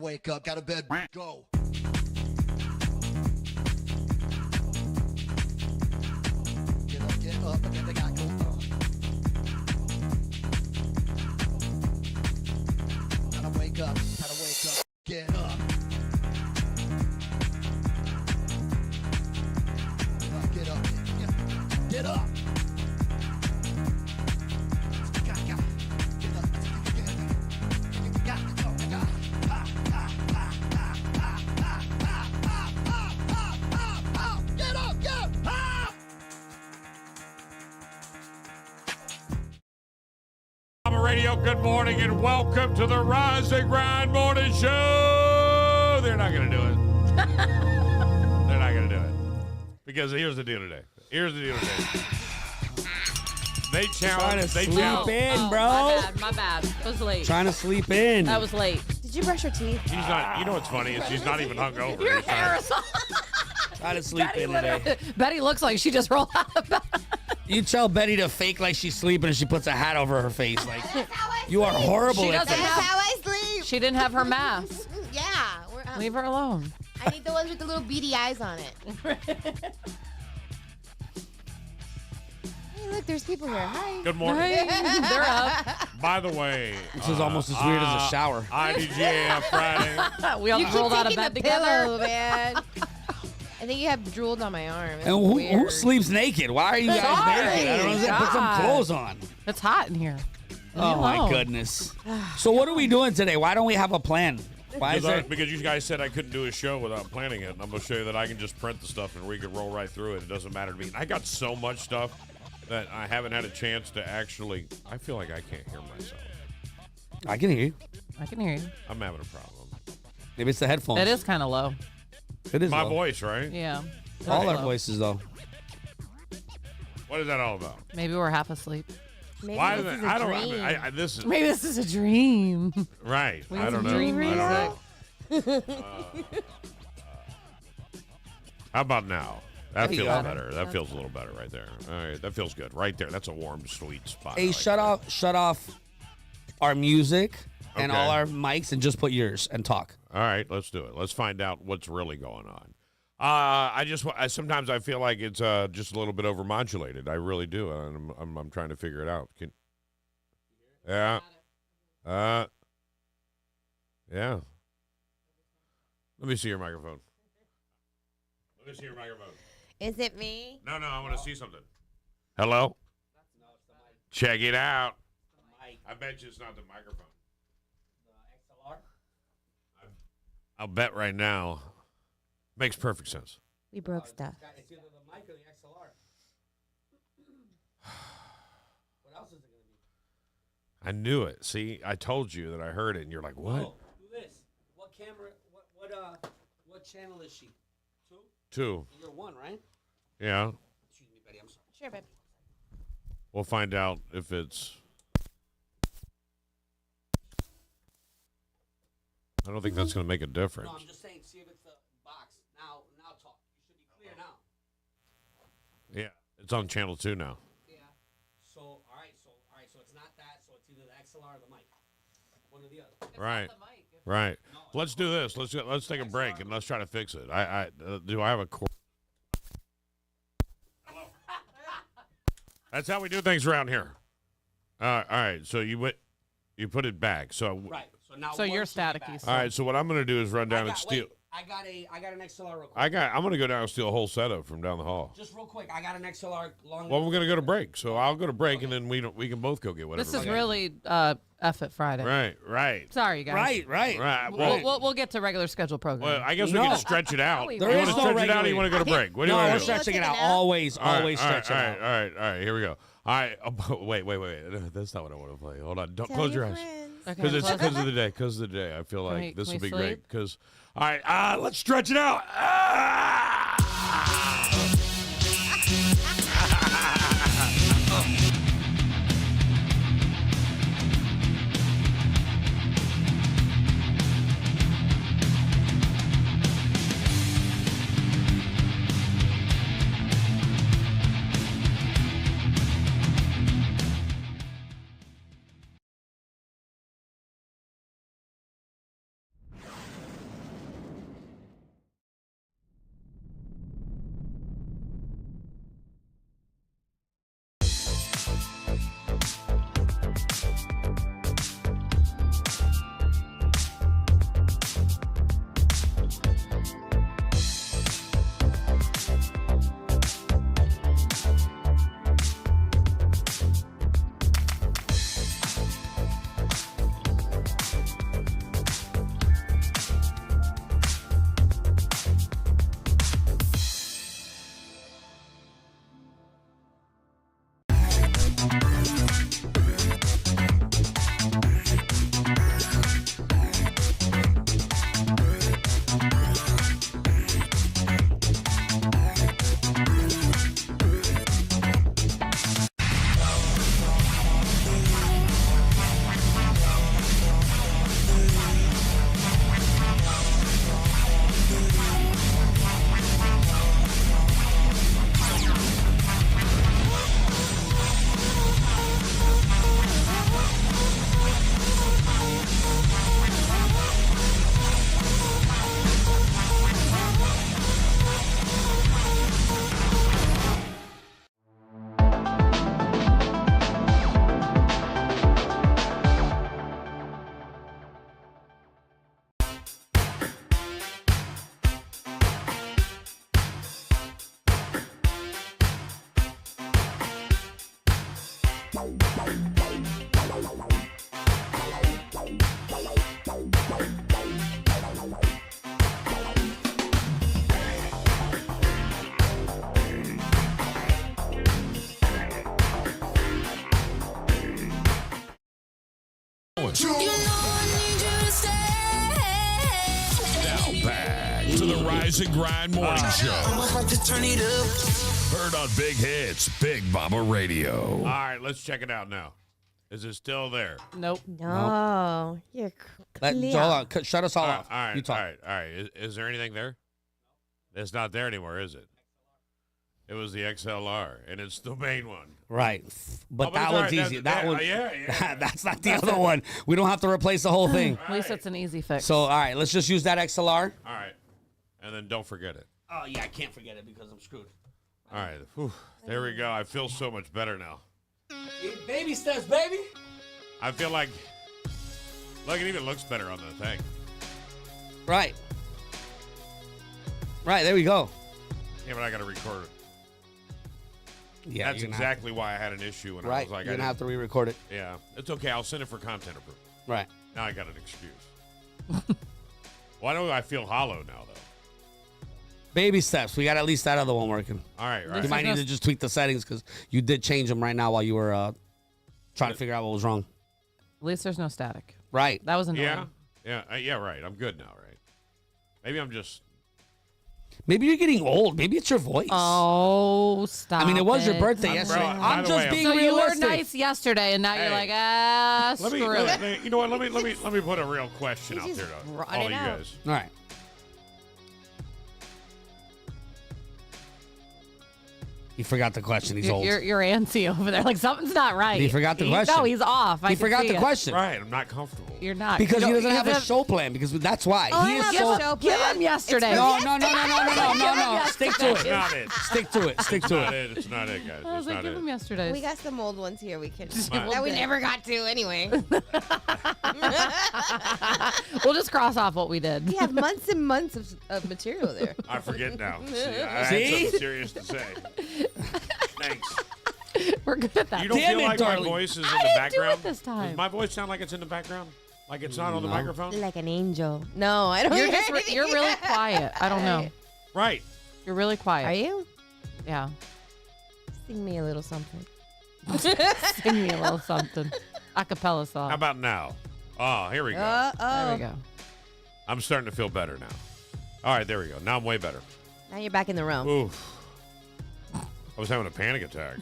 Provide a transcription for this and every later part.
wake up, got a bed, go. Get up, and then they got go. Gotta wake up, get up. Get up, get up. Radio, good morning and welcome to the Rise and Grind Morning Show. They're not going to do it. They're not going to do it. Because here's the deal today. They challenge. Sleep in, bro. My bad. It was late. Trying to sleep in. That was late. Did you brush your teeth? She's not. You know what's funny is she's not even hungover. Your hair is on. Trying to sleep in today. Betty looks like she just rolled out of bed. You tell Betty to fake like she's sleeping and she puts a hat over her face. Like, you are horrible at That's this. how I sleep. She didn't have her mask. Yeah. Leave her alone. I need the ones with the little beady eyes on it. Hey, look, there's people here. Hi. Good morning. Hey, they're up. By the way, This is almost as weird as a shower. IDGA Friday. We all You keep rolled out of taking bed the together. pillow, man. I think you have drooled on my arm. It's And who weird. sleeps naked? Why are you guys Sorry. naked? I don't understand. Put some God. clothes on. It's hot in here. Oh, my goodness. So what are we doing today? Why don't we have a plan? Why is there... Because you guys said I couldn't do a show without planning it, and I'm going to show you that I can just print the stuff and we can roll right through it. It doesn't matter to me. I got so much stuff that I haven't had a chance to actually... I feel like I can't hear myself. I can hear you. I can hear you. I'm having a problem. Maybe it's the headphones. It is kind of low. It is My low. voice, right? Yeah. All our low. voices, though. What is that all about? Maybe we're half asleep. Maybe Why? this is a I don't. dream. This is Maybe this is a dream. right. We I need don't some know. dream I don't music. know. How about now? That There you feels go. better. That feels a little better right there. All right, that feels good. Right there. That's a warm, sweet spot. Hey, right shut off our music and Okay. all our mics and just put yours and talk. All right, let's do it. Let's find out what's really going on. Sometimes I feel like it's just a little bit overmodulated. I really do. I'm trying to figure it out. Yeah. Yeah. Let me see your microphone. Is it me? No, I want to see something. Hello? Check it out. I bet you it's not the microphone. I'll bet right now. Makes perfect sense. We broke stuff. It's either the mic or the XLR. What else is it going to be? I knew it. See, I told you that I heard it, and you're like, what? Oh, do this. What camera? What channel is she? 2? 2. You're 1, right? Yeah. Excuse me, Betty. I'm sorry. Sure, babe. We'll find out if it's... I don't think that's going to make a difference. No, I'm just saying. See if it's the box. Now talk. You should be clear now. Yeah, it's on channel 2 now. Yeah. So all right. So it's not that. So it's either the XLR or the mic. One or the other. Right. Right. Let's do this. Let's take a break and let's try to fix it. Do I have a cord? Hello. That's how we do things around here. All right. So you put it back. So Right. So now. So you're one should be staticky. back. all right. So what I'm going to do is run down and steal. Wait, I got an XLR real quick. I'm going to go down and steal a whole setup from down the hall. Just real quick. I got an XLR long. Well, we're going to go to break. So I'll go to break and then we can both go get whatever. This is we get. really F it Friday. Right. Sorry, you guys. Right. Right. Well, We'll get to regular schedule program. well, I guess we No. can stretch it out. There You want is to no stretch it out or regular- you want to go to break? What do you No, want we're to do? stretching it out. Take it out. Always All right, stretch it out. all right. Here we go. All right. Wait. That's not what I want to play. Hold on. Don't Tell close your your eyes. friends. Okay, Because it's close because it. of the day. Because of the day. I feel Can like we- this can will we be great. sleep? Because all right. Let's stretch it out. Now back to the Rise and Grind Morning Show. Heard on Big Hits, Big Mama Radio. All right, let's check it out now. Is it still there? Nope. No, you're clear. Hold on. Shut us all off. All right, You talk. all right. Is there anything there? It's not there anymore, is it? It was the XLR, and it's the main one. Right. But Oh, that it's all one's right. easy. That- That one. yeah. That's not the other one. We don't have to replace the whole thing. At least it's an easy fix. So, all right, let's just use that XLR. All right, and then don't forget it. Oh, yeah, I can't forget it because I'm screwed. All right, whew, there we go. I feel so much better now. Baby steps, baby. I feel like, look, it even looks better on the thing. Right. Right, there we go. Yeah, but I got to record it. Yeah, That's you're gonna exactly why I had an issue when have, right. I was like, You're I gonna have didn't- to re-record it. Yeah, it's okay. I'll send it for content approval. Right. Now I got an excuse. Why do I feel hollow now, though? Baby steps. We got at least that other one working. All right, You right. might need to just tweak the settings because you did change them right now while you were trying to figure out what was wrong. At least there's no static. Right. That was annoying. Yeah, right. I'm good now, right? Maybe I'm just. Maybe you're getting old. Maybe it's your voice. Oh, stop. I mean, it was your birthday yesterday. Bro, by I'm the just way, being So you were realistic. nice yesterday, and now Hey. you're like, ah, Let me, screw it. you know what? Let me put a real question You out just there to brought all it of you out. guys. All right. He forgot the question. He's old. You're antsy over there. Like, something's not right. He forgot the question. No, he's off. I He can forgot see the it. question. Right, I'm not comfortable. You're not. Because You he don't- doesn't have you a show plan. Because that's why. Oh, he I is have so. a show Give plan. him yesterday. No. Stick to It's it. not it. Stick to it. Stick It's to not it. it. It's not it, guys. I was It's like, not give him it. yesterday's. We got some old ones here we can Fine. that we never got to anyway. We'll just cross off what we did. We have months and months of material there. I forget now. See, I See? had something serious to say. Thanks. We're good at that. You don't Damn feel it, like darling. my voice is in I the didn't do background? it this time. Does my voice sound like it's in the background? Like it's not on the No. microphone? Like an angel. No, I don't You're hear just anything. you're really quiet. I don't know. Right. You're really quiet. Are you? Yeah. Sing me a little something. Sing me a little something. Acapella song. How about now? Oh, here we go. There we go. I'm starting to feel better now. All right, there we go. Now I'm way better. Now you're back in the room. Oof. I was having a panic attack.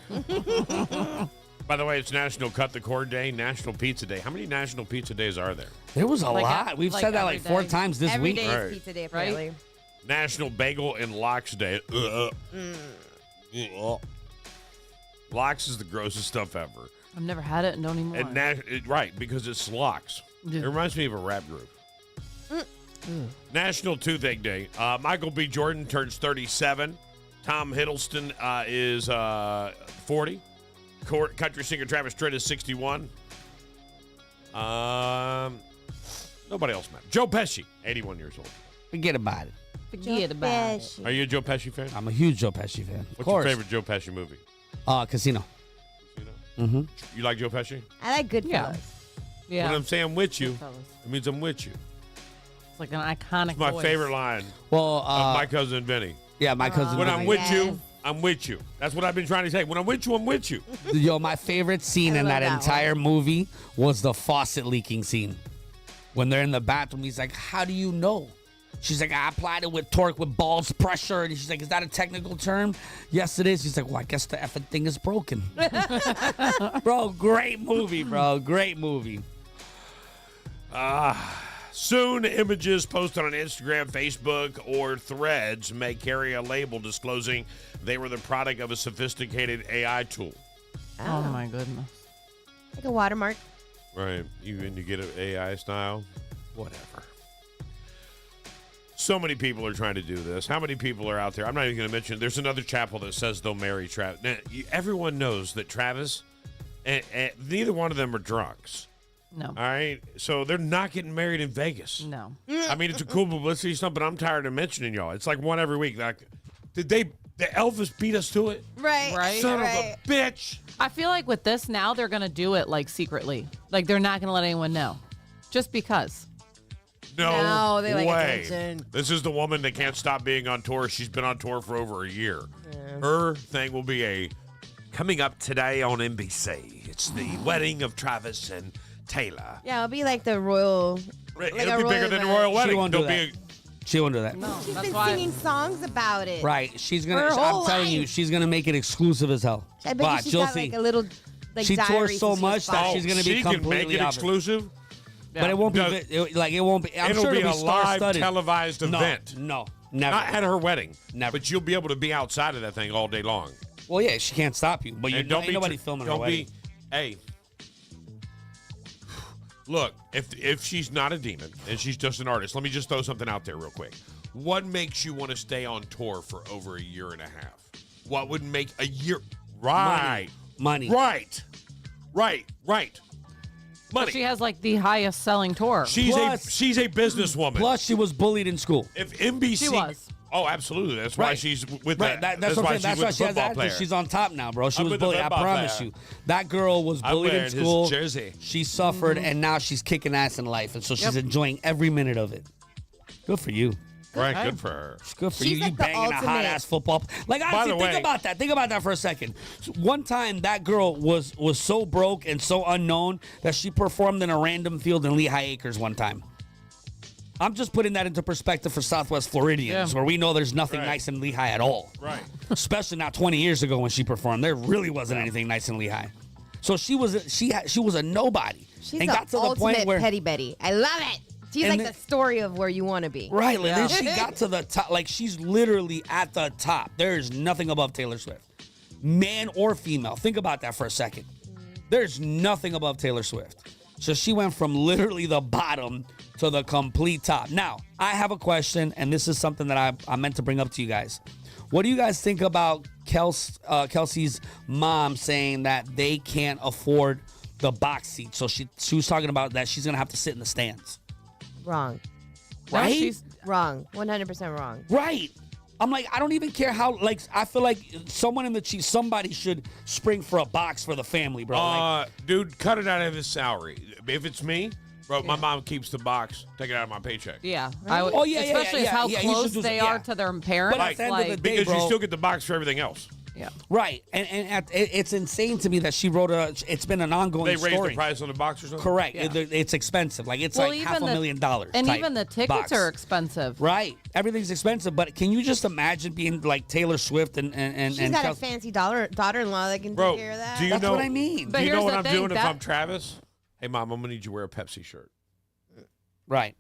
By the way, it's National Cut the Cord Day, National Pizza Day. How many National Pizza Days are there? There was a Like lot. We've like said that every like 4 day. times this Every week. day Right. is pizza day, apparently. National Bagel and Lox Day. Lox is the grossest stuff ever. I've never had it and don't even And want right, because it's Lox. Yeah. It reminds me of a rap group. National Toothache Day. Michael B. Jordan turns 37. Tom Hiddleston is 40. Country singer Travis Tritt is 61. Nobody else matters. Joe Pesci, 81 years old. Forget about it. Forget about it. Are you a Joe Pesci fan? I'm a huge Joe Pesci fan. Of What's course. your favorite Joe Pesci movie? Casino. You like Joe Pesci? I like Goodfellas. Yeah. Yeah. When I'm saying I'm with you, Fellas. it means I'm with you. It's like an iconic It's my voice. favorite line Well, of my cousin Vinny. yeah, my cousin. When I'm Vinny. with yes. you, I'm with you. That's what I've been trying to say. When I'm with you, I'm with you. Yo, my favorite scene I in love that that entire movie was the faucet leaking scene. When they're in the bathroom, he's like, "How do you know?" She's like, "I applied it with torque, with balls pressure." And she's like, "Is that a technical term?" "Yes, it is." He's like, "Well, I guess the effing thing is broken." Bro, great movie, bro. Great movie. Soon, images posted on Instagram, Facebook, or Threads may carry a label disclosing they were the product of a sophisticated AI tool. Oh my goodness. Like a watermark. Right. You get an AI style? Whatever. So many people are trying to do this. How many people are out there? I'm not even going to mention. There's another chapel that says they'll marry Travis. Now, everyone knows that Travis, and neither one of them are drunks. No. All right? So they're not getting married in Vegas. No. I mean, it's a cool publicity stunt, but I'm tired of mentioning y'all. It's like one every week. Like, did they The Elvis beat us to it. Right. Right. Son right. of a bitch. I feel like with this now, they're going to do it like secretly. Like they're not going to let anyone know. Just because. No, they like way. attention. This is the woman that can't stop being on tour. She's been on tour for over a year. Her thing will be coming up today on NBC. It's the wedding of Travis and Taylor. Yeah, it'll be like the royal. It'll like a be royal bigger than the event. royal wedding. She won't do There'll that. be She won't do that. No, She's that's been why. singing songs about it. Right. She's gonna. Her whole I'm telling you, life. she's gonna make it exclusive as hell. I bet Watch, you she's you'll got see. like a little like She diary tours so since she was much that 5. she's gonna be she can make completely it obvious. exclusive. Yeah. But it won't be Does- it won't be. I'm It'll sure be it'll a be live star-studded. televised event. No, never. Not at her wedding. Never. But you'll be able to be outside of that thing all day long. Well, yeah, she can't stop you. But you And don't ain't nobody filming her don't wedding. Hey, look, if she's not a demon and she's just an artist, let me just throw something out there real quick. What makes you want to stay on tour for over a year and a half? What would make a year? Right. Money. Right. Money. She has like the highest selling tour. She's Plus- she's a businesswoman. Plus, she was bullied in school. If NBC, She was. Oh, absolutely. That's why Right. she's with Right, that. that's what I'm saying. she's That's with why the she has football that. player. She's on top now, bro. She I'm was with the bullied. I football promise player. you. That girl was I'm bullied in wearing his school. jersey. She suffered, and now she's kicking ass in life, and so she's enjoying every minute of it. Good for you. Right, good for her. It's good for She's you. You like the banging a hot ultimate- ass football. Like By honestly, the think way- about that. Think about that for a second. One time, that girl was so broke and so unknown that she performed in a random field in Lehigh Acres one time. I'm just putting that into perspective for Southwest Floridians, Yeah. where we know there's nothing Right. nice in Lehigh at all. Right. Especially not 20 years ago when she performed. There really wasn't anything nice in Lehigh. So she was a nobody. She's and the got to the ultimate point where petty Betty. I love it. She's And like then- the story of where you want to be. right, like, then Yeah. she got to the top. Like she's literally at the top. There is nothing above Taylor Swift, man or female. Think about that for a second. There's nothing above Taylor Swift. So she went from literally the bottom to the complete top. Now, I have a question, and this is something that I meant to bring up to you guys. What do you guys think about Kelsey's mom saying that they can't afford the box seat? So she was talking about that she's going to have to sit in the stands. Wrong. No, Right? she's- Wrong. 100% wrong. Right. I'm like, I don't even care how, like, I feel like someone in the chief, somebody should spring for a box for the family, bro. Like, Dude, cut it out of his salary. If it's me, bro, my mom keeps the box. Take it out of my paycheck. Yeah. I would, Oh, yeah, yeah, especially yeah, how yeah, you should close do they some- are yeah. to their parents. But at the end of the like, day, Because you bro. still get the box for everything else. yeah. right. And it's insane to me that she wrote it's been an ongoing They raised story. the price on the box or something? Correct. Yeah. It's expensive. Like, it's Well, like even $500,000. And type even the tickets box. are expensive. Right. Everything's expensive, but can you just imagine being like Taylor Swift and She's got a Kelsey? fancy daughter-in-law that can Bro, take care of that. do you That's know what I mean. But do you know here's what the I'm thing, doing if that- I'm Travis? Hey, Mom, I'm going to need you to wear a Pepsi shirt. Right.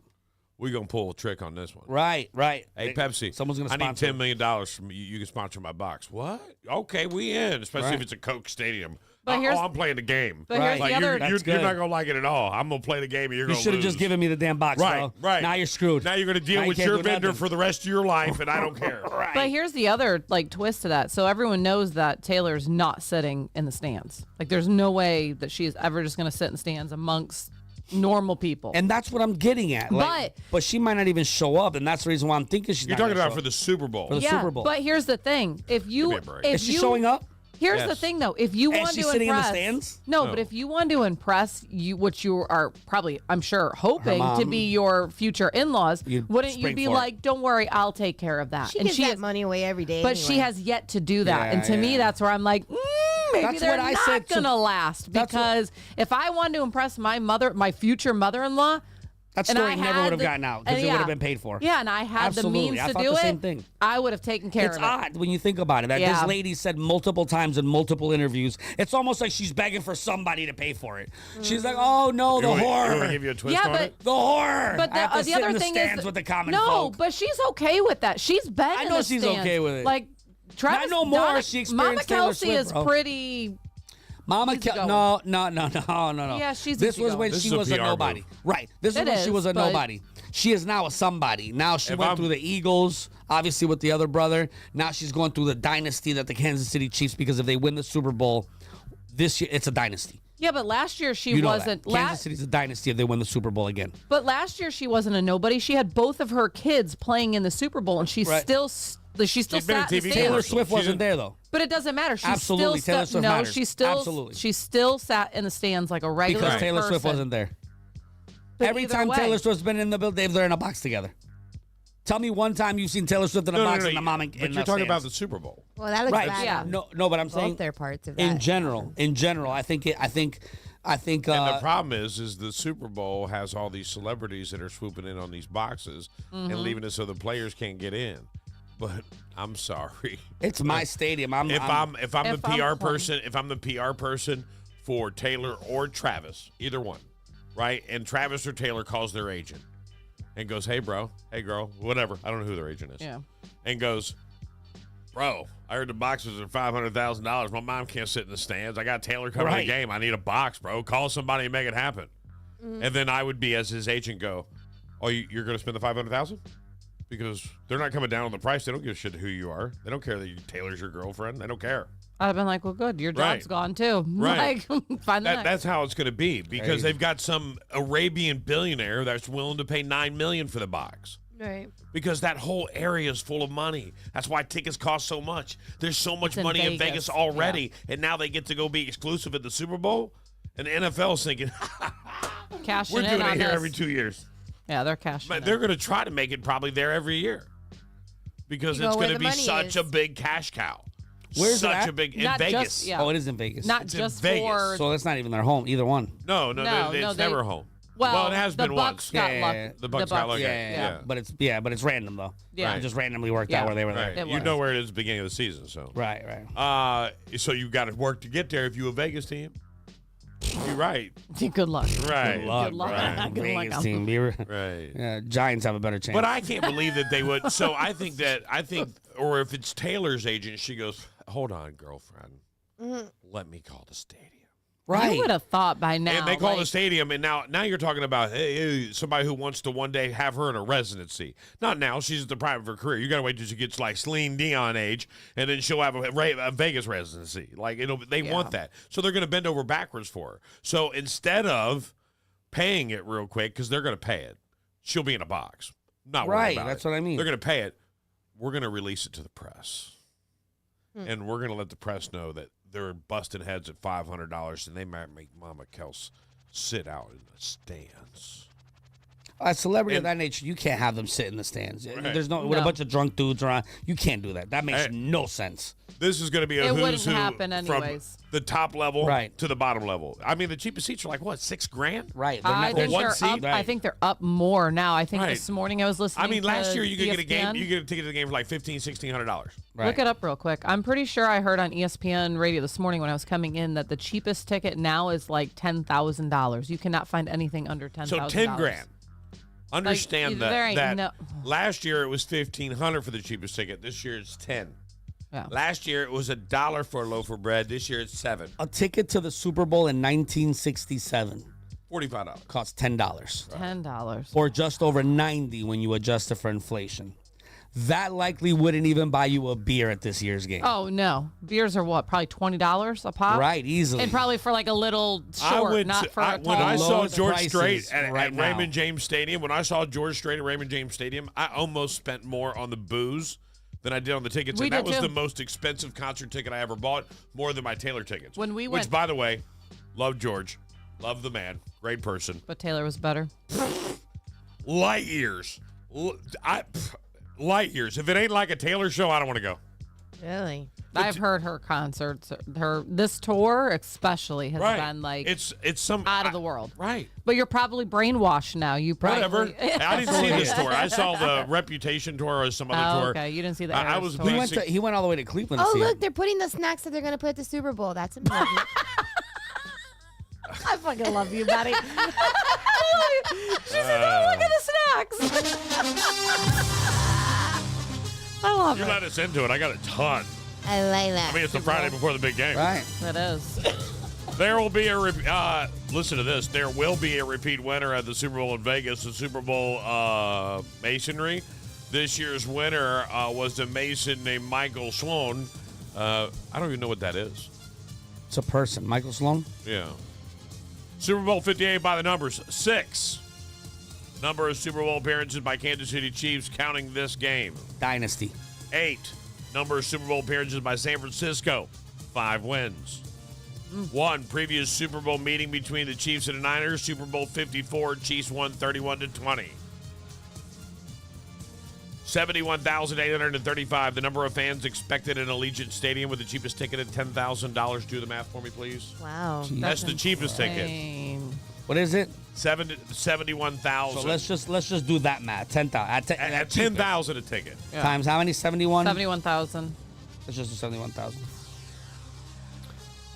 We're going to pull a trick on this one. Right. Hey, Pepsi. Someone's going to I need sponsor. $10 million from you. You can sponsor my box. What? Okay, we in. Especially if Right. it's a Coke Stadium. But here's- I'm playing the game. But here's like, the other. That's you're good. not going to like it at all. I'm going to play the game and you're You going to should have just given me the damn box, Right, bro. right. Now you're screwed. Now you're going to deal Now you with can't your do vendor nothing. for the rest of your life, and I don't care. Right. But here's the other like twist to that. So everyone knows that Taylor's not sitting in the stands. Like there's no way that she is ever just going to sit in stands amongst normal people. And that's what I'm getting at. Like, but she might not even show up, and that's the reason why I'm thinking she's You're not talking gonna about show for up. the Super Bowl. For the yeah, Super Bowl. but here's the thing: if Give you, me a break. if Is she you, showing up? Here's the Yes. thing, though: if you And want she's to sitting in the impress, stands? no, No. but if you want to impress you, what you are probably, I'm sure, hoping to mom. be your future in-laws, You'd wouldn't you spring be for it. like, "Don't worry, I'll take care of that"? She and gives she that is, money away every day. but she anyway. has yet to do that. Yeah, and to me, yeah. that's where I'm like, maybe That's they're what I not said to- gonna last That's what- because if I wanted to impress my future mother-in-law. That And story I never had would have the- gotten out because and it would yeah. have been paid for. Yeah, and I had Absolutely. the means I to thought do the it. same thing. I would have taken care It's of it. odd when you think about it that Yeah. this lady said multiple times in multiple interviews. It's almost like she's begging for somebody to pay for it. She's like, "Oh no, the You want me to whore, give you a twist Yeah, on but- it? the whore." But I have to the sit other in the thing stands is, with the common no, folk. but she's okay with that. She's been. I in know the she's stands. okay with it. Like Travis, no more. Donna, She experienced Mama Taylor Kelsey Swift, is bro. pretty. Mama, easygoing. no. Yeah, she's This was easygoing. when This she is a was a PR nobody. move. Right. This is It when she is, was a but- nobody. She is now a somebody. Now she If went I'm- through the Eagles, obviously with the other brother. Now she's going through the dynasty that the Kansas City Chiefs, because if they win the Super Bowl this year, it's a dynasty. Yeah, but last year she You know wasn't. that. Kansas City's a dynasty if they win the Super Bowl again. But last year she wasn't a nobody. She had both of her kids playing in the Super Bowl, and she Right. still She still She's been in sat in the TV stands. Taylor commercials. Swift She's wasn't in- there though. But it doesn't matter. She Absolutely, still Taylor sat, Swift no, matters. she still Absolutely. she still sat in the stands like a regular Because Taylor Swift person. wasn't there. But Every either time way. Taylor Swift's been in the building, they're in a box together. Tell me one time you've seen Taylor Swift in a box and the mom in But the you're talking about stands. the Super Bowl. Well, that looks Right. bad. Yeah. on No, but I'm both saying their parts of that. in general, I think And the problem is the Super Bowl has all these celebrities that are swooping in on these boxes and leaving it so the players can't get in. But I'm sorry. it's my stadium. If I'm the If I'm PR playing- person, if I'm the PR person for Taylor or Travis, either one, right? And Travis or Taylor calls their agent and goes, "Hey, bro, hey, girl, whatever. I don't know who their agent is." Yeah. And goes, "Bro, I heard the boxes are $500,000. My mom can't sit in the stands. I got Taylor coming to Right. the game. I need a box, bro. Call somebody and make it happen." And then I would be, as his agent, go, "Oh, you're going to spend the $500,000? Because they're not coming down on the price. They don't give a shit who you are. They don't care that Taylor's your girlfriend. They don't care." I'd have been like, well, good. Your job's Right. gone too. Right. Like, find the next. That's how it's going to be because Crazy. they've got some Arabian billionaire that's willing to pay $9 million for the box. Right. Because that whole area is full of money. That's why tickets cost so much. There's so much It's in money in Vegas, Vegas already, and now they get to go be exclusive at the Super Bowl. And the NFL's thinking, Cashing we're in doing on it here this. every 2 years. Yeah, they're cashing But in. they're going to try to make it probably there every year because You go it's where going to the be money such is. a big cash cow. Where's it such at? a big in Not Vegas? just- yeah. Oh, it is in Vegas. Not It's in just Vegas. for. So that's not even their home, either one. No, No, it's they- never home. well, it has the been Bucks once. got Yeah, lucky. yeah, yeah. The Bucks got lucky. Yeah. But it's random though. Yeah. It just randomly worked Yeah. out where they were there. Right. It You was. know where it is at the beginning of the season, so. Right, right. So you got to work to get there if you a Vegas team. You're right. Good luck. Right. Good luck, Good luck. bro. Good luck. Vegas team, be Right. Yeah, Giants have a better chance. But I can't believe that they would. So I think, or if it's Taylor's agent, she goes, "Hold on, girlfriend. Let me call the stadium." right. You would have thought by now. And they call the like, stadium, and now you're talking about hey, somebody who wants to one day have her in a residency. Not now; she's at the prime of her career. You got to wait till she gets like Celine Dion age, and then she'll have a Vegas residency. Like they want that, so they're going to bend over backwards for her. So instead of paying it real quick, because they're going to pay it, she'll be in a box. Not worried Right, about that's it. what I mean. They're going to pay it. We're going to release it to the press, and we're going to let the press know that they're busting heads at $500, and they might make Mama Kels sit out in the stands. A celebrity of And- that nature, you can't have them sit in the stands. Right. There's with a No. bunch of drunk dudes around. You can't do that. That makes Hey. no sense. This is going to be a It who's wouldn't who happen from anyways. the top level Right. to the bottom level. I mean, the cheapest seats are like what, $6,000? Right. They're I not, think one they're seat? up. I Right. think they're up more now. I think Right. this morning I was listening. I mean, last to year you could get a game. ESPN. You get a ticket to the game for like $1,500, $1,600. right. Look it up real quick. I'm pretty sure I heard on ESPN radio this morning when I was coming in that the cheapest ticket now is like $10,000. You cannot find anything under $10,000. So $10,000. Understand there ain't that no- last year it was $1,500 for the cheapest ticket. This year it's $10. Yeah. Last year it was $1 for a loaf of bread. This year it's $7. A ticket to the Super Bowl in 1967 $45. cost $10, $10. or just over 90 when you adjust it for inflation. That likely wouldn't even buy you a beer at this year's game. Oh no, beers are what? Probably $20 a pop. Right, easily. And probably for like a little short, not for a when I tall. saw Lowest George prices Strait at right now. Raymond James Stadium, when I saw George Strait at Raymond James Stadium, I almost spent more on the booze than I did on the tickets. We and that did was too. the most expensive concert ticket I ever bought, more than my Taylor tickets. When we Which, went- by the way, love George. Love the man. Great person. But Taylor was better. Light years. Light years. If it ain't like a Taylor show, I don't want to go. Really? I've heard her concerts. This tour especially has Right. been like it's some out of the world. Right. But you're probably brainwashed now. You probably Whatever. I didn't see this tour. I saw the Reputation tour or some other Oh, tour. okay. You didn't see the I Eras was tour. He went all the way to Cleveland to Oh, see look, it. they're putting the snacks that they're going to put at the Super Bowl. That's important. I fucking love you, buddy. She said, "Oh, look at the snacks." I love You it. let us into it. I got a ton. I like that. I mean, it's the Friday before the big game. Right. It is. There will be a listen to this. There will be a repeat winner at the Super Bowl in Vegas. The Super Bowl masonry. This year's winner was a mason named Michael Sloan. I don't even know what that is. It's a person. Michael Sloan? Yeah. Super Bowl 58 by the numbers 6. Number of Super Bowl appearances by Kansas City Chiefs counting this game. Dynasty. 8. Number of Super Bowl appearances by San Francisco, 5 wins. 1. Previous Super Bowl meeting between the Chiefs and the Niners, Super Bowl 54. Chiefs won 31-20. 71,835. The number of fans expected in Allegiant Stadium with the cheapest ticket at $10,000. Do the math for me, please. Wow. That's the cheapest ticket. Insane. What is it? 71,000. So let's just do that math. 10,000 at 10,000 a ticket. Yeah. times how many? 71. 71,000. Let's just do 71,000.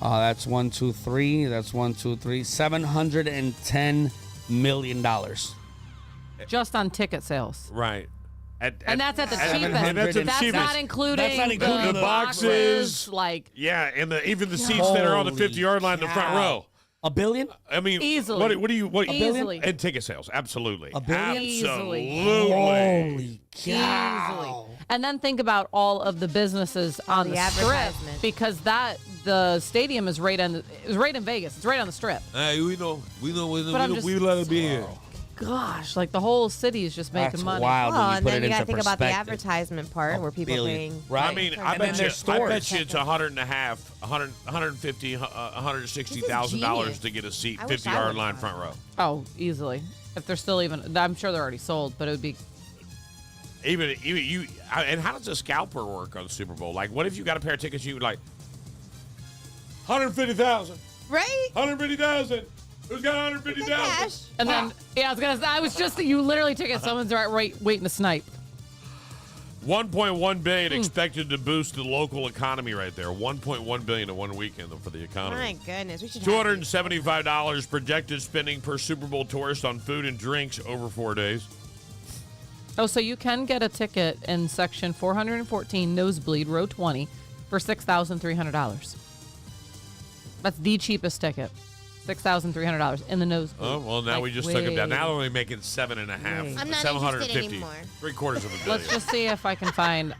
That's 1, 2, 3. That's 1, 2, 3. $710 million. Just on ticket sales. Right. And that's at the cheapest. And that's the That's cheapest. not including, That's not including the boxes. Like, Yeah, and even the seats that are on the Holy 50-yard line in the front cow. row. $1 billion? I mean, Easily. What do you? Easily. And ticket sales, absolutely. $1 billion? Absolutely. Holy cow. easily. And then think about all of the businesses on The the strip, advertisement. because the stadium is right in Vegas. It's right on the strip. Hey, we know, But I'm just- let it be here. Gosh, like the whole city is just making That's money. wild. Well, when you and put then it you got to into think about the perspective. advertisement part where people are billion. paying. Right. I mean, And I then bet there's you, I bet stores. you it's $150,000, $160,000 genius. to get a seat, I wish I 50-yard would've line thought front of row. Oh, easily. If they're still even, I'm sure they're already sold, but it would be. Even you. And how does a scalper work on Super Bowl? Like, what if you got a pair of tickets you would like 150,000, Right? 150,000? Who's got The 150,000? cash. And then, yeah, I was just, you literally took it. Someone's right waiting to snipe. 1.1 billion expected to boost the local economy right there. 1.1 billion in one weekend for the economy. My goodness. We should have these. $275 projected spending per Super Bowl tourist on food and drinks over 4 days. Oh, so you can get a ticket in section 414, nosebleed, row 20, for $6,300. That's the cheapest ticket. $6,300 in the nosebleed. Oh, well, now Like, we just took them down. way. Now they're only making 7.5. I'm not 750. interested anymore. 3/4 of a billion. Let's just see if I can find.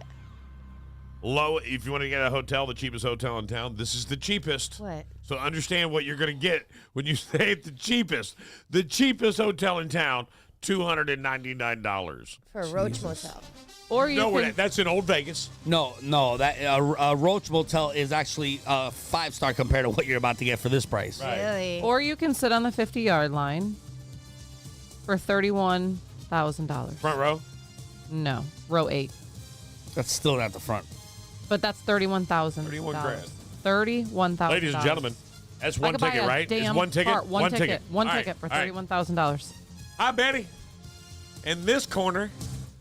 Low, if you want to get a hotel, the cheapest hotel in town, this is the cheapest. What? So understand what you're going to get when you say it's the cheapest. The cheapest hotel in town, $299. For a Roach Motel. Or you No, can. that's in Old Vegas. No, that Roach Motel is actually 5-star compared to what you're about to get for this price. Right. Really? Or you can sit on the 50-yard line for $31,000. Front row. No, row 8. That's still not the front. But that's $31,000. 31 grand. $31,000. Ladies and gentlemen, that's I one could buy ticket, a right? It's damn one ticket. car- One ticket. One All right, ticket for all right. $31,000. Hi, Betty. In this corner,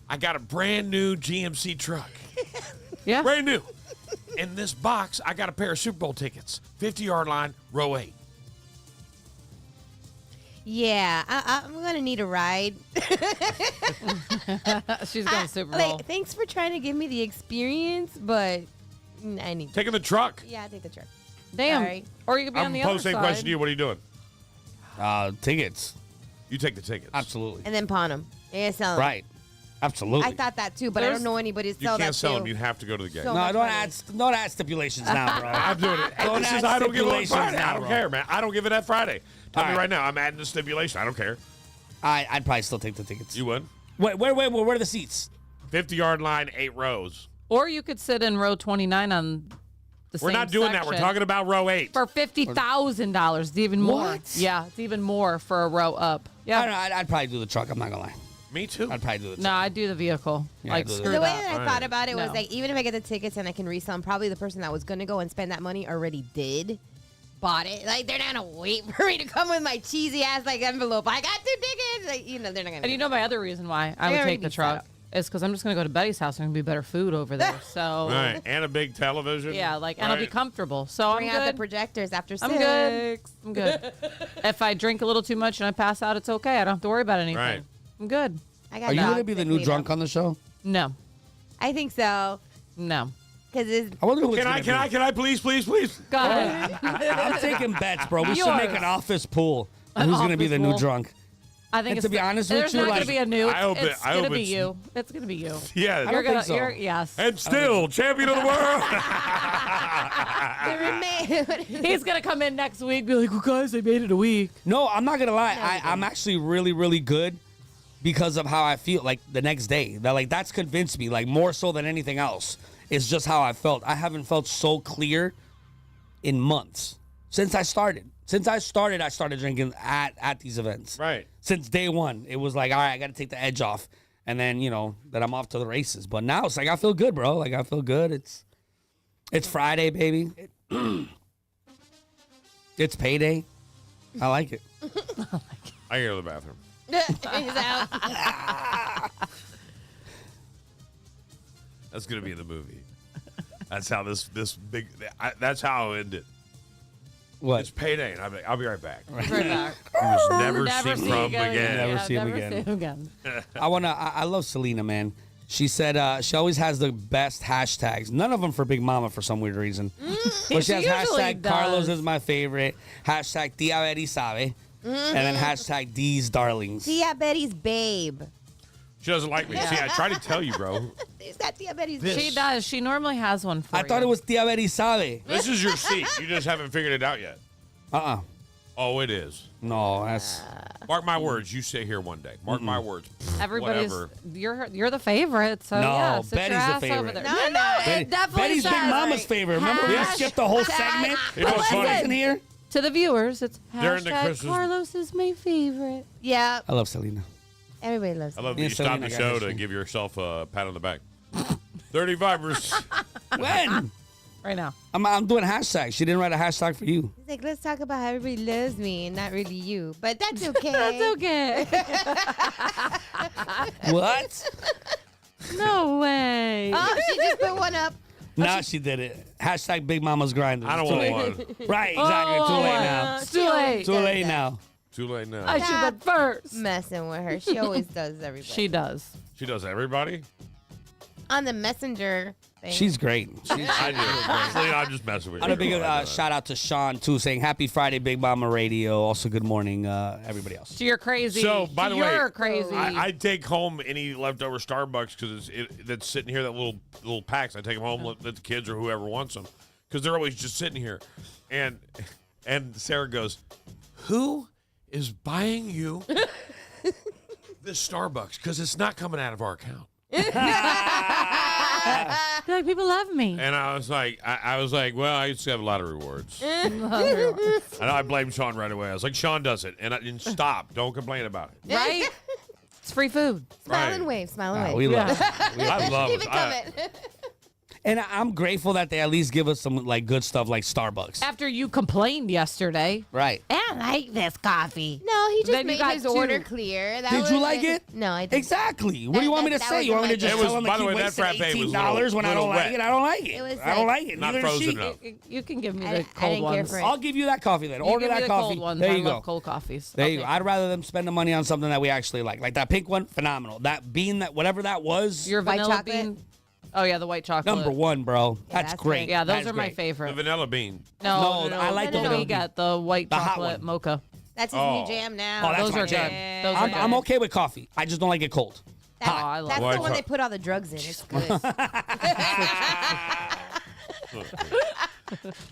I got a brand new GMC truck. Yeah. Brand new. In this box, I got a pair of Super Bowl tickets. 50-yard line, row 8. Yeah, I'm going to need a ride. She's going to Super Bowl. Like, thanks for trying to give me the experience, but I need. Taking the truck. Yeah, I take the truck. Damn. Sorry. Or you could be on I'm the other posing side. a question to you. What are you doing? Tickets. You take the tickets. Absolutely. And then pawn them. Yeah, sell them. Right. Absolutely. I thought that too, but I There's- don't know anybody to You sell can't that sell to. them. You have to go to the game. So- no, much don't add stipulations now, bro. I'm doing it. Hey, Don't this is add I don't give it on stipulations Friday. now, I don't bro. care, man. I don't give it that Friday. Tell All me right. right now. I'm adding the stipulation. I don't care. I'd probably still take the tickets. You would? Wait, where are the seats? 50-yard line, 8 rows. Or you could sit in row 29 on the We're same not doing that. We're section talking about row 8. for $50,000. It's even more. What? Yeah, it's even more for a row up. I Yeah. don't know, I'd probably do the truck. I'm not gonna lie. Me too. I'd probably do the truck. No, I'd do the vehicle. Yeah, like, do the- screw The way that. that I Right. thought about it was No. like, even if I get the tickets and I can resell them, probably the person that was going to go and spend that money already bought it. Like, they're not going to wait for me to come with my cheesy ass, like, envelope. I got 2 tickets. Like, they're not going to. And you know my other reason why I They would already take the be set truck up. is because I'm just going to go to Betty's house and there'll be better food over there. So, Right. And a big television. yeah, like, and I'll be Right. comfortable. So Bring I'm out the good. projectors after 6. I'm good. I'm good. If I drink a little too much and I pass out, it's okay. I don't have to worry about anything. Right. I'm good. I got Are you dogs gonna be the that new clean drunk up. on the show? No. I think so. No. Because it's. I wonder who it's Can I please? Go ahead. I'm taking bets, bro. We should Yours. make an office pool. An Who's gonna be office the new pool. drunk? I think And it's to be honest with there's you, not like- going to be a new. I hope it- it's I going to hope be it's- you. It's going to be you. Yeah. I don't You're think gonna. so. You're yes. And still, champion of the world. He's gonna come in next week, be like, "Well, guys, I made it a week." No, I'm not gonna lie. No, you I'm actually really, really good. because of how I feel like the next day. That like that's convinced me like more so than anything else. It's just how I felt. I haven't felt so clear in months since I started. I started drinking at these events. Right. Since day one, it was like, all right, I got to take the edge off, and then then I'm off to the races. But now it's like I feel good, bro. Like I feel good. It's Friday, baby. It's payday. I like it. I go to the bathroom. He's out. That's gonna be in the movie. That's how this big. That's how it ended. What? It's payday, and I'll be right back. Right back. He was never Never seen see from again. again. Never Yeah, see him never again. see him again. I love Selena, man. She said she always has the best hashtags. None of them for Big Mama for some weird reason. But she has usually hashtag does. Carlos is my favorite. Hashtag Tia Betty sabe. And then hashtag D's darlings. Tia Betty's babe. She doesn't like me. See, I try to tell you, bro. Is that Tia Betty's This- babe? She does. She normally has one for I you. thought it was Tia Betty sabe. This is your seat. You just haven't figured it out yet. Oh, it is. No, that's Mark my words. You sit here one day. Mark my words. Everybody's Whatever. you're the favorite. So No, yeah, sit Betty's your the ass favorite. over there. No, No, no, it definitely Betty's says Big Mama's favorite. Remember we Hash- skipped the whole segment? You know what's She funny? wasn't here. to the viewers. It's During the hashtag Christmas- Carlos is my favorite. Yeah, I love Selena. everybody loves I her. love that Yeah, you stopped Selena the got show history. to give yourself a pat on the back. 35ers. When? Right now. I'm doing hashtags. She didn't write a hashtag for you. He's like, let's talk about how everybody loves me and not really you. But that's okay. That's okay. What? No way. Oh, she just put one up. Nah, she did it. Hashtag Big Mama's grinder. I don't Too want late. one. Right, exactly. Too late now. It's too late. Too late now. Too late now. I should have been first. Messing with her. She always does everybody. She does. She does everybody. On the messenger thing. She's great. I do. Selena, I'm just messing with you. On a big shout out to Sean too, saying Happy Friday, Big Mama Radio. Also, good morning, everybody else. So you're crazy. So, by the way, you're crazy. I take home any leftover Starbucks because that's sitting here, that little packs. I take them home, let the kids or whoever wants them, because they're always just sitting here. And Sarah goes, "Who is buying you this Starbucks? Because it's not coming out of our account." They're like, people love me. And I was like, well, I used to have a lot of rewards. And I blamed Sean right away. I was like, Sean does it, and stop, don't complain about it. Right? It's free food. Smile Right. and wave. Smile and Wow, wave. we love it. I love Keep it. it coming. And I'm grateful that they at least give us some like good stuff like Starbucks. After you complained yesterday. Right. I don't like this coffee. No, he just Then you made got his two. order clear. That Did you was like it? No, I didn't. Exactly. What do you want me to that say? You want me to wasn't just like- tell them It was- by to the keep way, that wasting frappe was $18 when I little don't like wet. it? I don't like it. It was I don't like it. Not Neither does frozen she. enough. You can give me I the didn't cold care ones. for it. I'll give you that coffee then. You Order give me that the coffee. cold ones. There I you love go. cold coffees. There you Okay. go. I'd rather them spend the money on something that we actually like that pink one. Phenomenal. That bean, that whatever that was, Your White vanilla chocolate? bean. Oh yeah, the white chocolate. number one, bro. That's that's great. great. Yeah, those That's are my great. The favorite. vanilla bean. No, No, I like the no, vanilla we got the white The hot chocolate one. mocha. That's his Oh. new jam now. Oh, that's Those my are jam. good. Those are good. I'm okay with coffee. I just don't like it cold. That- Oh, I love that's White the one they chocolate. put all the drugs in. It's good.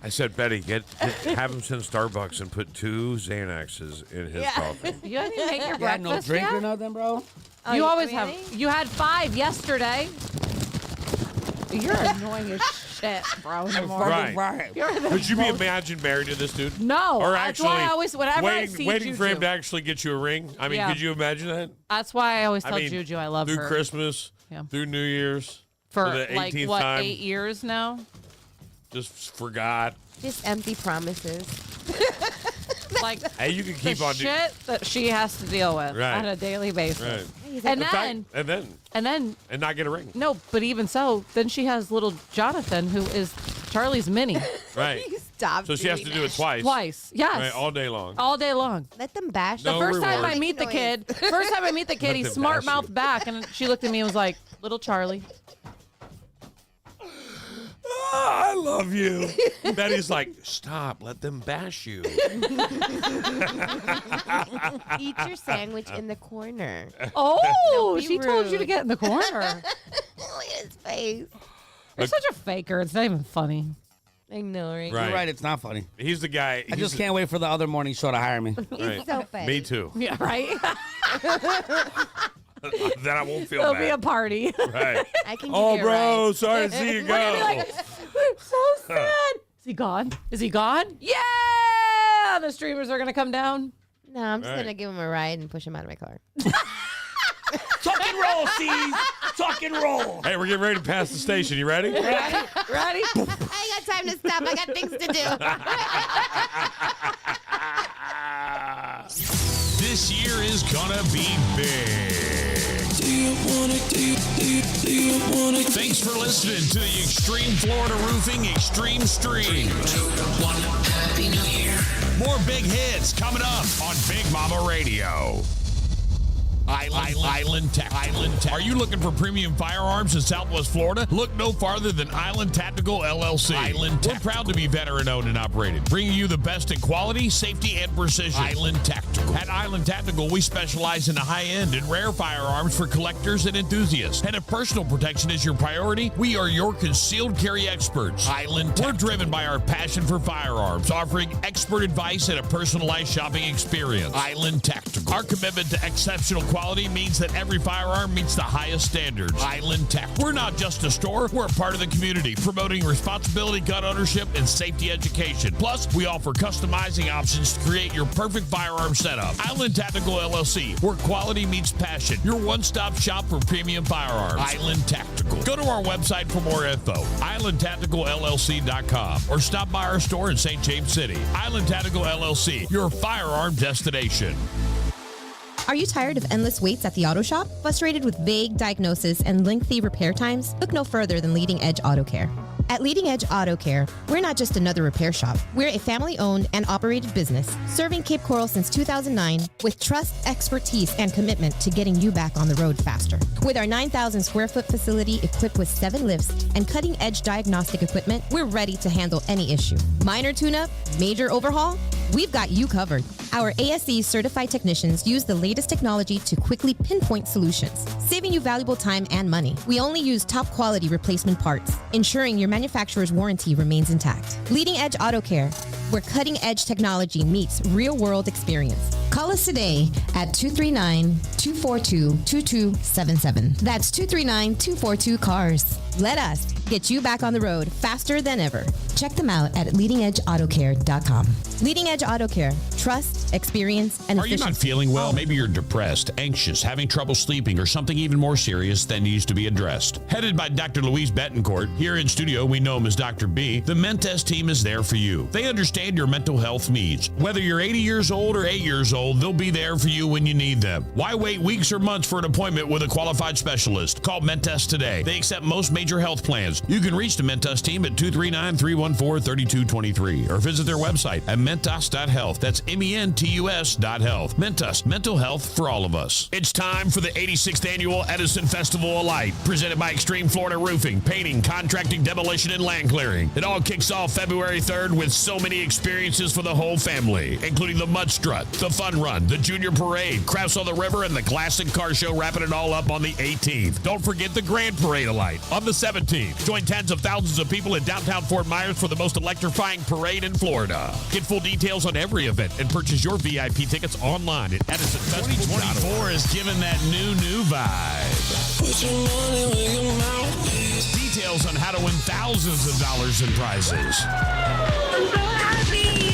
I said, Betty, have him send Starbucks and put 2 Xanaxes in his Yeah. coffee. You didn't make your You had breakfast no drink yet? or nothing, bro. Oh, You always really? have. You had 5 yesterday. You're annoying as shit, bro. in the morning. Right. You're the Could you be most- imagine married to this dude? No. Or That's actually, why I always, whenever I waiting, see waiting for him Juju- to actually get you a ring. I mean, Yeah. could you imagine that? That's why I always tell I mean, Juju I love through her. Christmas, Yeah. through New Year's, for the like 18th what, time. 8 years now? Just forgot. Just empty promises. Like Hey, you can the keep on doing. shit that she has to deal with Right. on a daily basis. Right. He's And like, then, And then and not get a ring. no, but even so, then she has little Jonathan, who is Charlie's mini, Right. stop. So she has to doing do it that. twice. twice. Yes, Right, all day long. all day long. Let them bash. No the First time reward. I meet the Noise. kid, he them smart bash you. mouthed back, and she looked at me and was like, "Little Charlie." I love you. Betty's like, stop. Let them bash you. Eat your sandwich in the corner. Oh, be she told you to rude. get in the corner. Look at his face. You're such a faker. It's not even funny. I know, right? Right. You're right. It's not funny. He's the guy. I just can't wait for the other morning show to hire me. He's Right. so funny. Me too. Yeah, right. Then I won't feel There'll bad. be a party. Right. I can give Oh, you a bro, ride. sorry to see you go. So sad. Is he gone? Is he gone? Yeah! The streamers are going to come down. No, I'm just Right. going to give him a ride and push him out of my car. Tuck and roll, Steve. Tuck and roll. Hey, we're getting ready to pass the station. You ready? Ready? I ain't got time to stop. I got things to do. This year is gonna be big. Thanks for listening to the Extreme Florida Roofing Extreme Stream. More big hits coming up on Big Mama Radio. Island Tech. Are you looking for premium firearms in Southwest Florida? Look no farther than Island Tactical LLC. We're proud to be veteran owned and operated, bringing you the best in quality, safety, and precision. Island Tactical. At Island Tactical, we specialize in the high-end and rare firearms for collectors and enthusiasts. And if personal protection is your priority, we are your concealed carry experts. Island Tactical. We're driven by our passion for firearms, offering expert advice and a personalized shopping experience. Island Tactical. Our commitment to exceptional quality means that every firearm meets the highest standards. Island Tech. We're not just a store, we're a part of the community, promoting responsibility gun ownership and safety education. Plus, we offer customizing options to create your perfect firearm setup. Island Tactical LLC, where quality meets passion. Your one-stop shop for premium firearms. Island Tactical. Go to our website for more info, islandtacticalllc.com, or stop by our store in St. James City. Island Tactical LLC, your firearm destination. Are you tired of endless waits at the auto shop? Frustrated with vague diagnosis and lengthy repair times? Look no further than Leading Edge Auto Care. At Leading Edge Auto Care, we're not just another repair shop. We're a family-owned and operated business serving Cape Coral since 2009 with trust, expertise, and commitment to getting you back on the road faster. With our 9,000 square foot facility equipped with 7 lifts and cutting-edge diagnostic equipment, we're ready to handle any issue. Minor tune-up, major overhaul, we've got you covered. Our ASE certified technicians use the latest technology to quickly pinpoint solutions, saving you valuable time and money. We only use top quality replacement parts, ensuring your manufacturer's warranty remains intact. Leading Edge Auto Care, where cutting edge technology meets real world experience. Call us today at 239-242-2277. That's 239-242-CARS. Let us get you back on the road faster than ever. Check them out at leadingedgeautocare.com. Leading Edge Auto Care. Trust, experience, and Are you efficiency. not feeling well? Maybe you're depressed, anxious, having trouble sleeping, or something even more serious that needs to be addressed. Headed by Dr. Louise Betancourt, here in studio we know him as Dr. B, the Mentas team is there for you. They understand your mental health needs. Whether you're 80 years old or 8 years old, they'll be there for you when you need them. Why wait weeks or months for an appointment with a qualified specialist? Call Mentas today. They accept most major health plans. You can reach the Mentas team at 239-314-3223 or visit their website at mentas.health. That's mentus.health. Mentas, mental health for all of us. It's time for the 86th annual Edison Festival of Light, presented by Extreme Florida Roofing, Painting, Contracting, Demolition, and Land Clearing. It all kicks off February 3rd with so many experiences for the whole family, including the Mud Strut, the Fun Run, the Junior Parade, Crafts on the River, and the Classic Car Show, wrapping it all up on the 18th. Don't forget the Grand Parade of Light on the 17th. Join tens of thousands of people in downtown Fort Myers for the most electrifying parade in Florida. Get full details on every event and purchase your VIP tickets online at Edison Festival. 2024 is giving that new vibe. Put your money where your mouth is. Details on how to win thousands of dollars in prizes. I'm so happy.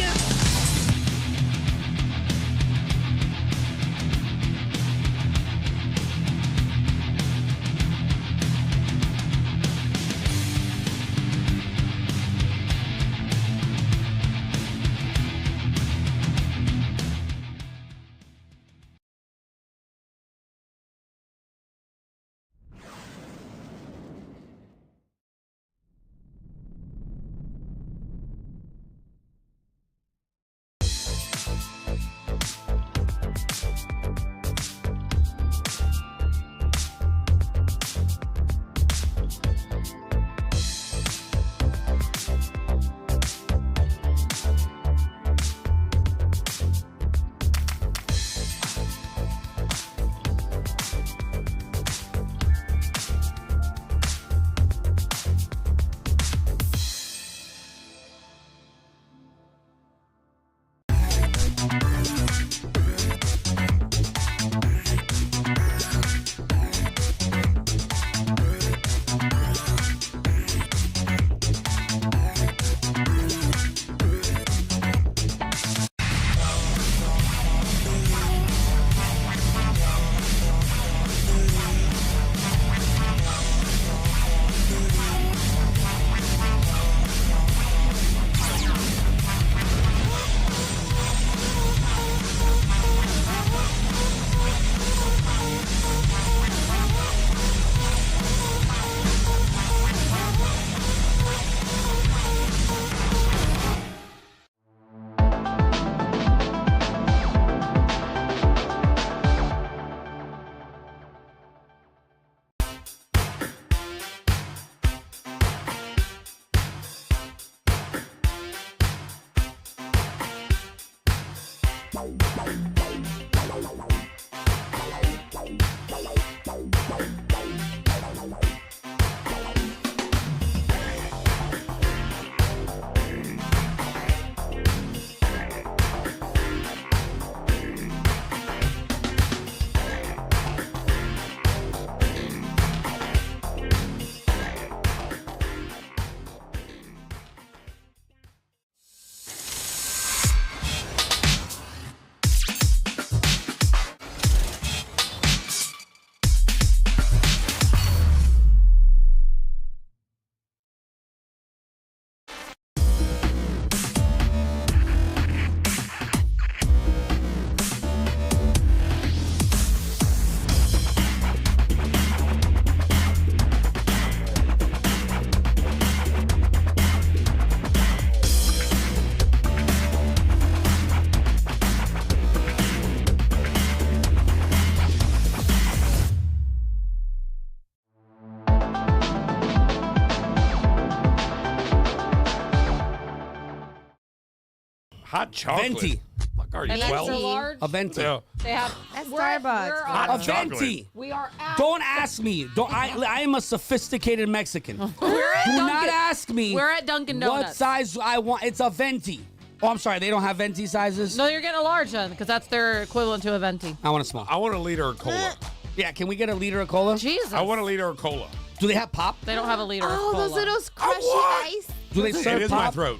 Hot chocolate. Venti. Fuck are you, And extra 12? large. A venti. Yeah. They have. That's we're- Starbucks. we're Hot A on- chocolate. venti. We are at. Don't ask me. Don't I am a sophisticated Mexican. We're at Do not Dunkin'. ask me. We're at Dunkin' What Donuts. size I want. It's a venti. Oh, I'm sorry. They don't have venti sizes. No, you're getting a large then, because that's their equivalent to a venti. I want a small. I want a liter of cola. Yeah, can we get a liter of cola? Jesus. I want a liter of cola. Do they have pop? They don't have a liter of Oh, cola. those little crushy what? ice. Do they It serve is my pop? throat.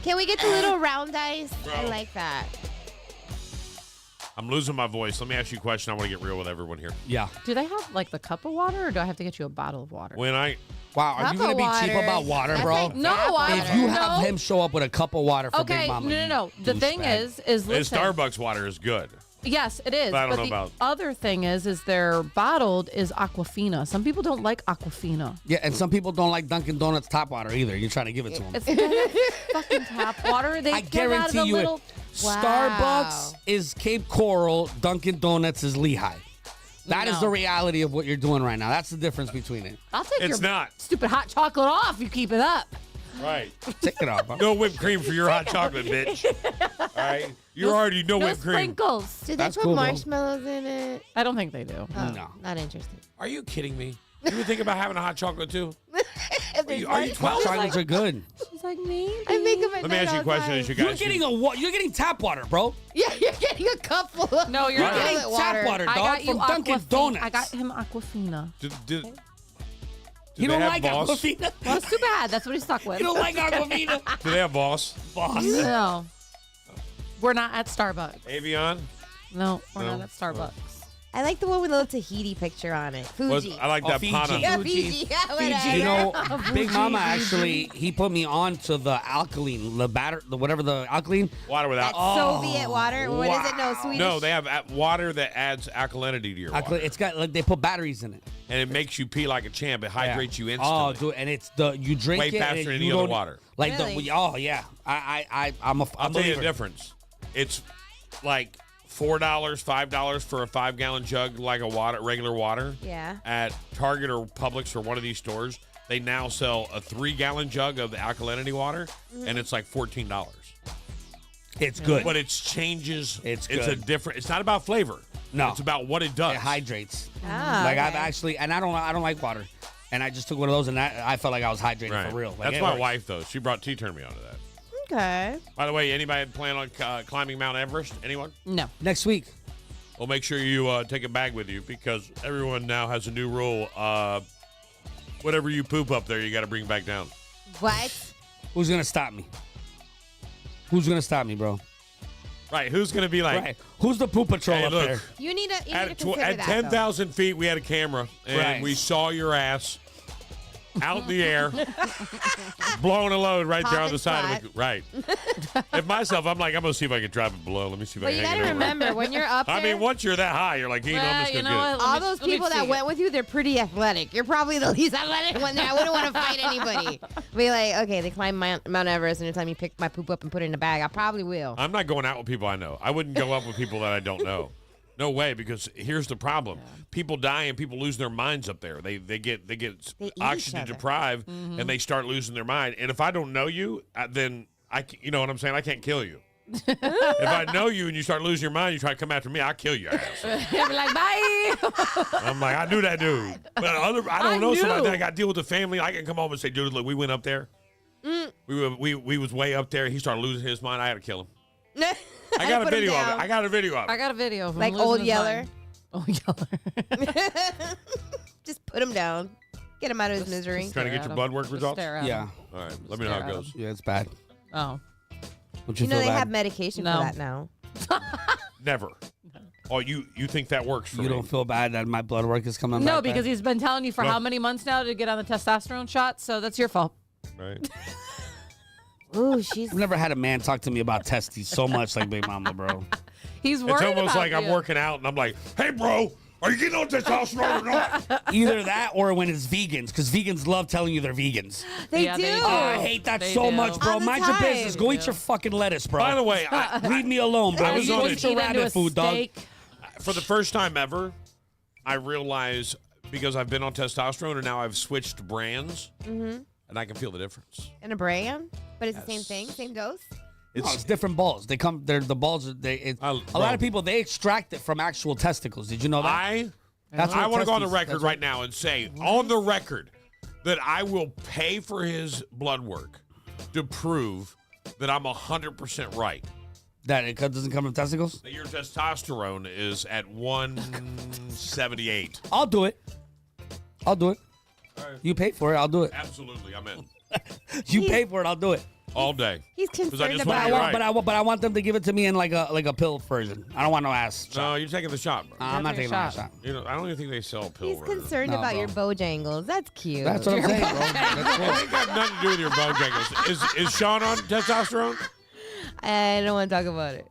Can we get the little round ice? I Bro. like that. I'm losing my voice. Let me ask you a question. I want to get real with everyone here. Yeah. Do they have like the cup of water, or do I have to get you a bottle of water? When I Wow, are Cup you gonna of be cheap water. about water, That's bro? like No, tap I- If you water. have No. him show up with a cup of water for Okay, Big Mama. no. The thing douchebag. is the listen. Starbucks water is good. Yes, it is. But I don't know the about- other thing is their bottled is Aquafina. Some people don't like Aquafina. Yeah, and some people don't like Dunkin' Donuts tap water either. You're trying to give it to them. It's not fucking tap water. They I give out of guarantee the you, little. Starbucks is Cape Coral, Dunkin' Donuts is Lehigh. That is No. the reality of what you're doing right now. That's the difference between it. I'll take It's your not. stupid hot chocolate off. You keep it up. Right. Take it off. Bro. No whipped cream for your hot chocolate, bitch. All right. You already know No whipped cream. sprinkles. Do they That's put cool, though. marshmallows in it? I don't think they do. Oh, No. Not interested. Are you kidding me? You would think about having a hot chocolate too? If there's Are you one- 12? Chocolates are good. She's like me. I make them at Let me night ask you a all question time. as you You're guys. getting you're getting tap water, bro. Yeah, you're getting a cup full of. No, you're You're getting getting Toilet tap water, I dog, got you from Dunkin' Aquafina. Donuts. I got him Aquafina. Do You they don't have like Voss? Aquafina? Well, it's too bad. That's what he's stuck with. You don't like Aquafina? Do they have Voss? Boss. No. We're not at Starbucks. Avion? No, we're No? not at Starbucks. I like the one with a little Tahiti picture on it. Was, Fuji. I like Oh, that Fiji. Pana. Yeah, Fuji. Fiji. Yeah, whatever. You know, Big Mama actually, he put me on to the alkaline, whatever the alkaline. Water without. That's Soviet water. What is it? No, Swedish. No, they have water that adds alkalinity to your water. It's got like they put batteries in it. And it makes you pee like a champ. It hydrates you instantly. Oh, dude, and it's you drink Way it faster and than you any other don't- water. Like Really? oh yeah, I'm a I'll tell you the believer. difference. It's like $4, $5 for a 5-gallon jug, like a regular water. Yeah. At Target or Publix or one of these stores, they now sell a 3-gallon jug of the alkalinity water, and it's like $14. It's good. But it changes. It's a good. different. It's not about flavor. No. it's about what it does. It hydrates. Ah, Like I've okay. actually, and I don't like water, and I just took one of those, and I felt like I was hydrated Right. for real. Like, That's it my works. wife though. She turned me on to that. Okay. By the way, anybody plan on climbing Mount Everest? Anyone? No. Next week. Well, make sure you take a bag with you because everyone now has a new rule. Whatever you poop up there, you got to bring back down. What? Who's gonna stop me? Who's gonna stop me, bro? Right? Who's going to be like? Right. Who's the poop patrol Hey, up look. there? You need to At consider that. 10,000 feet, we had a camera and Right. we saw your ass out in the air, blowing a load right there on Popping the side of spot. the right. If myself, I'm like, I'm gonna see if I can drive it below. Let me see if But I you can gotta hang it over. remember when you're up there. I mean, once you're that high, you're like, I'm just you gonna know get it. what? all those Let me people see that it. went with you, they're pretty athletic. You're probably the least athletic one there. I wouldn't want to fight anybody. Be like, okay, they climb Mount Everest, and anytime you pick my poop up and put it in a bag, I probably will. I'm not going out with people I know. I wouldn't go up with people that I don't know. No way, because here's the problem: people die and people lose their minds up there. They get They eat each oxygen other. deprived, and they start losing their mind. And if I don't know you, then you know what I'm saying. I can't kill you. If I know you and you start losing your mind, you try to come after me, I'll kill your ass. He'll be like, bye. I'm like, I knew that dude. But I don't know somebody that I got to deal with the family. I can come home and say, dude, look, we went up there. We was way up there. He started losing his mind. I had to kill him. I got a video of it. I got a video of it. I got a video of him Like losing Old his Yeller. mind. Old Yeller. Just put him down. Get him out of his misery. Trying to get your blood work Just results? stare at Yeah. him. All right, let me know how it Stare at goes. Yeah, it's bad. Oh. Don't You know feel they bad? have medication No. for that now. Never. Oh, you think that works for You me? don't feel bad that my blood work is coming No, back because bad? he's been telling you for No. how many months now to get on the testosterone shot, so that's your fault. Right. Ooh, she's. I've never had a man talk to me about testes so much like Big Mama, bro. He's worried It's almost about like I'm you. working out and I'm like, hey, bro, are you getting on testosterone or not? Either that or when it's vegans, because vegans love telling you they're vegans. They Yeah, do. they do. Oh, I hate that They so do. much, bro. All the Mind your time. business. Go eat your fucking lettuce, bro. By the way, Leave me alone, bro. I was Go on eat it. your Eat into a rabbit food, dog. steak. for the first time ever, I realize because I've been on testosterone and now I've switched brands, and I can feel the difference. And a brand, but it's the same Yes. thing, same dose. No, it's different balls. They come. They're the balls. A lot of people they extract it from actual testicles. Did you know that? That's I what want to go on the testes- record that's right now and say, on the record, that I will pay for his blood work to prove that I'm 100% right. That it doesn't come from testicles. That your testosterone is at 178. I'll do it. I'll do it. You pay for it. I'll do it. Absolutely, I'm in. You pay for it. I'll do it. All day. He's 'Cause I concerned just But want I to be want, right. but I want them to give it to me in like a pill version. I don't want no ass. No, you're taking the shot, bro. I'm not Take a taking that shot. shot. You know, I don't even think they sell pill He's versions. concerned No, about bro. your Bojangles. That's cute. That's what I'm saying, bro. That's It ain't got nothing to do with your Bojangles. Is Sean on testosterone? I don't want to talk about it.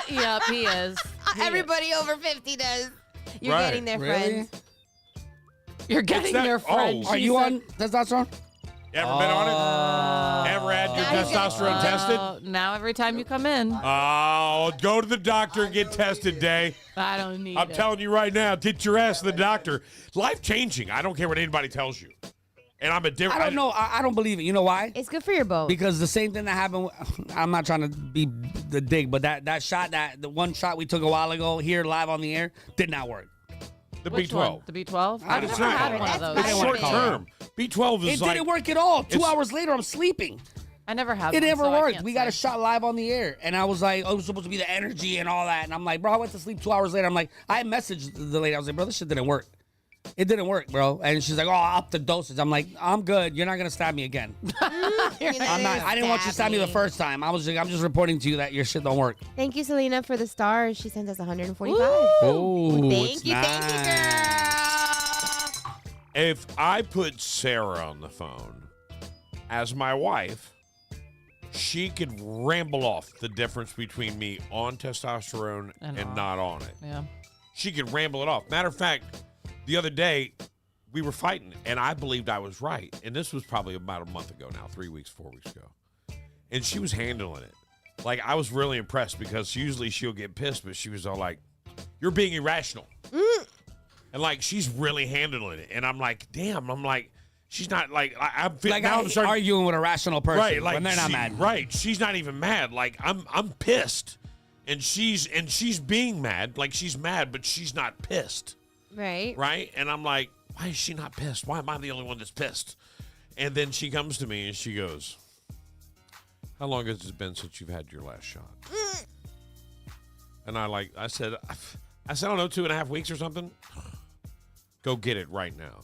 Yep, he is. Everybody over 50 does. You're Right. getting their Really? friends. You're getting that- their friend. oh, Are She you said- on testosterone? Ever been on it? Ever had your Now he's testosterone tested? Now every time you come in, Oh, go to the doctor and get tested, Day. I don't need I'm it. telling you right now, get your ass to the doctor. Life changing. I don't care what anybody tells you. And I'm a different. I don't know. I don't believe it. You know why? It's good for your bones. Because the same thing that happened. I'm not trying to be the dig, but that shot, the one shot we took a while ago here live on the air, did not work. The Which B12. one? The B12? I I've just never not- had one of those. That's It's I short wanna call term. B12 is It like. didn't work at all. 2 it's- hours later, I'm sleeping. I never had It one, never so I worked. can't We got a say. shot live on the air, and I was like, oh, it was supposed to be the energy and all that. And I'm like, bro, I went to sleep 2 hours later. I'm like, I messaged the lady. I was like, bro, this shit didn't work. It didn't work, bro. And she's like, oh, up the dosage. I'm like, I'm good. You're not gonna stab me again. I'm not. I didn't want you to stab me the first time. I'm just reporting to you that your shit don't work. Thank you, Selena, for the stars. She sent us 145. Oh, Thank you, girl. If I put Sarah on the phone as my wife, she could ramble off the difference between me on testosterone and off. not on it. Yeah. She could ramble it off. Matter of fact, the other day we were fighting, and I believed I was right. And this was probably about a month ago now, 3 weeks, 4 weeks ago. And she was handling it. Like, I was really impressed because usually she'll get pissed, but she was all like, you're being irrational. And, like, she's really handling it. And I'm like, damn. I'm like, she's not, like, I'm Like now I'm I'm starting, arguing with a rational person right, like, when they're not she- mad. Right. She's not even mad. Like, I'm pissed. And she's being mad. Like, she's mad, but she's not pissed. Right. Right? And I'm like, why is she not pissed? Why am I the only one that's pissed? And then she comes to me and she goes, how long has it been since you've had your last shot? And I said, I don't know, 2.5 weeks or something. Go get it right now.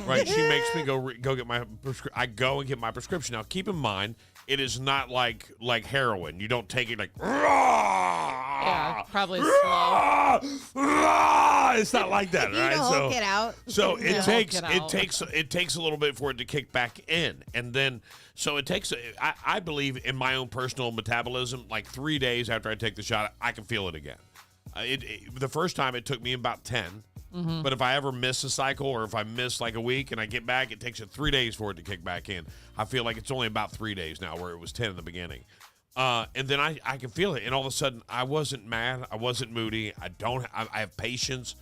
Right? She makes me go get my I go and get my prescription. Now, keep in mind, it is not like heroin. You don't take it like, Yeah, probably slow. it's not like that, You right? don't So get out. so it Yeah. takes Get out. it takes a little bit for it to kick back in, and then so it takes. I believe in my own personal metabolism. Like 3 days after I take the shot, I can feel it again. The first time it took me about 10. But if I ever miss a cycle or if I miss like a week and I get back, it takes it 3 days for it to kick back in. I feel like it's only about 3 days now where it was 10 in the beginning. And then I can feel it. And all of a sudden I wasn't mad. I wasn't moody. I have patience.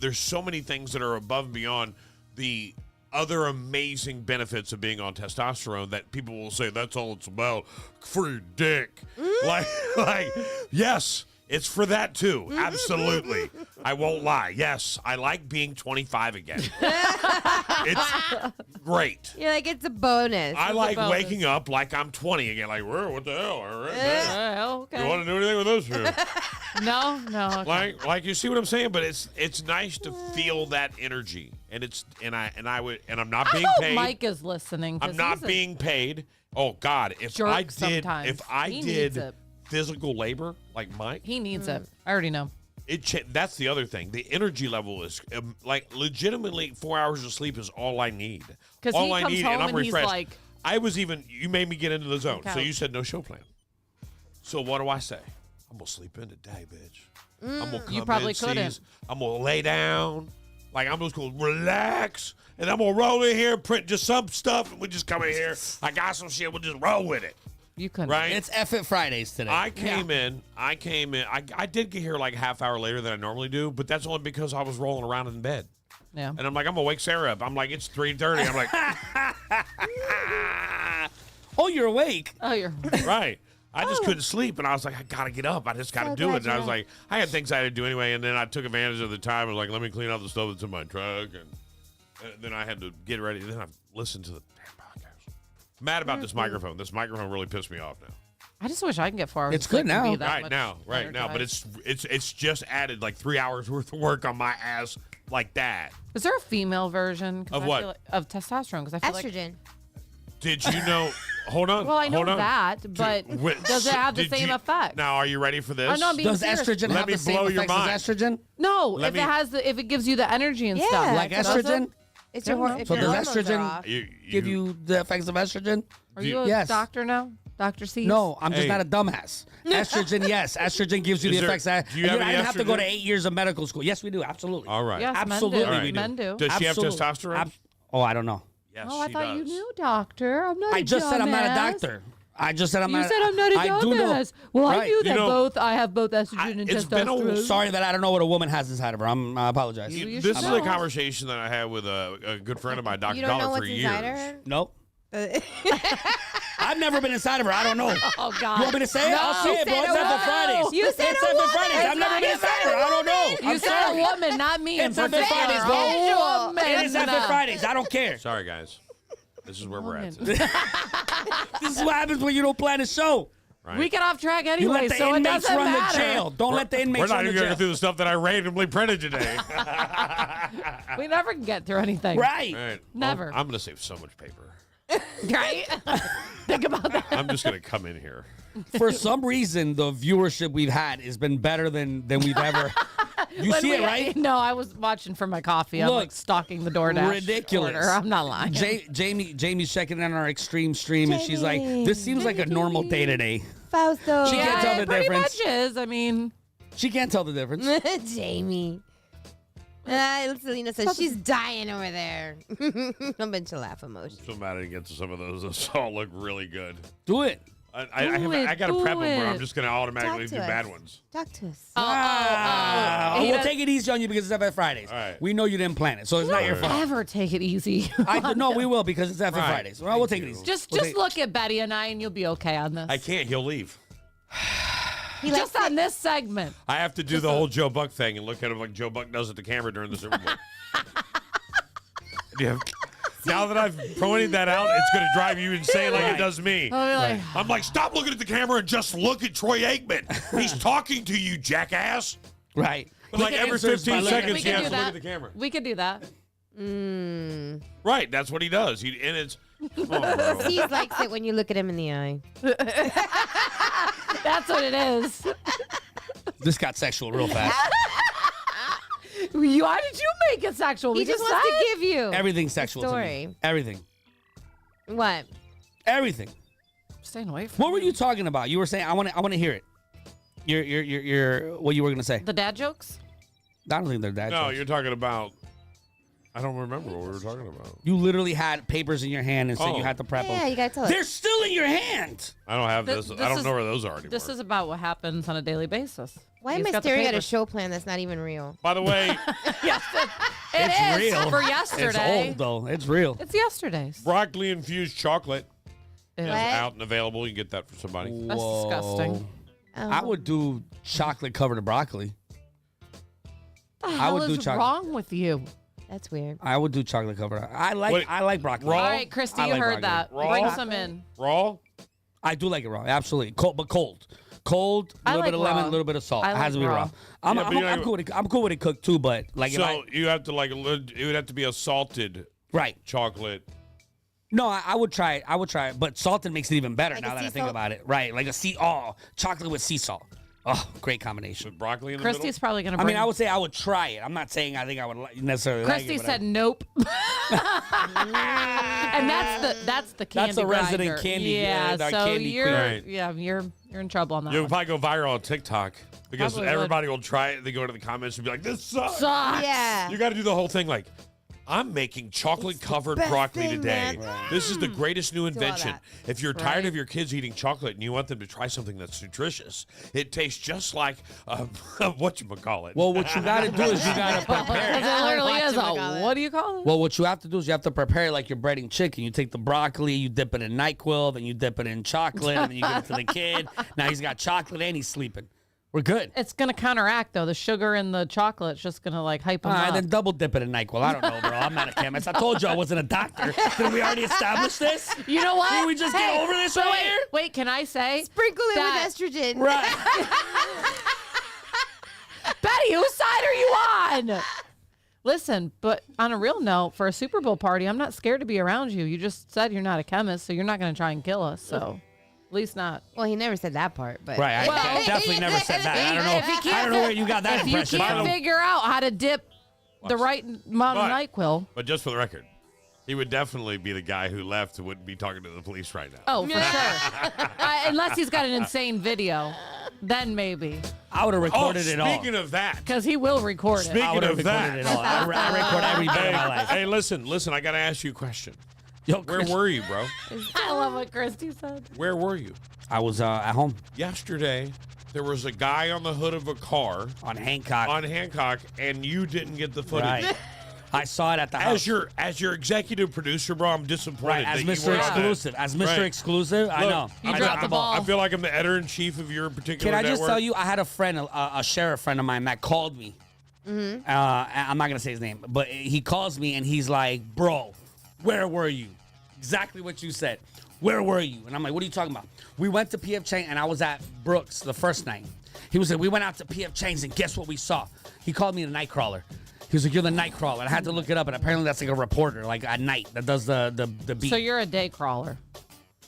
There's so many things that are above and beyond the other amazing benefits of being on testosterone that people will say that's all it's about. Free dick. like, yes, it's for that too. Absolutely. I won't lie. Yes, I like being 25 again. It's great. You're like, it's a bonus. I like waking up like I'm 20 again. Like, whoa, what the hell? All right, man. Okay. You want to do anything with those two? No. Okay. Like you see what I'm saying? But it's nice to feel that energy, and I'm not being I hope paid. Mike is listening. 'cause I'm not he's a being paid. Oh God, if jerk I did sometimes. He needs it. physical labor like Mike, He needs it. I already know. that's the other thing. The energy level is like legitimately 4 hours of sleep is all I need. Because All he I comes need, home and I'm and he's refreshed. like, You made me get into the zone. So Okay. you said no show plan. So what do I say? I'm gonna sleep in today, bitch. I'm gonna come You probably in, couldn't. seize. I'm gonna lay down. Like I'm just gonna relax, and I'm gonna roll in here, print just some stuff, and we just come in here. I got some shit. We'll just roll with it. you couldn't. Right? It's F It Fridays today. I came in. I did get here like a half hour later than I normally do, but that's only because I was rolling around in bed. Yeah. And I'm like, I'm gonna wake Sarah up. I'm like, it's 3:30. I'm like, Oh, you're awake. Oh, you're. right. I just couldn't sleep, and I was like, I gotta get up. I just gotta So do glad it. And I you're was like, I had things I had to do anyway, and then I took advantage of the time. I was like, let me clean out the stuff that's in my truck, and then I had to get ready. And then I listened to the damn podcast. Mad about this microphone. This microphone really pissed me off now. I just wish I can get 4 hours. It's of sleep good and be now. that Right much now, but energized. it's just added like 3 hours worth of work on my ass like that. Is there a female version 'Cause Of I what? feel like, of testosterone? Because I feel like. Estrogen. Did you know? Hold on. Well, I know hold on. that, but does it have the Did same you- effect? Now, are you ready for this? Oh, no, I'm being Does serious. estrogen Let have me the same blow your effects as estrogen? No, Let if it gives you the energy and Yeah. stuff. Like Does estrogen? It's your I don't know. if So your does hormones are estrogen off. give you the effects of estrogen? Are you a Yes. doctor now? Dr. C? No, I'm just Hey. not a dumbass. Estrogen, yes. Estrogen gives you Is the there- effects. do you have I any didn't have to go to estrogen? 8 years of medical school. Yes, we do. Absolutely. All right. Yes, Absolutely men do. we do. Men do. Does she have Absolutely. testosterone? Oh, I don't know. Yes, Oh, I she thought you does. knew, doctor. I'm not. I just said I'm not a dumbass. doctor. I just said I'm You not. said I'm not a I do know. dumbass. Well, I Right. knew that You know, I have both estrogen and it's been a- testosterone. Sorry that I don't know what a woman has inside of her. I apologize. You This should is know. a conversation that I had with a good friend of mine, Dr. You don't know Dollar, for what's years. inside her? Nope. I've never been inside of her. I don't know. Oh God. You want me to say it? I'll No. say it, bro. You It's said a F Fridays. woman. You said it's a F woman. Fridays. I've never been inside of her. I don't know. You I'm said sorry. a woman, not me. It's in F Fridays, particular. bro. A woman. It is F Fridays. I don't care. Sorry, guys. This is where we're at. Woman. today, This is what happens when you don't plan a show. Right? We get off track You anyway, let the so it inmates doesn't run matter. the jail. Don't let the inmates We're not run the even going to go jail. through the stuff that I randomly printed today. We never can get through anything. Right. All right. Never. Well, I'm going to save so much paper. Right? Think about that. I'm just going to come in here. For some reason, the viewership we've had has been better than we've ever. You When see it, we- right? No, I was watching for my coffee. I'm Look, like stalking the DoorDash ridiculous. order. I'm not lying. Jamie's checking in on our extreme stream, and she's like, "This seems like a normal day today." Fausto. She can't tell it the pretty difference. much is. I mean, She can't tell the difference. Jamie. Selena says she's dying over there. I bet she'll laugh emotion. So mad I didn't get to some of those. Those all look really good. Do it. I got to do prep them, but I'm it. just going to automatically Talk do to bad us. ones. Talk to us. He We'll does- take it easy on you because it's FF Fridays. All right. We know you didn't plan it, so it's not your fault. ever take it easy. No, we will because it's FF Right. Fridays. Well, we'll take it easy. just We'll take- look at Betty and I, and you'll be okay on this. I can't. He'll leave. He Just likes on this segment. I have to do the whole Joe Buck thing and look at him like Joe Buck does at the camera during the Super Bowl. Yeah. Now that I've pointed that out, it's going to drive you insane like it does me. Oh, you're like, I'm like, stop looking at the camera and just look at Troy Aikman. He's talking to you, jackass. Right. But like every answers by 15 looking at seconds, we he can has do to look that. at the camera. We could do that. Right, that's what he does. And it's. Oh, bro. Steve likes it when you look at him in the eye. That's what it is. This got sexual real fast. Why did you make it sexual? He We just just wants said to give you Everything's sexual to story. me. Everything. What? Everything. Staying away from What were you talking about? You were saying I want to hear it. Your what you were gonna say? the dad jokes. I don't think they're that. No, jokes. you're talking about. I don't remember what we were talking about. You literally had papers in your hand and said you Oh. had to prep Yeah, them. you gotta tell us. They're still in your hand. I don't have This- this. this I don't is- know where those are anymore. This is about what happens on a daily basis. Why He's am I got the staring at a papers. show plan that's not even real? By the way, Yes, It's it is real. for It's yesterday. old though. It's real. It's yesterday's. broccoli infused chocolate. It's What? out and available. You can get that for somebody. That's disgusting. I would do chocolate covered broccoli. What the hell would do is chocolate. wrong with you? That's weird. I would do chocolate covered. I like broccoli. Raw? All right, Christy, I you like heard that. broccoli. Bring Raw? some in. Raw? I do like it raw, absolutely. Cold, but cold. Cold, a I little like bit of lemon, raw. a little bit of salt. I It has like to be raw. raw. I'm Yeah, but you know- cool with it. I'm cool with it cooked too, but like if So you have to it would have to be a salted right. chocolate. No, I would try it. I would try it, but salted makes it even better Like now a that I sea think salt? about it. Right, like a chocolate with sea salt. Oh, great combination. With broccoli in the Christy's probably going to I bring. mean, I would say I would try it. I'm not saying I think I would necessarily Christy like it. said nope. And that's the candy That's the resident grinder. candy- Yeah, our so candy you're queen. you're in trouble on that You'll one. probably go viral on TikTok because Probably would. everybody will try it. They go to the comments and be like, "This sucks." Sucks. Yeah. You got to do the whole thing like, I'm making chocolate covered best broccoli thing, today. man. This is the greatest new all invention. that. If you're tired Right. of your kids eating chocolate and you want them to try something that's nutritious, it tastes just like whatchamacallit. Well, what you got to do is you got to prepare Because it. it literally is a, Whatchamacallit. what do you call it? Well, what you have to do is you have to prepare it like you're breading chicken. You take the broccoli, you dip it in NyQuil, then you dip it in chocolate, and then you give it to the kid. Now he's got chocolate and he's sleeping. We're good. It's going to counteract, though. The sugar in the chocolate's just going to, like, hype them All right, up. then double dip it in NyQuil. I don't know, bro. I'm not a chemist. I told you I wasn't a doctor. Did we already establish this? You know what? Can we just get over this so right wait, here? Wait, can I say? Sprinkle it that- with estrogen. Right. Betty, whose side are you on? Listen, but on a real note, for a Super Bowl party, I'm not scared to be around you. You just said you're not a chemist, so you're not going to try and kill us. So, at least not. Well, he never said that part, but Right. I Well- definitely never said that. I don't If you know. can't I don't know where you got that If you impression can't from. figure out how to dip the right amount of But- NyQuil, But just for the record, he would definitely be the guy who left and wouldn't be talking to the police right now. oh, for sure. Unless he's got an insane video, then maybe. I would have recorded it all. Speaking of that. Because he will record it. Speaking I would have of recorded that. it all. I record every bit of my life. Hey, listen, I got to ask you a question. Yo, Where Chris, were you, bro? I love what Christy said. Where were you? I was at home Yesterday, there was a guy on the hood of a car on Hancock. on Hancock, and you didn't get the footage. Right. I saw it at the house. As your executive producer, bro, I'm disappointed. Right, as that you Mr. weren't on that. Exclusive. As Mr. Right. Exclusive, I Look, know. You I dropped know- the ball. I feel like I'm the editor-in-chief of your particular Can I just network. tell you, I had a friend, a sheriff friend of mine that called me. I'm not going to say his name, but he calls me and he's like, bro, where were you? Exactly what you said. Where were you? And I'm like, what are you talking about? We went to P.F. Chang and I was at Brooks the first night. He was like, we went out to P.F. Chang's and guess what we saw? He called me the Nightcrawler. He was like, you're the Nightcrawler. And I had to look it up, and apparently that's like a reporter, like at night, that does the beat. So you're a day crawler.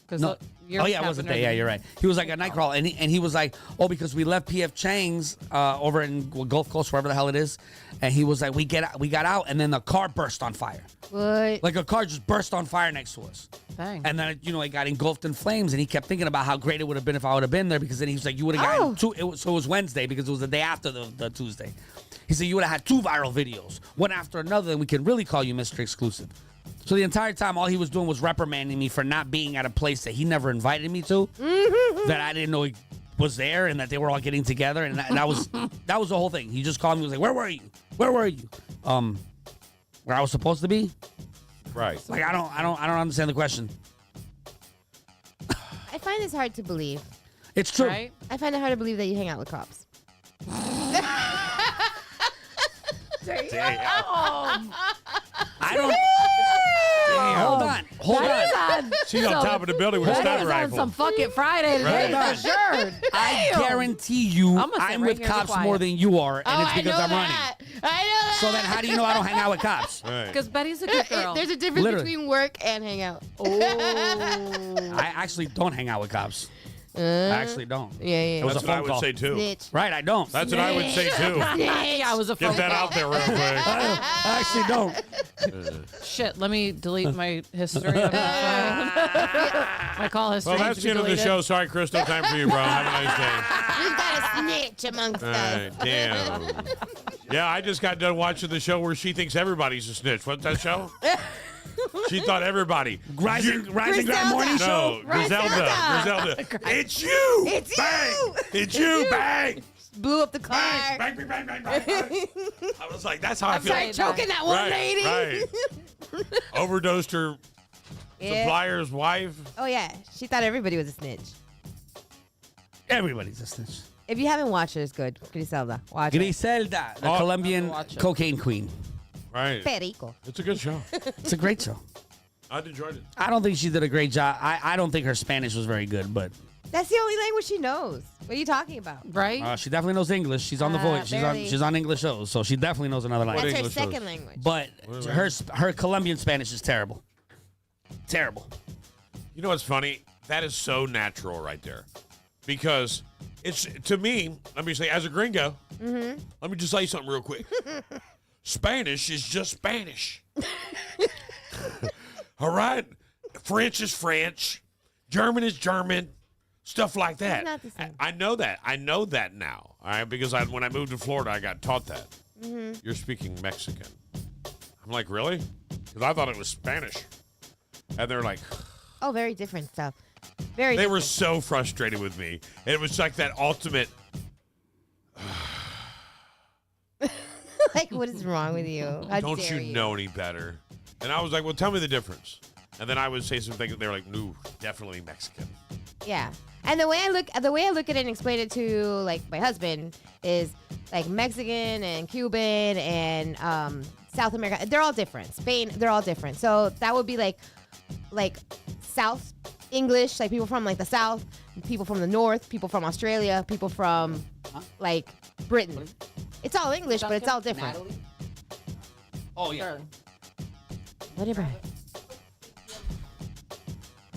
'Cause No. you're Oh, yeah, it was a day. Yeah, you're right. He was like a Nightcrawler, and he was like, oh, because we left P.F. Chang's over in Gulf Coast, wherever the hell it is, and he was like, we got out, and then the car burst on fire. what? Like a car just burst on fire next to us. Dang. And then, it got engulfed in flames, and he kept thinking about how great it would have been if I would have been there, because then he was like, you would have gotten two. So it was Wednesday, because it was the day after the Tuesday. He said, you would have had 2 viral videos, one after another, and we can really call you Mr. Exclusive. So the entire time, all he was doing was reprimanding me for not being at a place that he never invited me to, that I didn't know he was there, and that they were all getting together, and that was the whole thing. He just called me, was like, where were you? Where were you? Where I was supposed to be? Right. Like, I don't understand the question. I find this hard to believe. It's true. Right? I find it hard to believe that you hang out with cops. I don't. Hold on. She's on top of the building with a That sniper is on rifle. some Fuck It Friday today, Right. for sure. I guarantee you, I'm gonna sit I'm right with here and be cops quiet. more than you are, and it's because I know I'm running. that. I know that. So then, how do you know I don't hang out with cops? Right. Because Betty's a good girl. There's a difference Literally. between work and hang out. I actually don't hang out with cops. I actually don't. Yeah, yeah. It was That's a what I phone would call. say too. Snitch. Right, I don't. That's what I would say too. Yeah, I was a Get phone that call. out there real quick. I actually don't. Shit, let me delete my history on my phone. My call history. Well, needs that's to the be end of the deleted. show. Sorry, Chris. No time for you, bro. Have a nice day. We've got a snitch amongst All us. right, damn. Yeah, I just got done watching the show where she thinks everybody's a snitch. What's that show? She thought everybody. Rising Griselda. Grand Morning Show. No, Griselda. It's you. It's Bang. you. It's you. Bang. Blew up the car. Bang. Bang. Bang. Bang. Bang. Bang. I was like, that's how I feel. Sorry, choking that one Right, lady. right. Overdosed her Yeah. Supplier's wife. Oh yeah, she thought everybody was a snitch. Everybody's a snitch. If you haven't watched it, it's good. Griselda, watch it. Griselda, the Oh. Colombian Watch it. cocaine queen. Right. Perico. It's a good show. It's a great show. I enjoyed it. I don't think she did a great job. I don't think her Spanish was very good, but That's the only language she knows. What are you talking about? Right? she definitely knows English. She's on The Voice. barely. She's on English shows, so she definitely knows another That's language. her English second shows? language. But her Colombian Spanish is terrible. Terrible. You know what's funny? That is so natural right there. Because it's, to me, let me say, as a gringo, let me just say something real quick. Spanish is just Spanish. All right? French is French. German is German. Stuff like that. not the same. I know that. I know that now. All right? Because when I moved to Florida, I got taught that. You're speaking Mexican. I'm like, really? Because I thought it was Spanish. And they're like, Oh, very different stuff. Very they different. were so frustrated with me. It was like that ultimate. Like, what is wrong with you? How Don't dare you know any better? And I was like, well, tell me the difference. And then I would say something. They were like, no, definitely Mexican. Yeah. And the way I look at it and explain it to like my husband is like Mexican and Cuban and South America. They're all different. Spain, they're all different. So that would be like South English, like people from like the South, people from the North, people from Australia, people from like Britain. It's all English, but it's all different. Oh, yeah. Whatever.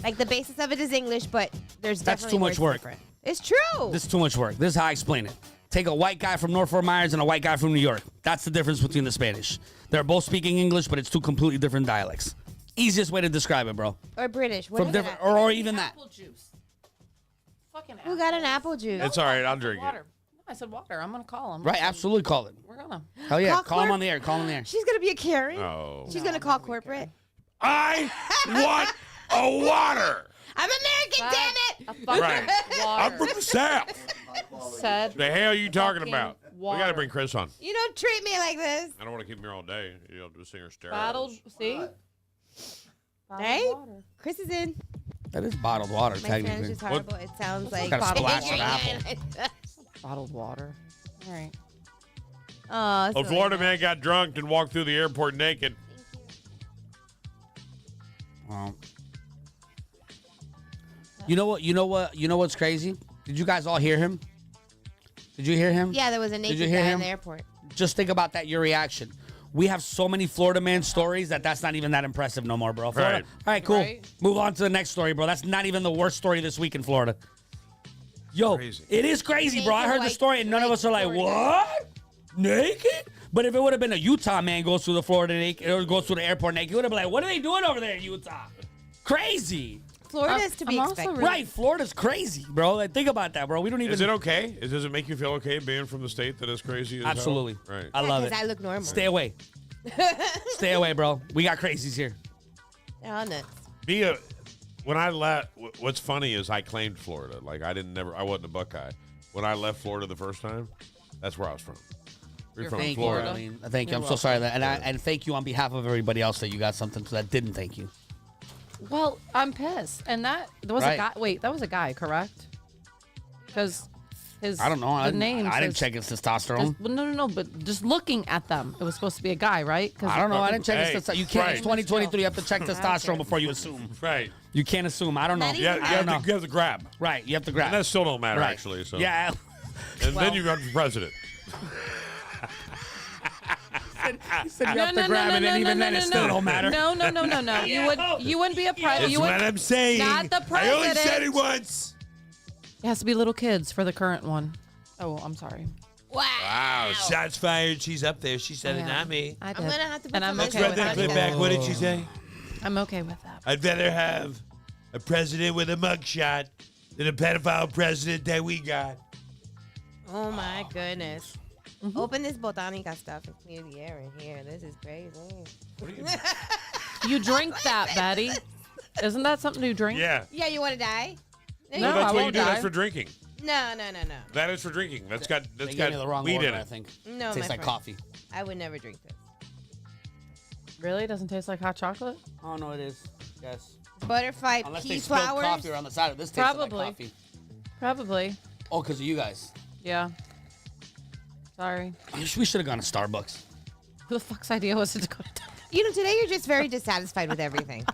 Like the basis of it is English, but there's That's definitely too much words work. different. It's true. This is too much work. This is how I explain it. Take a white guy from North Fort Myers and a white guy from New York. That's the difference between the Spanish. They're both speaking English, but it's two completely different dialects. Easiest way to describe it, bro. Or British. From different, or even that. Apple juice. Fucking Who got an apple juice? It's all right. I'll drink it. water. No, I said water. I'm gonna call him. Right, absolutely call it. We're gonna. Hell yeah, Call call him corp- on the air. Call him on the air. She's gonna be a Karen. Oh. She's gonna call corporate. I want a water. I'm American, damn it! A fucking Right. water. I'm from the South. Said. The hell are you talking Fucking about? We got to water. bring Chris on. You don't treat me like this. I don't want to keep him here all day. You'll just sing her stereo. Bottled. See. Bottled Hey? water. Chris is in. That is bottled water, My Spanish technically. is horrible. It sounds like kind of bottled splash water. of apple? Bottled water. All right. Oh, A Florida man got drunk and walked through the airport naked. You know what? You know what? You know what's crazy? Did you guys all hear him? Did you hear him? Yeah, there was a you naked hear guy him? in the airport. Just think about that. Your reaction. We have so many Florida man stories that's not even that impressive no more, bro. Florida. Right. All right, cool. Right. Move on to the next story, bro. That's not even the worst story this week in Florida. Yo, Crazy. it is crazy, bro. I Naked heard the white- story and none of us are like, Florida. what? Naked? But if it would have been a Utah man goes through the Florida naked or goes through the airport naked, it would have been like, what are they doing over there in Utah? Crazy. Florida is to be I'm also expected. really- Right, Florida's crazy, bro. Like, think about that, bro. We don't even. Is it okay? Does it make you feel okay being from the state that is crazy as hell? Absolutely. Right. I love it. Because I look normal. Stay away. Stay away, bro. We got crazies here. They're all nuts. When I left, what's funny is I claimed Florida. Like I wasn't a Buckeye. When I left Florida the first time, that's where I was from. We're from Thank Florida. you. I mean, thank you. I'm so sorry that, and thank you on behalf of everybody else that you got something that didn't thank you. Well, I'm pissed. And there was Right. a guy. Wait, that was a guy, correct? Because his. I don't know. The name. I didn't says- check his testosterone. Well, no. But just looking at them, it was supposed to be a guy, right? 'Cause I don't know. I didn't check Hey, his testosterone. You can't. right. It's 2023. You have to check testosterone before you assume. Right. You can't assume. I don't know. Not Yeah, even- you, I don't know. you have to grab. Right. You have to grab. And that still don't matter right. actually. So Yeah. And then you got the president. He said you have to grab it, and even then it still don't matter. No. You wouldn't be a president. You That's what would. I'm saying. Not the I only said president. it once. It has to be little kids for the current one. Oh, I'm sorry. Wow. Wow, shots fired. She's up there. She said it, Yeah. not me. I I'm did. gonna have to put And I'm some okay Let's with run that. that clip back. What did she say? I'm okay with that. I'd rather have a president with a mugshot than a pedophile president that we got. Oh my goodness. Open this botanica stuff and clear the air in here. This is crazy. You drink that, Betty. Isn't that something you drink? Yeah. Yeah, you want to die? No, Well, that's I what you won't do. die. That's for drinking. No. That is for drinking. That's got They gave me the wrong weed order, in I it. think. No, Tastes my like friend. coffee. I would never drink this. Really? Doesn't taste like hot chocolate? Oh no, it is. Yes. Butterfly Unless pea they spilled flowers. coffee on the side of this tastes like Probably. coffee. Probably. Oh, because of you guys. Yeah. Sorry. We should have gone to Starbucks. Who the fuck's idea was it to go to You know, today you're just very dissatisfied with everything.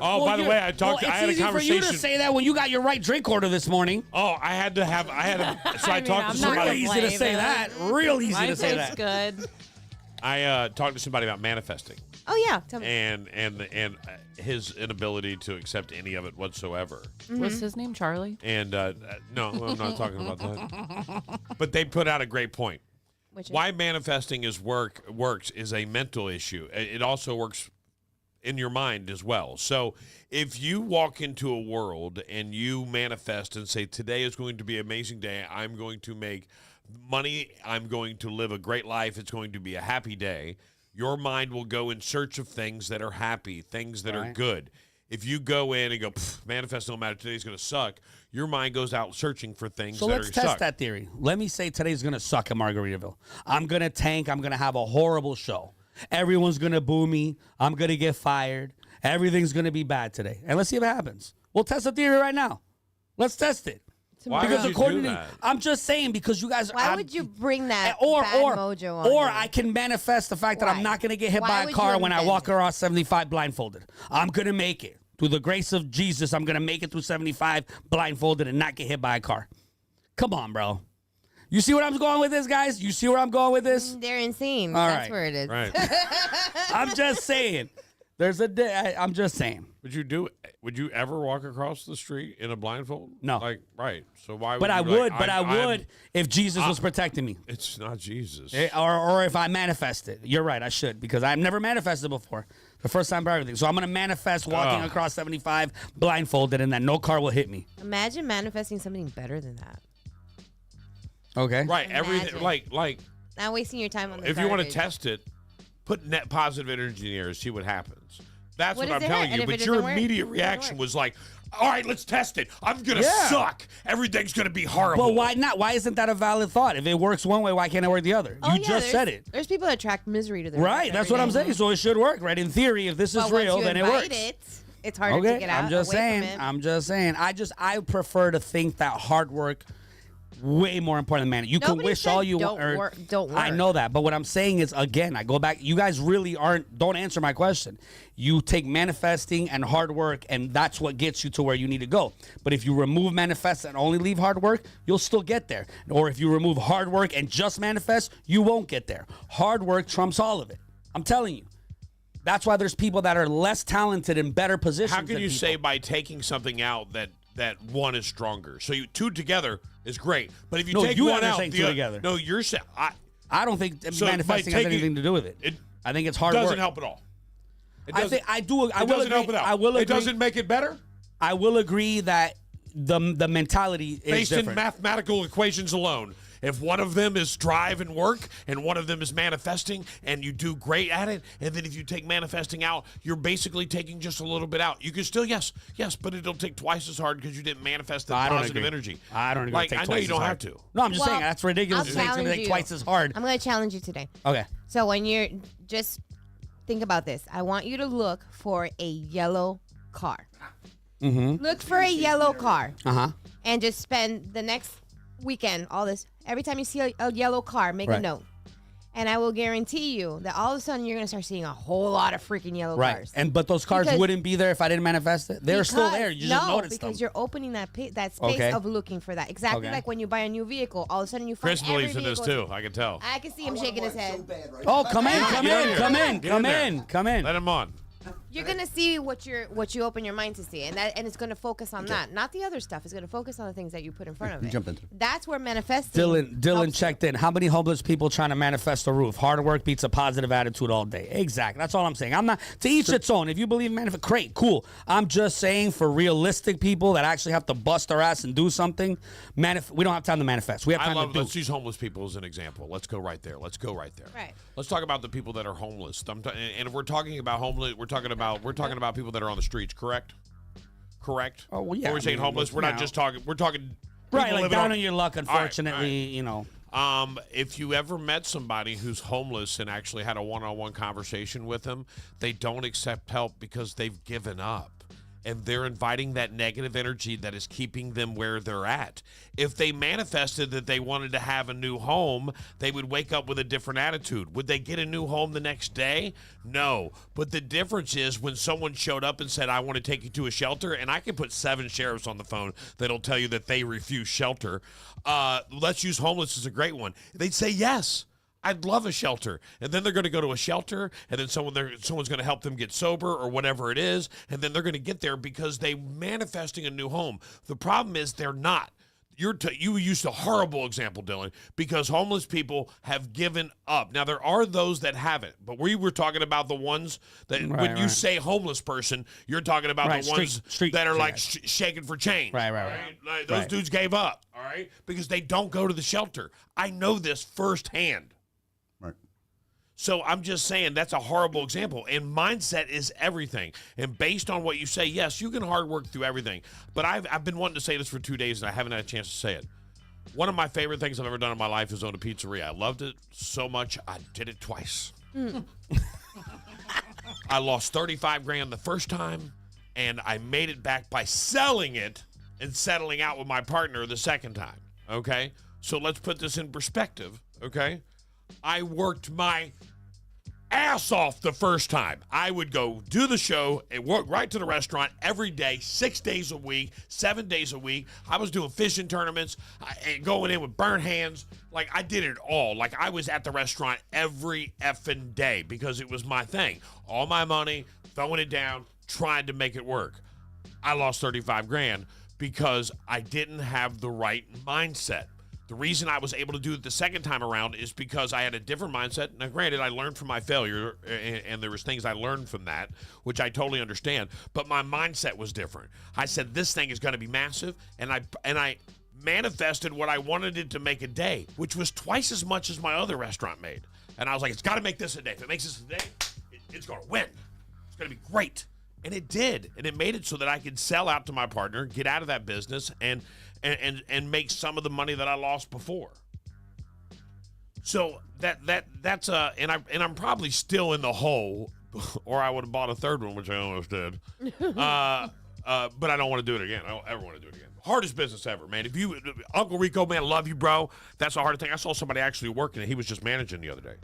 Oh, by the way, I talked. I had a It's easy for conversation. you to say that when you got your right drink order this morning. Oh, I had to. So I mean, talked I'm to not Real somebody. gonna easy to blame say it. that. Real easy Mine to say tastes that. good. I talked to somebody about manifesting Oh yeah, tell me. and his inability to accept any of it whatsoever. Was his name Charlie? And no, I'm not talking about that. But they put out a great point. Which is- Why manifesting works is a mental issue. It also works in your mind as well. So if you walk into a world and you manifest and say, today is going to be an amazing day, I'm going to make money, I'm going to live a great life, it's going to be a happy day, your mind will go in search of things that are happy, things that are good. If you go in and go, manifest no matter, today's going to suck, your mind goes out searching for things So that let's are test suck. that theory. Let me say today's going to suck in Margaritaville. I'm going to tank. I'm going to have a horrible show. Everyone's going to boo me. I'm going to get fired. Everything's going to be bad today. And let's see if it happens. We'll test the theory right now. Let's test it. Why Because would you according do to that? I'm just saying because you guys Why would you bring that or bad mojo on? or you? I can manifest the fact that I'm Why? not going to get hit Why by a would car you when I invent walk it? across 75 blindfolded. I'm going to make it. Through the grace of Jesus, I'm going to make it through 75 blindfolded and not get hit by a car. Come on, bro. You see where I'm going with this, guys? You see where I'm going with this? They're insane. All That's right. where it is. Right. I'm just saying. There's a day. I'm just saying. Would you ever walk across the street in a blindfold? No. Like, right. So why would But you I be like, would. But I would if Jesus was protecting me. It's not Jesus. Or if I manifested. You're right, I should, because I've never manifested before. The first time for everything. So I'm going to manifest walking across 75 blindfolded and that no car will hit me. Imagine manifesting something better than that. Okay. Right. Everything Imagine. like Not wasting your time on the if you want to garbage. test it, put net positive energy in the air and see what happens. That's What what, I'm does it telling hurt? you. And if But it your doesn't work, immediate it doesn't reaction work. was like, all right, let's test it. I'm going to Yeah. suck. Everything's going to be horrible. But why not? Why isn't that a valid thought? If it works one way, why can't it work the other? Oh, You yeah, just said there's- it. There's people that attract misery to their life Right. That's every what I'm day. saying. So it should work, right? In theory, if this is But once real, you then it invite works. it, it's harder Okay. to get out. I'm just away saying. From it. I'm just saying. I prefer to think that hard work way more important than money. You can Nobody wish said all you don't want. work- don't I work. know that, but what I'm saying is, again, I go back. You guys really don't answer my question. You take manifesting and hard work, and that's what gets you to where you need to go. But if you remove manifest and only leave hard work, you'll still get there. Or if you remove hard work and just manifest, you won't get there. Hard work trumps all of it. I'm telling you. That's why there's people that are less talented in better positions. How can than you people. say by taking something out that one is stronger? So you two together is great, but if you No, take you one guys are out, saying two together. No, you're saying I don't think So manifesting by has taking- anything to do with it. it I think it's hard doesn't work. help at all. It I doesn't- think I do. I it will doesn't agree. help at all. I will agree. It doesn't make it better. I will agree that the mentality is Based in different. mathematical equations alone. If one of them is drive and work, and one of them is manifesting, and you do great at it, and then if you take manifesting out, you're basically taking just a little bit out. You can still, yes, but it'll take twice as hard because you didn't manifest the I don't positive agree. energy. I don't agree. Like, Take I know twice you as don't hard. have to. No, I'm just Well, saying that's ridiculous. I'll to say it's going to challenge take you. twice as hard. I'm going to challenge you today. Okay. So when you're just think about this, I want you to look for a yellow car. Mm-hmm. Look for a yellow car Uh huh. and just spend the next weekend, all this. Every time you see a yellow car, make a Right. note. And I will guarantee you that all of a sudden you're going to start seeing a whole lot of freaking yellow Right. cars. But those cars Because- wouldn't be there if I didn't manifest it. They're still Because- there. You just no, notice because them. you're opening that that space Okay. of looking for that. Exactly Okay. like when you buy a new vehicle, all of a sudden you find Chris every believes in this vehicle- too. I can tell. I can see him shaking his head. Oh, come in, come Get in, here. come in, Get come there. in, come in. Let him on. You're gonna see what you open your mind to see, and it's gonna focus on that, not the other stuff. It's gonna focus on the things that you put in front of it. jump into That's where manifesting. Dylan helps you. checked in. How many homeless people trying to manifest a roof? Hard work beats a positive attitude all day. Exactly. That's all I'm saying. I'm not to each its own. If you believe in manifest, great, cool. I'm just saying for realistic people that actually have to bust their ass and do something, we don't have time to manifest. We have I time love. to Let's do. use homeless people as an example. Let's go right there. Right. Let's talk about the people that are homeless. And if we're talking about homeless, we're talking about people that are on the streets. Correct. Oh, well, yeah, When we're I saying mean, homeless, we're not now- just talking. We're talking. Right, people like living down on your luck. All right, Unfortunately, you know. If you ever met somebody who's homeless and actually had a one-on-one conversation with them, they don't accept help because they've given up. and they're inviting that negative energy that is keeping them where they're at. If they manifested that they wanted to have a new home, they would wake up with a different attitude. Would they get a new home the next day? No. But the difference is when someone showed up and said, I want to take you to a shelter, and I can put 7 sheriffs on the phone that'll tell you that they refuse shelter. Let's use homeless as a great one. They'd say yes. I'd love a shelter. And then they're going to go to a shelter, and then someone's going to help them get sober or whatever it is, and then they're going to get there because they're manifesting a new home. The problem is they're not. You used a horrible example, Dylan, because homeless people have given up. Now, there are those that haven't, but we were talking about the ones that when you say homeless person, you're talking about the ones that are like shaking for change. Right. Like, those dudes gave up, all right, because they don't go to the shelter. I know this firsthand. So I'm just saying that's a horrible example. And mindset is everything. And based on what you say, yes, you can hard work through everything. But I've been wanting to say this for 2 days, and I haven't had a chance to say it. One of my favorite things I've ever done in my life is own a pizzeria. I loved it so much, I did it twice. I lost 35 grand the first time, and I made it back by selling it and settling out with my partner the second time. Okay? So let's put this in perspective. Okay? I worked my ass off the first time. I would go do the show and work right to the restaurant every day, 6 days a week, 7 days a week. I was doing fishing tournaments and going in with burnt hands. Like, I did it all. Like, I was at the restaurant every effing day because it was my thing. All my money, throwing it down, trying to make it work. I lost 35 grand because I didn't have the right mindset. The reason I was able to do it the second time around is because I had a different mindset. Now, granted, I learned from my failure, and there was things I learned from that, which I totally understand. But my mindset was different. I said, this thing is going to be massive, and I manifested what I wanted it to make a day, which was twice as much as my other restaurant made. And I was like, it's got to make this a day. If it makes this a day, it's going to win. It's going to be great. And it did. And it made it so that I could sell out to my partner, get out of that business, and make some of the money that I lost before. So that's and I'm probably still in the hole, or I would have bought a third one, which I almost did. But I don't want to do it again. I don't ever want to do it again. Hardest business ever, man. If you, Uncle Rico, man, love you, bro. That's the hardest thing. I saw somebody actually working it. He was just managing the other day.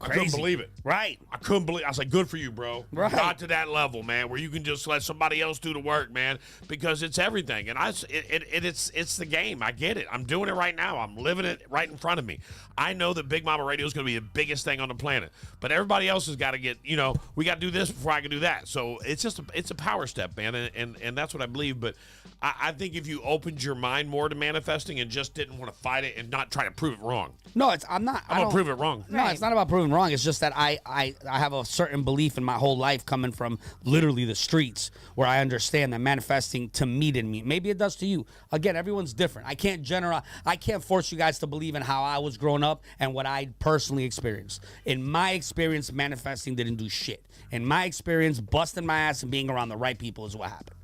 I couldn't believe it. Right. I couldn't believe. I was like, good for you, bro. Right. You got to that level, man, where you can just let somebody else do the work, man, because it's everything. And it's the game. I get it. I'm doing it right now. I'm living it right in front of me. I know that Big Mama Radio is going to be the biggest thing on the planet, but everybody else has got to get. We got to do this before I can do that. So it's a power step, man, and that's what I believe. But I think if you opened your mind more to manifesting and just didn't want to fight it and not try to prove it wrong. No, I'm not. I'm gonna prove it wrong. No, it's not about proving wrong. It's just that I have a certain belief in my whole life coming from literally the streets where I understand that manifesting to me didn't mean. Maybe it does to you. Again, everyone's different. I can't force you guys to believe in how I was growing up and what I personally experienced. In my experience, manifesting didn't do shit. In my experience, busting my ass and being around the right people is what happened.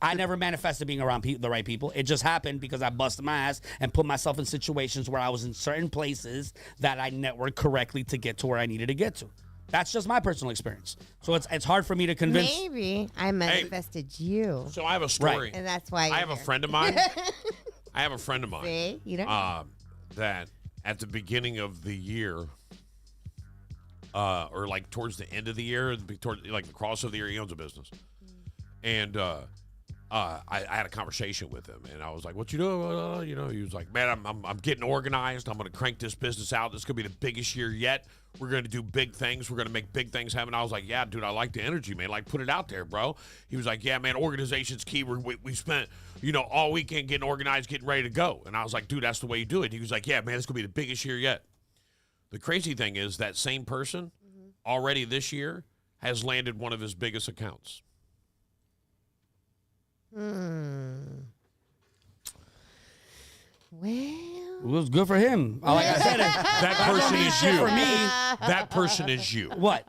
I never manifested being around the right people. It just happened because I busted my ass and put myself in situations where I was in certain places that I networked correctly to get to where I needed to get to. That's just my personal experience. So it's hard for me to convince. Maybe I manifested you. So I have a story. Right. And that's why I have a friend of mine. See? You don't that at the beginning of the year, or like towards the end of the year, towards like the cross of the year, he owns a business. And I had a conversation with him, and I was like, "What you doing?" He was like, "Man, I'm getting organized. I'm going to crank this business out. This is going to be the biggest year yet. We're going to do big things. We're going to make big things happen." I was like, "Yeah, dude, I like the energy, man. Like, put it out there, bro." He was like, "Yeah, man, organization's key. We spent, all weekend getting organized, getting ready to go." And I was like, "Dude, that's the way you do it." He was like, "Yeah, man, it's going to be the biggest year yet." The crazy thing is that same person already this year has landed one of his biggest accounts. Well, It was good for him. Like I said, that person is you. For me, that person is you. what?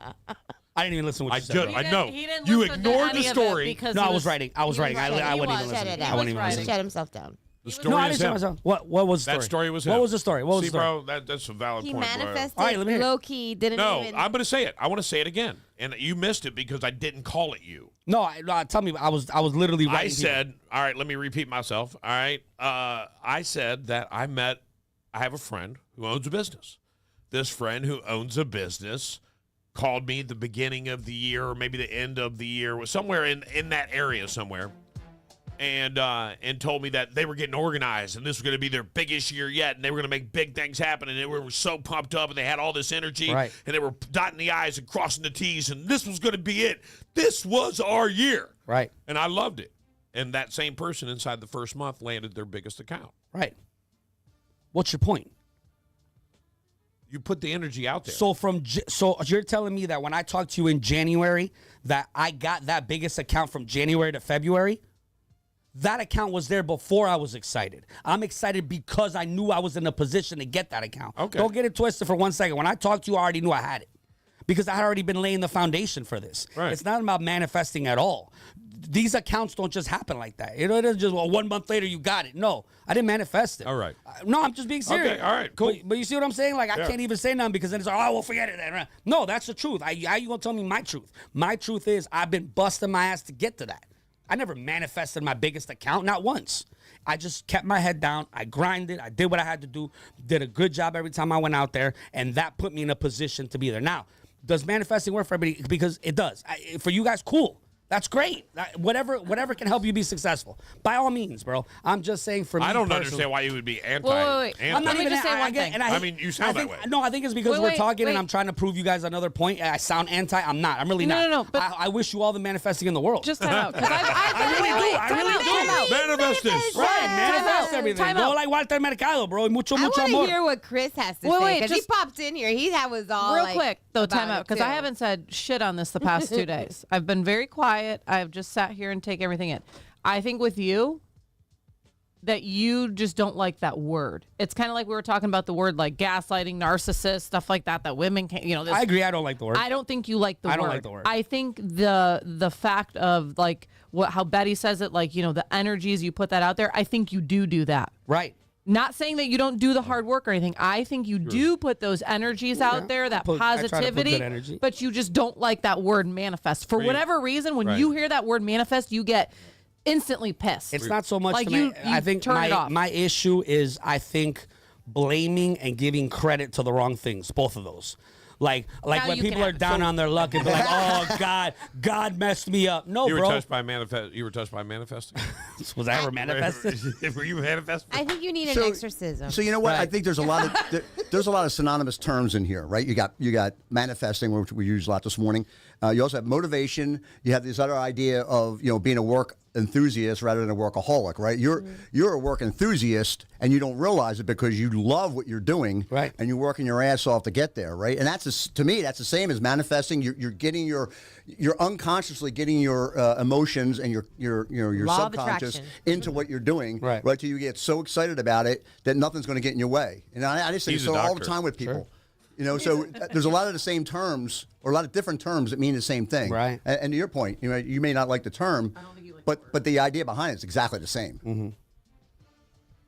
I didn't even listen to what you said. I know. He didn't You listen to ignored any the of it story. because No, he I was writing. I wouldn't even shut listen. it I down. wouldn't even He listen. was Shut himself down. The No, story I is didn't shoot him. myself. What was the story? That story was him. What was the story? What was See, the story? bro, that's a valid He point, bro. manifested All right, let me hear it. low key. Didn't No, even. I'm going to say it. I want to say it again. And you missed it because I didn't call it you. No, tell me. I was literally I writing. said, all right, let me repeat myself. All right. I said that I have a friend who owns a business. This friend who owns a business called me the beginning of the year or maybe the end of the year, was somewhere in that area somewhere, and told me that they were getting organized and this was going to be their biggest year yet, and they were going to make big things happen, and they were so pumped up and they had all this energy, Right. and they were dotting the I's and crossing the T's, and this was going to be it. This was our year. Right. And I loved it. And that same person inside the first month landed their biggest account. Right. What's your point? You put the energy out there. So you're telling me that when I talked to you in January that I got that biggest account from January to February? That account was there before I was excited. I'm excited because I knew I was in a position to get that account. Okay. Don't get it twisted for 1 second. When I talked to you, I already knew I had it because I had already been laying the foundation for this. Right. It's not about manifesting at all. These accounts don't just happen like that. It isn't just, 1 month later you got it. No, I didn't manifest it. All right. No, I'm just being serious. Okay, all right, cool. But you see what I'm saying? Like, I Yeah. can't even say nothing because then it's like, oh, well, forget it then. No, that's the truth. How you going to tell me my truth? My truth is I've been busting my ass to get to that. I never manifested my biggest account, not once. I just kept my head down. I grinded. I did what I had to do. Did a good job every time I went out there, and that put me in a position to be there. Now, does manifesting work for everybody? Because it does. For you guys, cool. That's great. Whatever can help you be successful. By all means, bro. I'm just saying for me I don't personally- understand why you would be anti. Wait. anti. I'm not Let me even. just say one thing. And I mean, you sound think, that way. No, I think it's because Wait, we're talking and wait. I'm trying to prove you guys another point. I sound anti. I'm not. I'm really not. No, but- I wish you all the manifesting in the world. Just time out. 'Cause I really do. I really do. Manifest this. Right, Time manifest out. everything. Time Go out. like Walter Mercado, bro. Mucho, I mucho want to amor. hear what Chris has to Wait, say wait, because he just- popped in here. He was all Real like, quick, though, about time out, it, because I too. haven't said shit on this the past 2 days. I've been very quiet. I've just sat here and take everything in. I think with you, that you just don't like that word. It's kind of like we were talking about the word like gaslighting, narcissist, stuff like that, that women can't, this, I agree. I don't like the word. I don't think you like the word. I don't like the word. I think the fact of like how Betty says it, like, the energies, you put that out there. I think you do that. Right. Not saying that you don't do the hard work or anything. I think you do put those energies out there, that I try to put positivity, good energy. but you just don't like that word manifest. For whatever reason, when Right. you hear that word manifest, you get instantly pissed. It's not so much. like to you, me. I think turn it off. my issue is I think blaming and giving credit to the wrong things. Both of those. Like Now when you people can are have- down on their luck and be like, "Oh God messed me up." No, You were bro. touched by You were touched by manifesting. Was I ever manifested? Were you manifesting? I think you need an So- exorcism. So you know what? I Right. think there's a lot of there's a lot of synonymous terms in here, right? You got manifesting, which we used a lot this morning. You also have motivation. You have this other idea of being a work enthusiast rather than a workaholic, right? You're a work enthusiast and you don't realize it because you love what you're doing, Right. And you're working your ass off to get there, right? And to me that's the same as manifesting. You're getting you're unconsciously getting your emotions and your Law of subconscious attraction. into what you're doing, Right. Till you get so excited about it that nothing's going to get in your way. And I just think He's so a all the doctor. time with people. So there's a lot of the same terms or a lot of different terms that mean the same thing. Right. And to your point, you may not like the term, but the idea behind it is exactly the same. Mm-hmm.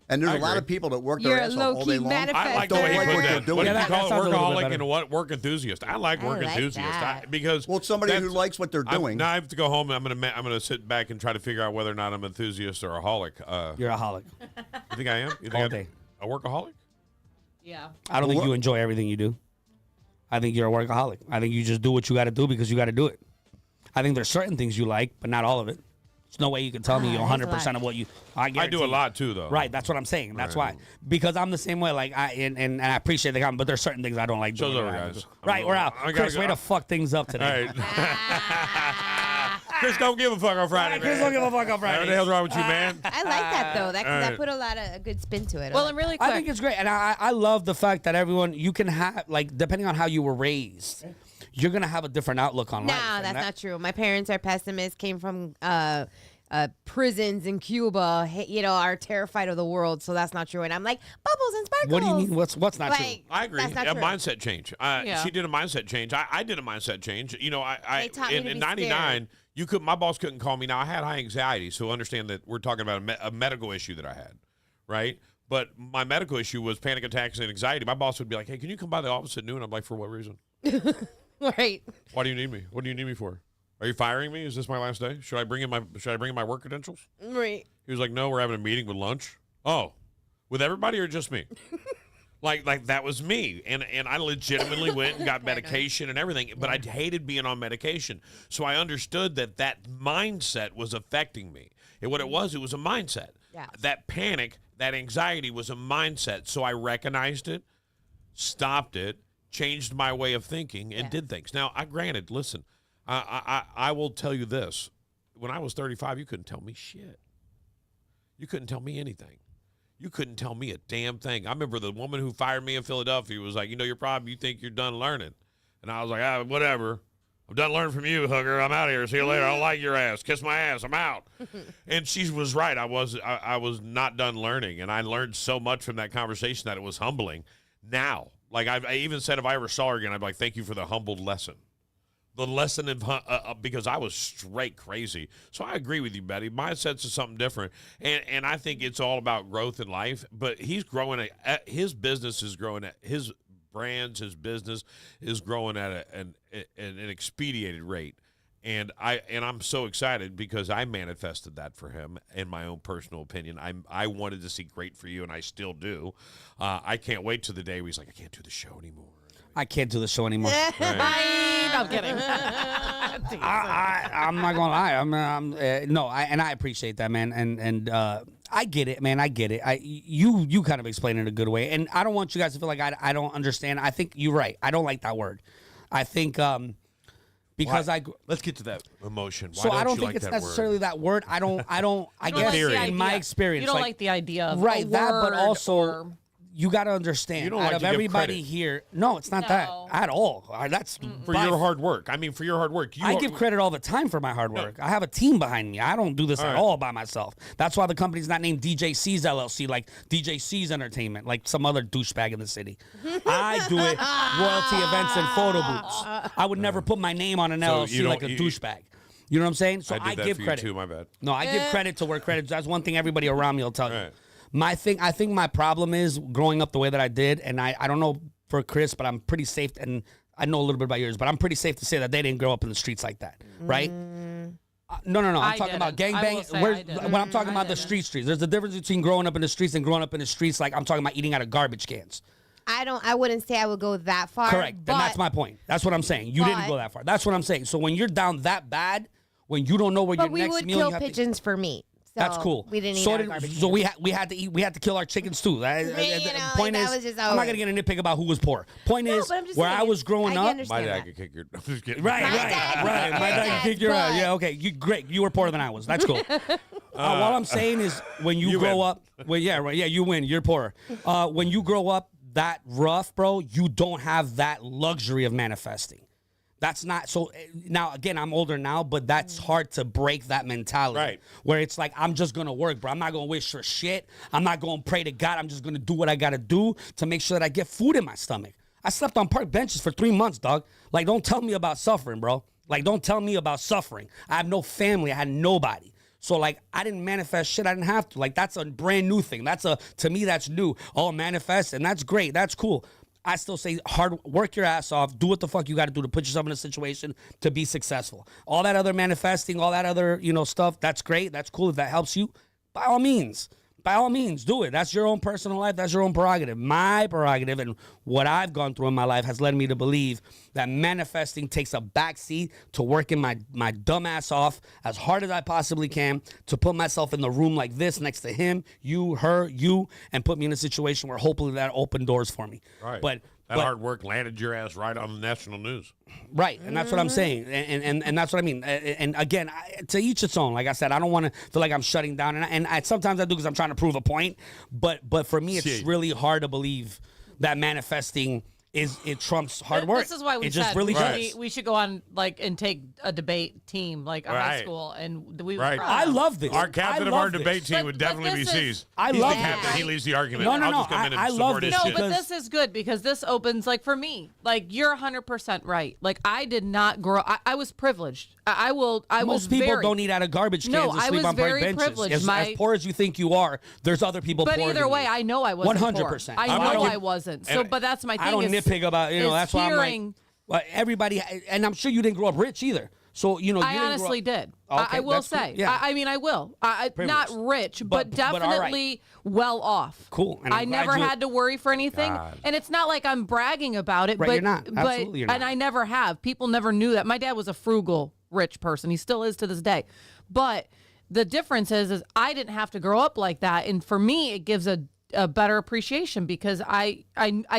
And there's I a lot agree. of people that work You're their a ass off all low-key day long. I like the Don't way you like put what that. they're doing. What do Yeah, you that call it? sounds a little bit Workaholic better. and a work enthusiast. I like work like enthusiast that. because Well, somebody who that's- likes what they're doing. Now I have to go home and I'm gonna sit back and try to figure out whether or not I'm an enthusiast or a holic. You're a holic. You think I am? You think All I'm day. a workaholic? yeah. I don't think you enjoy everything you do. I think you're a workaholic. I think you just do what you got to do because you got to do it. I think there's certain things you like, but not all of it. There's no way you can tell me there's a 100% lot. of what you. I do guarantee a you. lot too, though. Right, that's what I'm saying. That's Right. why. Because I'm the same way. Like and I appreciate the comment, but there's certain things I don't like Show's doing. over, or I have guys. to do. Right, we're out. I gotta Chris, go. way to fuck things up All today. right. Chris, don't give a fuck on Friday. Chris, man. don't give a fuck on Friday. What the hell's wrong with you, man? I like that though. That All right. that put a lot of a good spin to it. Well, I and like really quick, I think it's great, and I love the fact that everyone you can have like depending on how you were raised, you're gonna have a different outlook on life. No, and that's that- not true. My parents are pessimists, came from prisons in Cuba, are terrified of the world, so that's not true. And I'm like, bubbles and sparkles. What do you mean? What's not true? Like, I agree. That's not A true. mindset change. Yeah. She did a mindset change. I did a mindset change. They taught me to in be '99, my boss couldn't call me. Now I had high anxiety, so understand that we're talking about a medical issue that I had. right? But my medical issue was panic attacks and anxiety. My boss would be like, "Hey, can you come by the office at noon?" I'm like, "For what reason? Right. Why do you need me? What do you need me for? Are you firing me? Is this my last day? Should I bring in my work credentials?" Right. He was like, "No, we're having a meeting with lunch." Oh, with everybody or just me? like that was me, and I legitimately went and got medication and everything, but I hated being on medication, so I understood that mindset was affecting me. And what it was a mindset. Yeah. That panic, that anxiety was a mindset. So I recognized it, stopped it, changed my way of thinking, and did things. Now, listen, I will tell you this. When I was 35, you couldn't tell me shit. You couldn't tell me anything. You couldn't tell me a damn thing. I remember the woman who fired me in Philadelphia was like, your problem, you think you're done learning. And I was like, whatever. I'm done learning from you, hooker. I'm out of here. See you later. I don't like your ass. Kiss my ass. I'm out. And she was right. I was not done learning, and I learned so much from that conversation that it was humbling. Now, like I even said, if I ever saw her again, I'd be like, thank you for the humbled lesson. The lesson of because I was straight crazy. So I agree with you, Betty. My sense is something different, and I think it's all about growth in life. But he's growing. His business is growing. His brands, his business is growing at an expedited rate, and I'm so excited because I manifested that for him. In my own personal opinion, I wanted to see great for you, and I still do. I can't wait to the day where he's like, I can't do the show anymore. I can't do the show anymore. I'm kidding. I'm not gonna lie. I appreciate that, man, and I get it, man. I get it. You kind of explain it in a good way, and I don't want you guys to feel like I don't understand. I think you're right. I don't like that word. I think because let's get to that emotion. Why so I don't you think like it's that necessarily word? that word. I guess in my experience, you don't like the idea of right a that, but word also. or- You got to understand, You don't out like of to give everybody credit. here, no, it's not that No. at all. That's For by your hard work. I mean, for your hard work. I give credit all the time for my hard work. I have a team behind me. I don't do this at all by myself. That's why the company's not named DJC's LLC, like DJC's Entertainment, like some other douchebag in the city. I do it royalty events and photo booths. I would never put my name on an So LLC like a douchebag. You know what I'm saying? So I did that give for credit. you too, my bad. No, I give credit to where credit. That's one thing everybody around me will tell you. Right. I think my problem is growing up the way that I did, and I don't know for Chris, but I'm pretty safe, and I know a little bit about yours, but I'm pretty safe to say that they didn't grow up in the streets like that, right? No. I'm talking about didn't. I will gangbang. say I didn't. When I'm talking about the streets, there's a difference between growing up in the streets and growing up in the streets. Like I'm talking about eating out of garbage cans. I wouldn't say I would go that far. Correct. But And that's my point. That's what I'm saying. You didn't go that far. That's what I'm saying. So when you're down that bad, when you don't know where your we next would meal kill you have to pigeons for meat. So That's cool. We didn't eat so our garbage. so we had to eat. We had to kill our chickens too. Point that is, was just how I'm it not gonna get a nitpick about who was poor. Point is, but I'm just where saying, I was growing I up, understand My dad that. could kick your. I'm just kidding. right. My dad could kick your ass. but- Yeah, okay. Great. You were poorer than I was. That's cool. All I'm saying is, when you grow win. up, you win. You're poorer. When you grow up that rough, bro, you don't have that luxury of manifesting. That's not so. Now again, I'm older now, but that's hard to break that mentality. Right. Where it's like, I'm just gonna work, bro. I'm not gonna wish for shit. I'm not gonna pray to God. I'm just gonna do what I gotta do to make sure that I get food in my stomach. I slept on park benches for 3 months, dog. Like, don't tell me about suffering, bro. Like, don't tell me about suffering. I have no family. I had nobody. So, like, I didn't manifest shit. I didn't have to. Like, that's a brand new thing. To me, that's new. Oh, manifest, and that's great. That's cool. I still say work your ass off. Do what the fuck you got to do to put yourself in a situation to be successful. All that other manifesting, all that other, stuff, that's great. That's cool. If that helps you, by all means, do it. That's your own personal life. That's your own prerogative. My prerogative and what I've gone through in my life has led me to believe that manifesting takes a backseat to working my dumb ass off as hard as I possibly can to put myself in the room like this next to him, you, her, you, and put me in a situation where hopefully that opened doors for me. Right. But that hard work landed your ass right on the national news. right, and that's what I'm saying, and that's what I mean. And again, to each its own. Like I said, I don't want to feel like I'm shutting down, and I sometimes I do because I'm trying to prove a point. But for me, it's really hard to believe that manifesting it trumps hard work. This is why we it just said really Right. does. we should go on and take a debate team like a high Right. school, and we Right. I love this. Our captain I of our love this. debate team But- would but definitely be this is- C's. I He's love the captain. this. He leads the argument. No, no, I'll no. just come in and I support love his this No, shit. but because- this is good because this opens for me. You're 100% right. I did not grow. I was privileged. I was Most people very, don't eat out of garbage cans No, and I sleep was on park very benches. privileged. As poor as you think you are, there's other people But poorer either than way, you. I know I wasn't 100%. poor. I I'm know not- I wasn't. So, and- but that's my thing. I don't is, nitpick about is that's why I'm hearing, like, well, everybody, and I'm sure you didn't grow up rich either. So you I didn't grow honestly up- did. Okay, I will that's cool. say. Yeah. I mean, I will. Not Privileged. rich, but But all right. definitely well off. Cool. And I'm I glad never you- had to worry for anything, God. and it's not like I'm bragging about it. Right, but you're not. But, Absolutely you're and not. I never have. People never knew that. My dad was a frugal, rich person. He still is to this day. But the difference is I didn't have to grow up like that, and for me, it gives a better appreciation because I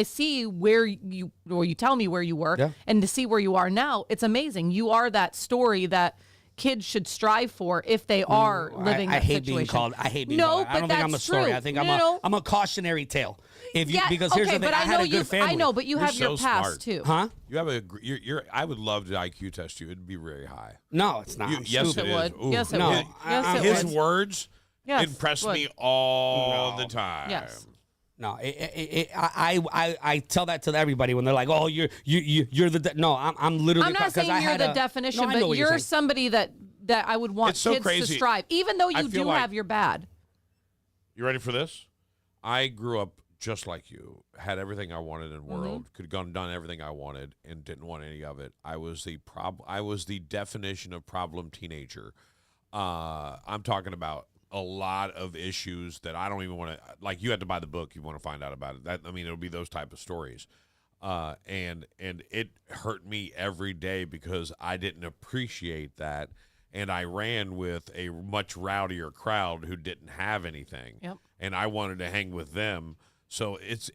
see where you tell me where you were, Yeah. and to see where you are now, it's amazing. You are that story that kids should strive for if they are living I that hate situation. being called. I hate being no, called. but I don't think I'm a that's story. true. I think No. I'm a cautionary tale. If you Yeah, because here's okay, the thing. but I had know a good family. I know, but you You're have your so past smart. too. Huh? You have you're. I would love to IQ test you. It'd be very high. No, it's not. I'm Yes, stupid. it It is. would. Ooh. Yes, it No, would. Yes, it His would. words Yes, impress would. me all No. the time. Yes. No, I tell that to everybody when they're like, "Oh, you're the no." I'm literally. I'm not 'cause saying I you're had the a- definition, No, I know but what you're saying. somebody that I would want It's so kids to crazy. strive, even though I you feel do like- have your bad. You ready for this? I grew up just like you, had everything I wanted in the world, could have gone and done everything I wanted, and didn't want any of it. I was the definition of problem teenager. I'm talking about a lot of issues that I don't even want to. Like, you had to buy the book, you want to find out about it. It'll be those type of stories, and it hurt me every day because I didn't appreciate that. And I ran with a much rowdier crowd who didn't have anything. Yep. And I wanted to hang with them. So it's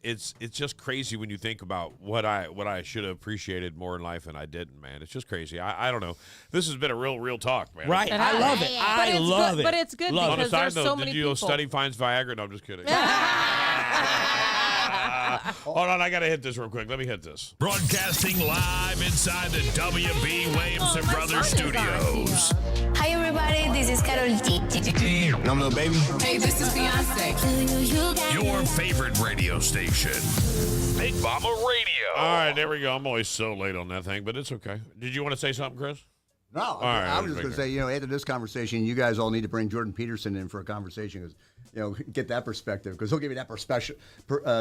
just crazy when you think about what I should have appreciated more in life and I didn't, man. It's just crazy. I don't know. This has been a real talk, man. Right, And I love it. But I it's love good, it. but it's good Love On a because side there's note, so did many you people. study finds Viagra? No, I'm just kidding. Hold on, I got to hit this real quick. Let me hit this. Broadcasting live inside the W.B. Williamson Brothers studios. Hi everybody, this is Carol G. No, little baby. Hey, this is Beyonce. Your favorite radio station, Big Mama Radio. All right, there we go. I'm always so late on that thing, but it's okay. Did you want to say something, Chris? No, right, I was just right, going to say, after this conversation, you guys all need to bring Jordan Peterson in for a conversation because, get that perspective because he'll give you that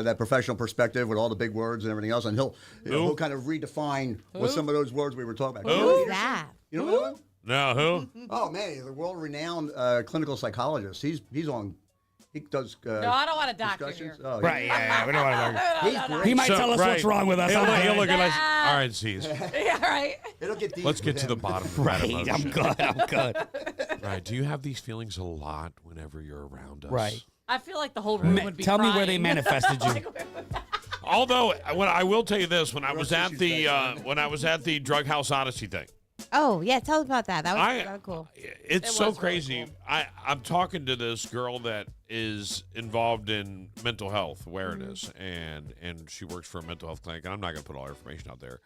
that professional perspective with all the big words and everything else, and he'll kind of redefine what some of those words we were talking about. Who's that? You know what? No, who? Oh man, he's a world-renowned clinical psychologist. He's on. He does. No, I don't want a doctor discussions. here. Oh, Right, yeah, we don't want to He's great. He might tell us what's wrong with us. He'll I'm look good. at us. All right, C's. Yeah, right. It'll get deep. Let's with get to the him. bottom of that Right, emotion. I'm good. I'm good. Right. Do you have these feelings a lot whenever you're around us? Right. I feel like the whole room would be Tell me where crying. they manifested you. Although, when I will tell you this, when I was at tissues the Drug House Odyssey thing, Oh yeah, tell us about that. That was I- kind of cool. it's It so was really crazy. cool. I'm talking to this girl that is involved in mental health awareness, and she works for a mental health clinic. And I'm not going to put all her information out there,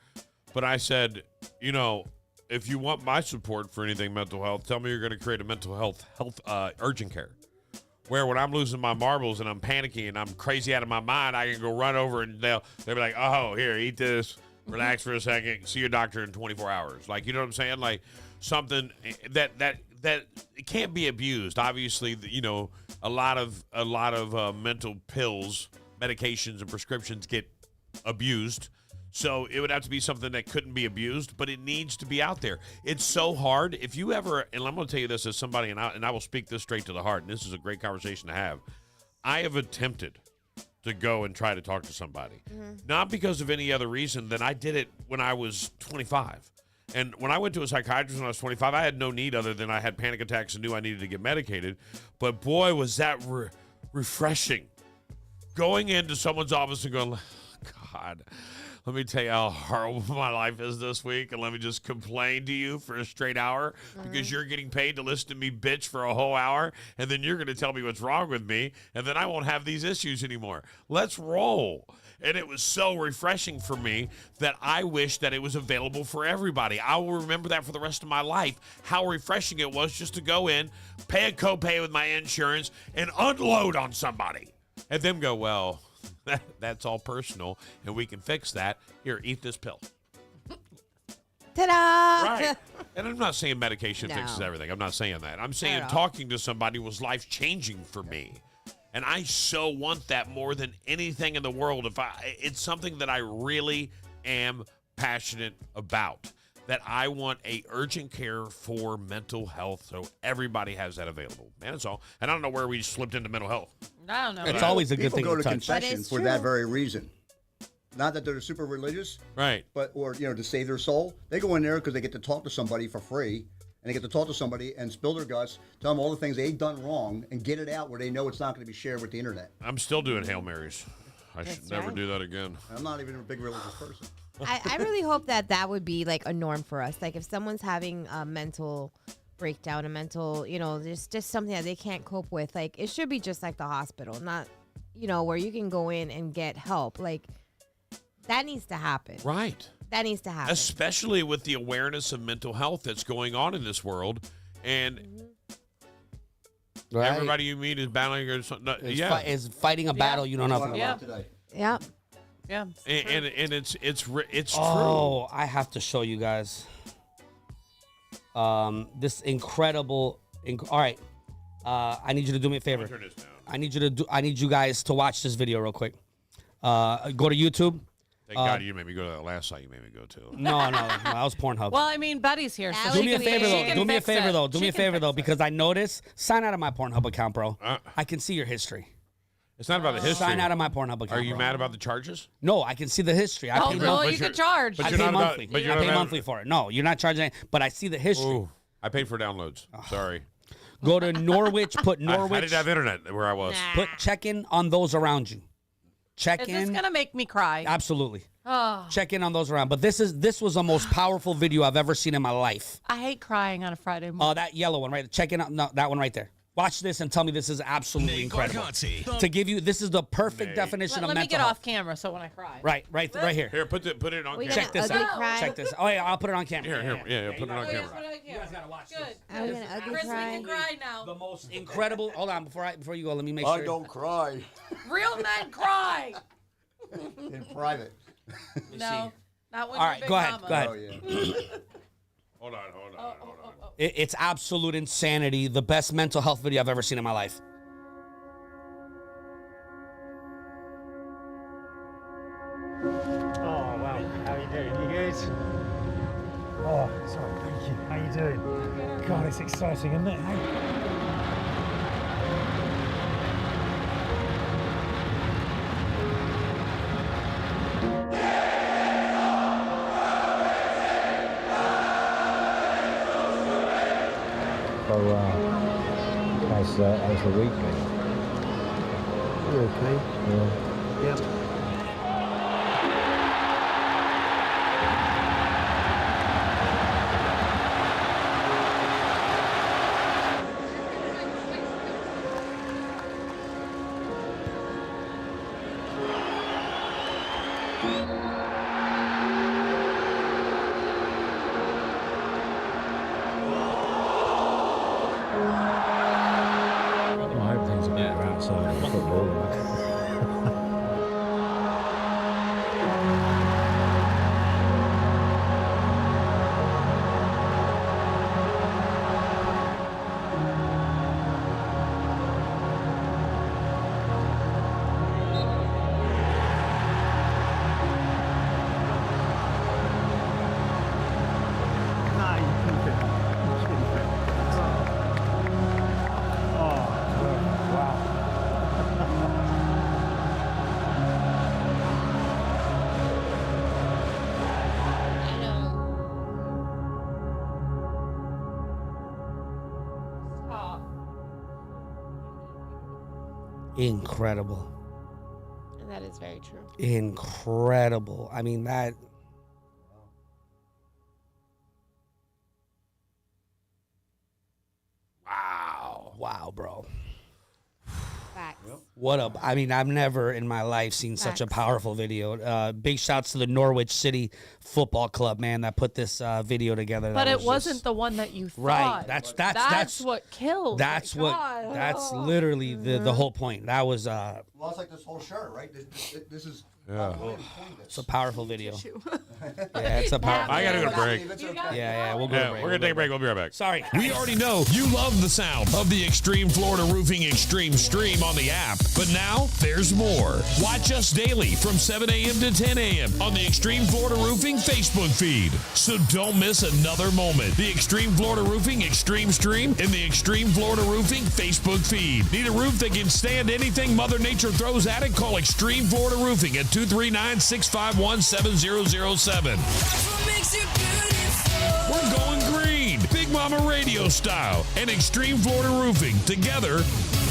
but I said, if you want my support for anything mental health, tell me you're going to create a mental health urgent care. Where when I'm losing my marbles and I'm panicky and I'm crazy out of my mind, I can go run over and they'll be like, oh, here, eat this, relax for a second, see your doctor in 24 hours. Like, you know what I'm saying? Like something that it can't be abused. Obviously, a lot of mental pills, medications, and prescriptions get abused. So it would have to be something that couldn't be abused, but it needs to be out there. It's so hard. If you ever, and I'm going to tell you this as somebody, and I will speak this straight to the heart, and this is a great conversation to have. I have attempted to go and try to talk to somebody, not because of any other reason than I did it when I was 25. And when I went to a psychiatrist when I was 25, I had no need other than I had panic attacks and knew I needed to get medicated. But boy, was that refreshing. Going into someone's office and going, God, let me tell you how horrible my life is this week, and let me just complain to you for a straight hour because you're getting paid to listen to me bitch for a whole hour, and then you're going to tell me what's wrong with me, and then I won't have these issues anymore. Let's roll. And it was so refreshing for me that I wish that it was available for everybody. I will remember that for the rest of my life, how refreshing it was just to go in, pay a copay with my insurance, and unload on somebody. And them go, well, that's all personal, and we can fix that. Here, eat this pill. Ta-da! Right. And I'm not saying medication No. fixes everything. I'm not saying that. I'm saying all. talking to somebody was life-changing for me. And I so want that more than anything in the world. It's something that I really am passionate about. That I want a urgent care for mental health, so everybody has that available. Man, that's all. And I don't know where we slipped into mental health. I don't know. It's always a good People thing go to to touch. confession it's for that true. very reason. Not that they're super religious, Right. but to save their soul. They go in there because they get to talk to somebody for free, and they get to talk to somebody and spill their guts, tell them all the things they've done wrong, and get it out where they know it's not going to be shared with the internet. I'm still doing Hail Marys. I should never right. do that again. I'm not even a big religious person. I really hope that would be like a norm for us. Like if someone's having a mental breakdown, a mental, just something that they can't cope with, like it should be just like the hospital, not, where you can go in and get help. Like that needs to happen. Right. That needs to happen. Especially with the awareness of mental health that's going on in this world. And Right. everybody you meet is battling or something. Is fighting a battle you don't know. Talking About. Yeah. about today. Yeah. Yeah. And it's true. Oh, I have to show you guys. This incredible. All right. I need you to do me a favor. Turn this down. I need you guys to watch this video real quick. Go to YouTube. Thank God you made me go to that last site you made me go to. No, that was Pornhub. Well, I mean, Betty's here. So That do was me a weird. favor She though. can Do me a fix favor it. though. Do me a She can favor fix though, it. because I noticed. Sign out of my Pornhub account, bro. Uh. I can see your history. It's not about the history. Sign out of my Pornhub account. Are you bro. mad about the charges? No, I can see the history. I Oh, pay well, monthly. you could charge. but I you're pay not about- monthly. but you're I not pay about- monthly for it. No, you're not charging. But I see the history. Ooh, I paid for downloads. Sorry. Go to Norwich. Put I Norwich. didn't have internet where I was. Put check in on those around you. Check Is in. this gonna make me cry? Absolutely. Oh, Check in on those around. But this was the most powerful video I've ever seen in my life. I hate crying on a Friday morning. Oh, that yellow one right. Check in on that one right there. Watch this and tell me this is absolutely incredible. To give you, this is the perfect definition of Let me mental get health. off camera so when I cry. Right here. Here, put it on We camera. Check this Ugly out. cry? Check this. Oh yeah, I'll put it on camera. Here, put it on Oh, yes, camera. put it on camera. gotta watch Good. this. Are we gonna ugly Chris, we cry? can cry now. The most incredible. Hold on, before you go, let me make sure. I don't cry Real men cry. in private. No, not when All you're right, big go ahead. mama. Go ahead. Oh, yeah. Hold on. It's absolute insanity. The best mental health video I've ever seen in my life. Oh, wow. How are you doing? You good? Oh, sorry. Thank you. How you doing? God, it's exciting, isn't it? Hey? So, how's the week been? You're okay. Yeah. Yep. I hope things are better outside of the football. No, you keep it. You keep it. Oh, wow. Incredible. That is very true. Incredible. I mean, that. Wow, bro. Facts. What a, I mean, I've never in my life seen such a powerful video. Big shouts to the Norwich City Football Club, man, that put this video together. But That it wasn't the one that you thought. Right. That's what killed. That's what. God. That's literally the whole point. That was. Well, it's like this whole shirt, right? This is. Yeah. It's a powerful video. Yeah, it's a powerful. I gotta go to break. Yeah, we'll go to break. We're gonna take a break. We'll be right back. Sorry. We already know you love the sound of the Extreme Florida Roofing Extreme Stream on the app. But now there's more. Watch us daily from 7 a.m. to 10 a.m. on the Extreme Florida Roofing Facebook feed. So don't miss another moment. The Extreme Florida Roofing Extreme Stream in the Extreme Florida Roofing Facebook feed. Need a roof that can stand anything Mother Nature throws at it? Call Extreme Florida Roofing at 239-651-7007. We're going green. Big Mama Radio style and Extreme Florida Roofing. Together,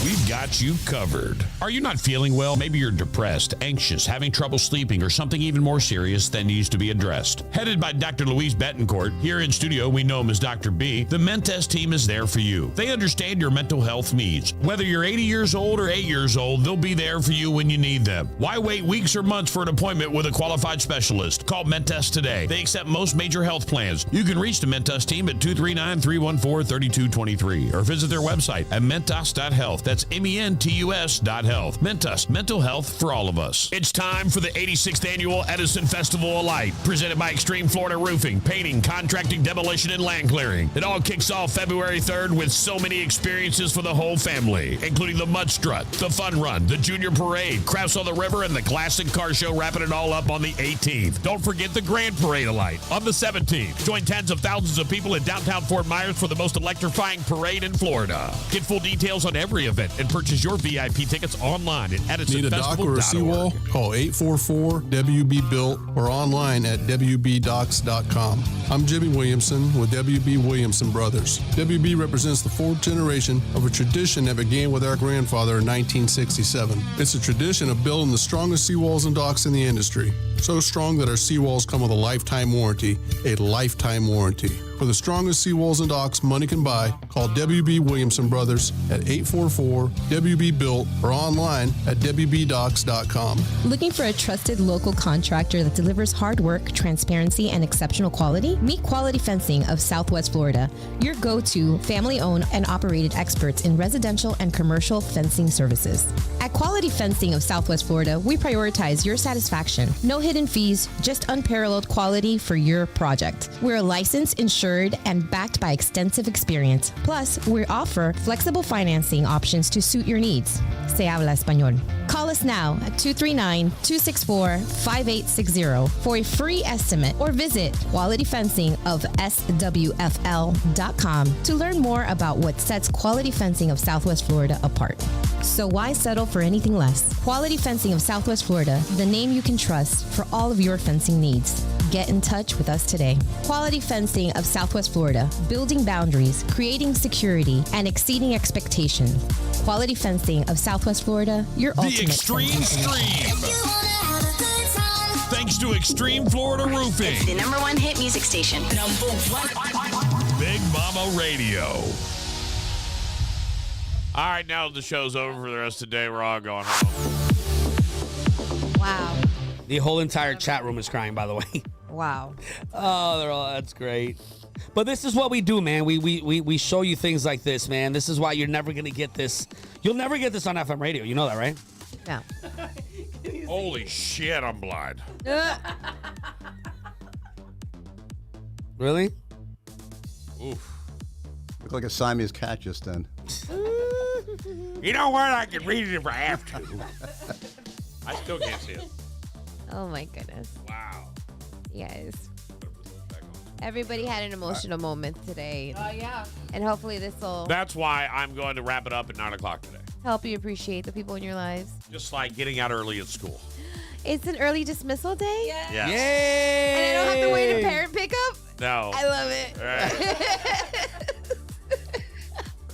we've got you covered. Are you not feeling well? Maybe you're depressed, anxious, having trouble sleeping, or something even more serious that needs to be addressed. Headed by Dr. Louise Betancourt, here in studio we know him as Dr. B, the Mentest team is there for you. They understand your mental health needs. Whether you're 80 years old or 8 years old, they'll be there for you when you need them. Why wait weeks or months for an appointment with a qualified specialist? Call Mentest today. They accept most major health plans. You can reach the Mentest team at 239-314-3223 or visit their website at mentos.health. That's mentus.health. Mentus, mental health for all of us. It's time for the 86th Annual Edison Festival of Light, presented by Extreme Florida Roofing, Painting, Contracting, Demolition, and Land Clearing. It all kicks off February 3rd with so many experiences for the whole family, including the Mud Strut, the Fun Run, the Junior Parade, Crafts on the River, and the Classic Car Show, wrapping it all up on the 18th. Don't forget the Grand Parade of Light on the 17th. Join tens of thousands of people in downtown Fort Myers for the most electrifying parade in Florida. Get full details on every event and purchase your VIP tickets online at edisonfestival.org. Need a dock or a seawall? Call 844-WB-BUILT or online at WBDocs.com. I'm Jimmy Williamson with WB Williamson Brothers. WB represents the fourth generation of a tradition that began with our grandfather in 1967. It's a tradition of building the strongest seawalls and docks in the industry. So strong that our seawalls come with a lifetime warranty. A lifetime warranty. For the strongest seawalls and docks money can buy, call WB Williamson Brothers at 844-WB-BUILT or online at WBDocs.com. Looking for a trusted local contractor that delivers hard work, transparency, and exceptional quality? Meet Quality Fencing of Southwest Florida, your go-to family-owned and operated experts in residential and commercial fencing services. At Quality Fencing of Southwest Florida, we prioritize your satisfaction. No hidden fees, just unparalleled quality for your project. We're licensed, insured, and backed by extensive experience. Plus, we offer flexible financing options to suit your needs. Se habla español. Call us now at 239-264-5860 for a free estimate or visit qualityfencingofswfl.com to learn more about what sets Quality Fencing of Southwest Florida apart. So why settle for anything less? Quality Fencing of Southwest Florida, the name you can trust for all of your fencing needs. Get in touch with us today. Quality Fencing of Southwest Florida, building boundaries, creating security, and exceeding expectations. Quality Fencing of Southwest Florida, your ultimate The Extreme Stream. Thanks to Extreme Florida Roofing. It's the #1 hit music station. #1. Big Mama Radio. All right, now the show's over for the rest of the day. We're all going home. Wow. The whole entire chat room is crying, by the way. Wow. Oh, that's great. But this is what we do, man. We show you things like this, man. This is why you're never going to get this. You'll never get this on FM radio. You know that, right? No. Holy shit, I'm blind. Really? Oof. Look like a Siamese cat just then. You know what? I can read it if I have to. I still can't see it. Oh my goodness. Wow. Yes. Everybody had an emotional moment today. Yeah. And hopefully this will That's why I'm going to wrap it up at 9 o'clock today. help you appreciate the people in your lives. Just like getting out early at school. It's an early dismissal day. Yes. Yay! And I don't have to wait a parent pickup. No. I love it. Right.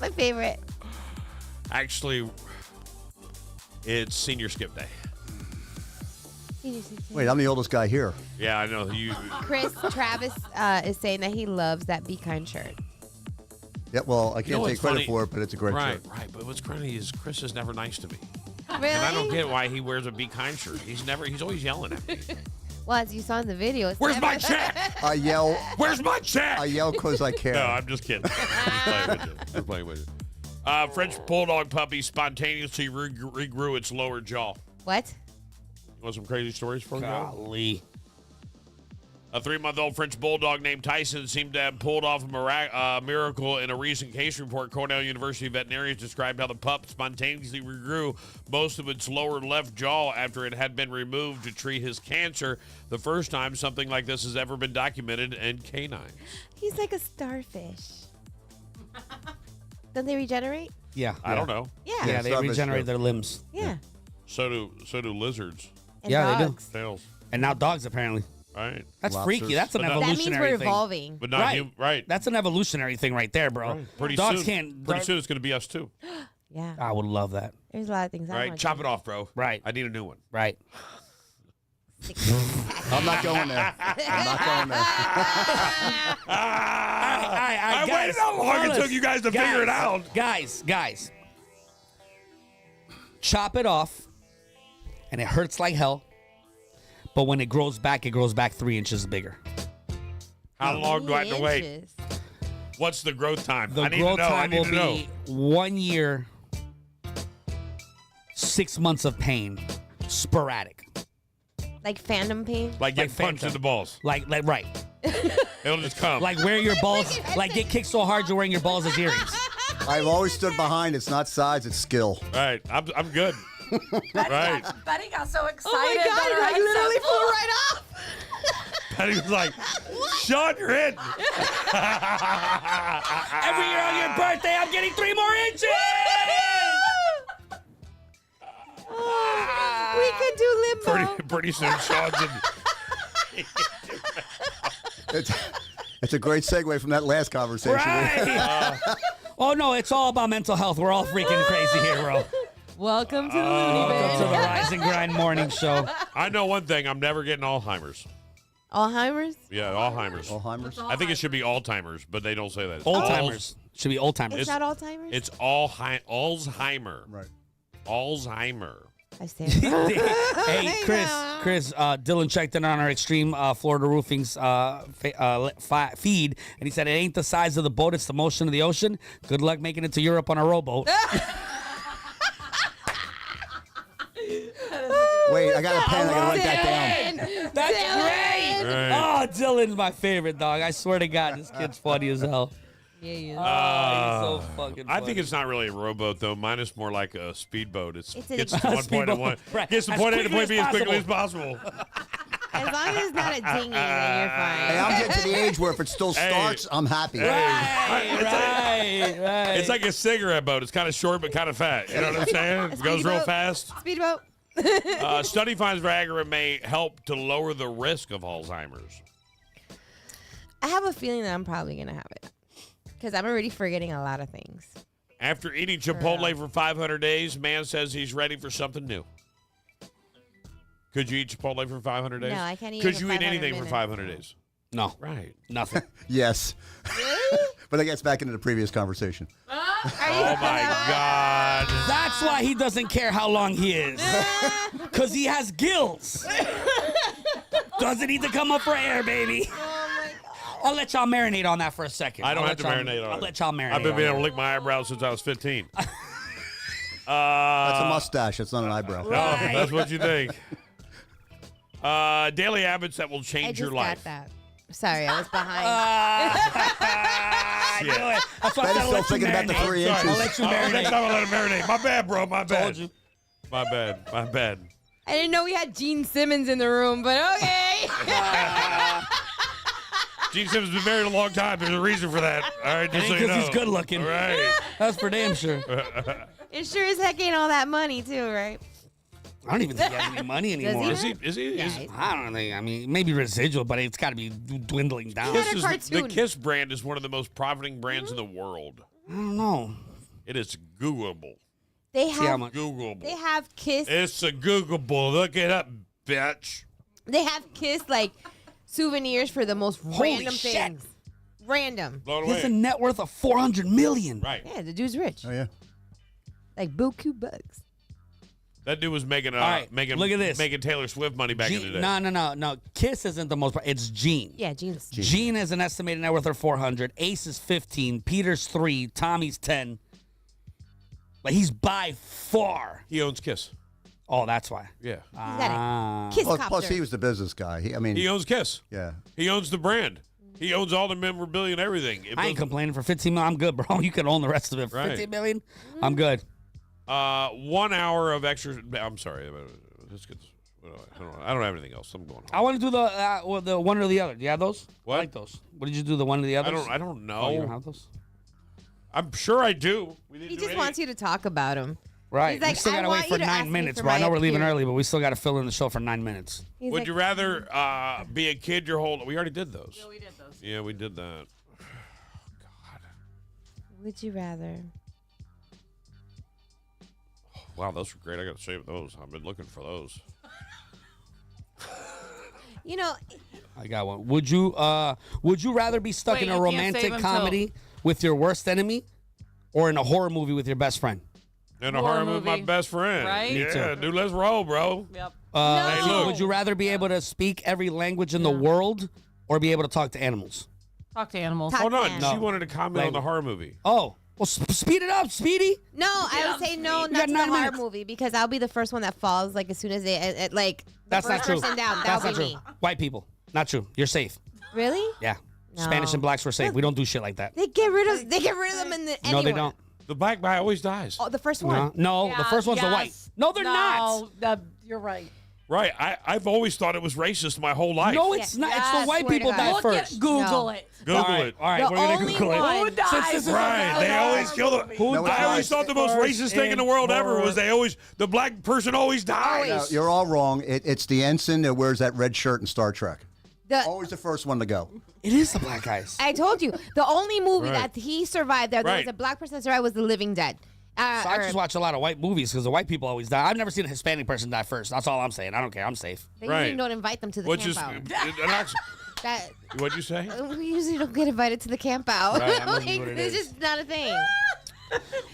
My favorite. Actually, it's senior skip day. Wait, I'm the oldest guy here. Yeah, I know. Travis is saying that he loves that Be Kind shirt. Yeah, well, I can't what's take credit funny? for it, but it's a great shirt. Right. But what's funny is Chris is never nice to me. Really? And I don't get why he wears a Be Kind shirt. He's always yelling at me. Well, as you saw in the video, it's Where's my check? I yell. Where's my check? I yell because I care. No, I'm just kidding. Just playing with you. French bulldog puppy spontaneously regrew its lower jaw. What? You want some crazy stories for you? Golly. A 3-month-old French bulldog named Tyson seemed to have pulled off a miracle in a recent case report. Cornell University veterinarians described how the pup spontaneously regrew most of its lower left jaw after it had been removed to treat his cancer. The first time something like this has ever been documented in canines. He's like a starfish. Don't they regenerate? Yeah. I don't know. Yeah. Yeah, they regenerate their limbs. Yeah. So do lizards. And Yeah, dogs. Tails. And now dogs, apparently. Right. That's Lobsters. freaky. That's an But not- That means evolutionary we're thing. evolving. But not Right. right. That's an evolutionary thing right there, bro. Pretty Dogs soon. can't. Pretty soon it's going to be us too. Yeah. I would love that. There's a lot of things I Right. want Chop it off, bro. Right. I need a new one. Right. I'm not going there. I'm not going there. I guys, waited how long it fellas, took you guys to figure it out. Guys. Chop it off, and it hurts like hell. But when it grows back 3 inches bigger. How long do I have to wait? Inches. What's the growth time? The I need to growth know. I time need will to know. be 1 year, 6 months of pain, sporadic. Like fandom pain? Like get Like punched in phantom. the balls. Like right. It'll just come. Like wear your balls, like get kicked so hard you're wearing your balls as earrings. I've always stood behind. It's not size, it's skill. Right. I'm good. Right. Betty got so excited. Oh my God, that her I head literally set flew full. right off. Patty was like, Sean, you're in. Every year on your birthday, I'm getting 3 more inches. We could do limbo. Pretty soon, Sean's in. It's a great segue from that last conversation. Right. Oh no, it's all about mental health. We're all freaking crazy here, bro. Welcome to the Looney Welcome to Bin. the Rise and Grind morning show. I know one thing. I'm never getting Alzheimer's. Alzheimer's? Yeah, Alzheimer's. Alzheimer's? I think it should be Alzheimer's, but they don't say that. It's Old timers should be old timers. It's not Alzheimer's? It's Alzheimer. Right. I Alzheimer. stand. Hey, Chris, Dylan checked in on our Extreme Florida Roofing's feed, and he said it ain't the size of the boat, it's the motion of the ocean. Good luck making it to Europe on a rowboat. Wait, I got a pen. I got to write that down. That's great. Right. Oh, Dylan's my favorite dog. I swear to God, this kid's funny as hell. Yeah, he is. Oh, he's so fucking funny. I think it's not really a rowboat though. Mine is more like a speedboat. It's Gets a to one point speedboat. and one. Right. Gets from As point A to quickly point B as as quickly as possible. As long as it's not a dinghy, then you're fine. Hey, I'm getting to the age where if it still starts, I'm happy. Right. It's like a cigarette boat. It's kind of short but kind of fat. You know what I'm saying? It goes real speedboat. fast. Speedboat. Study finds Viagra may help to lower the risk of Alzheimer's. I have a feeling that I'm probably going to have it. Because I'm already forgetting a lot of things. After eating Chipotle for 500 days, man says he's ready for something new. Could you eat Chipotle for 500 days? No, I can't eat it Could for you eat 500 anything minutes. for 500 days? No, Right. nothing. Yes. But that gets back into the previous conversation. Oh my God. That's why he doesn't care how long he is. Because he has gills. Doesn't need to come up for air, baby. I'll let y'all marinate on that for a second. I don't I'll have to let y'all- marinate on it. I'll let y'all marinate I've been on able it. to lick my eyebrows since I was 15. That's a mustache. That's not an eyebrow. No, that's what you think. Daily habits that will I change just your life. got that. Sorry, I was behind. I knew it. That's why I Betty's said I'll still let you thinking about the marinate. 3 Sorry. inches. I'll let you Next marinate. time I let it marinate. My bad, bro. My bad. Told you. My bad. My bad. I didn't know we had Gene Simmons in the room, but okay. Gene Simmons has been married a long time. There's a reason for that. All right, just so you Because know. he's good looking. All right. That's for damn sure. It sure as heck ain't all that money, too, right? I don't even think he has any money anymore. Is he? Is he? Yeah, Is, he's- I don't think. I mean, maybe residual, but it's got to be dwindling down. Kiss I Kiss is, the cartoon. Kiss brand is one of the most profiting brands in the world. don't know. It is Googleable. They See how have much. Googleable. they have Kiss. It's a Googleable. Look it up, bitch. They have Kiss like souvenirs for the most Holy random shit. things. Random. Blown He has a away. net worth of $400 million. Right. Yeah, the dude's rich. Oh yeah. Like buku bucks. That dude was making right, look at this. making Taylor Swift money back in the day. No. Kiss isn't the most. It's Gene. Yeah, jeans. Gene is an estimated net worth of 400. Ace is 15. Peter's 3. Tommy's 10. Like he's by far. He owns Kiss. Oh, that's why. Yeah. He's got a Kiss Plus, copter. he was the business guy. I mean, He owns Kiss. yeah. He owns the brand. He owns all the memorabilia and everything. I ain't complaining for 15 million. I'm good, bro. You can own the rest of it. For Right. 15 million, I'm good. 1 hour of extra. I'm sorry. Let's get. I don't have anything else. I'm going home. I want to do the one or the other. Do you have those? What? I like those. What did you do? The one or the other? I don't know. Oh, you don't have those? I'm sure I do. We didn't He do just any- wants you to talk about him. Right. He's like, we still I got to want wait you for to ask 9 me minutes, for bro. I my know we're leaving opinion. early, but we still got to fill in the show for 9 minutes. He's Would like, you rather be a kid your whole? We already did those. Yeah, we did those. Yeah, we did that. Would you rather? Wow, those were great. I got to save those. I've been looking for those. You know, I got one. Would you rather be stuck Wait, in a you can't romantic save 'em till- comedy with your worst enemy, or in a horror movie with your best friend? And a Horror horror movie with my movie. best friend. Right? Me Yeah, dude, let's roll, bro. Yep. Hey, look. Would you rather be able to speak every language in the world, or be able to talk to animals? Talk to animals. Talk- Hold on. No. She wanted to comment on the horror movie. Oh, well, speed it up, Speedy. no, I would say no, We not got to the 9 horror minutes. movie because I'll be the first one that falls. Like as soon as they like the That's not first true. person down. That's That'll not be true. me. White people, not true. You're safe. Really? Yeah. No. Spanish and blacks were safe. We don't do shit like that. They get rid of them in the. No, they anywhere. don't. The black guy always dies. Oh, the first one. No, the first one's the white. No, they're not. You're right. Right. I've always thought it was racist my whole life. No, it's not. It's Yes, the white swear to people God. die Look first. at Google No. it. Google All right, it. all right, The we're gonna only Google it. one- Who dies? Since this is Right. They always kill the. Who No, I dies always thought the most first racist thing in the world ever was the black person always dies. No, you're all wrong. It's the ensign that wears that red shirt in Star Trek. The, Always the first one to go. It is the black guys. I told you the only movie Right. that he survived there Right. was a black person that survived was The Living Dead. So I Or- just watch a lot of white movies because the white people always die. I've never seen a Hispanic person die first. That's all I'm saying. I don't care. I'm safe. they Right. usually don't invite them to the Which camp is out. That what'd you say? we usually don't get invited to the camp out. Right, that must be Like, what it it's is. just not a thing.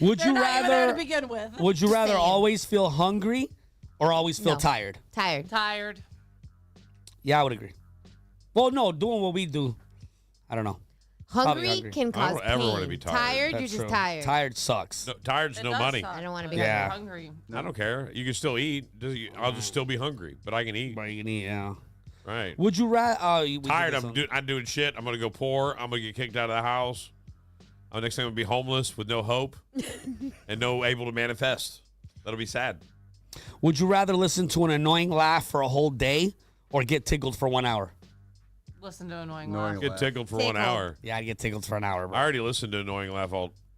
Would They're you not even there to rather? begin with. Would you rather saying. always feel hungry or always feel No. tired? Tired. Tired. Yeah, I would agree. Well, no, doing what we do. I don't know. Hungry, hungry. can I cause don't ever pain. wanna be tired. Tired, That's you're just true. tired. Tired sucks. No, tired's It no does money. suck. I don't want to be Yeah. You're hungry. I don't care. You can still eat. I'll just still be hungry, but I can eat. But you can eat, yeah. Right. Would you rather? Tired. I'm doing shit. I'm gonna go poor. I'm gonna get kicked out of the house. Next thing I'm gonna be homeless with no hope and no able to manifest. That'll be sad. Would you rather listen to an annoying laugh for a whole day or get tickled for 1 hour? Listen to annoying Annoying laugh. Get tickled for Stay 1 cold. hour. Yeah, I'd get tickled for an hour. I Bro. already listened to annoying laugh.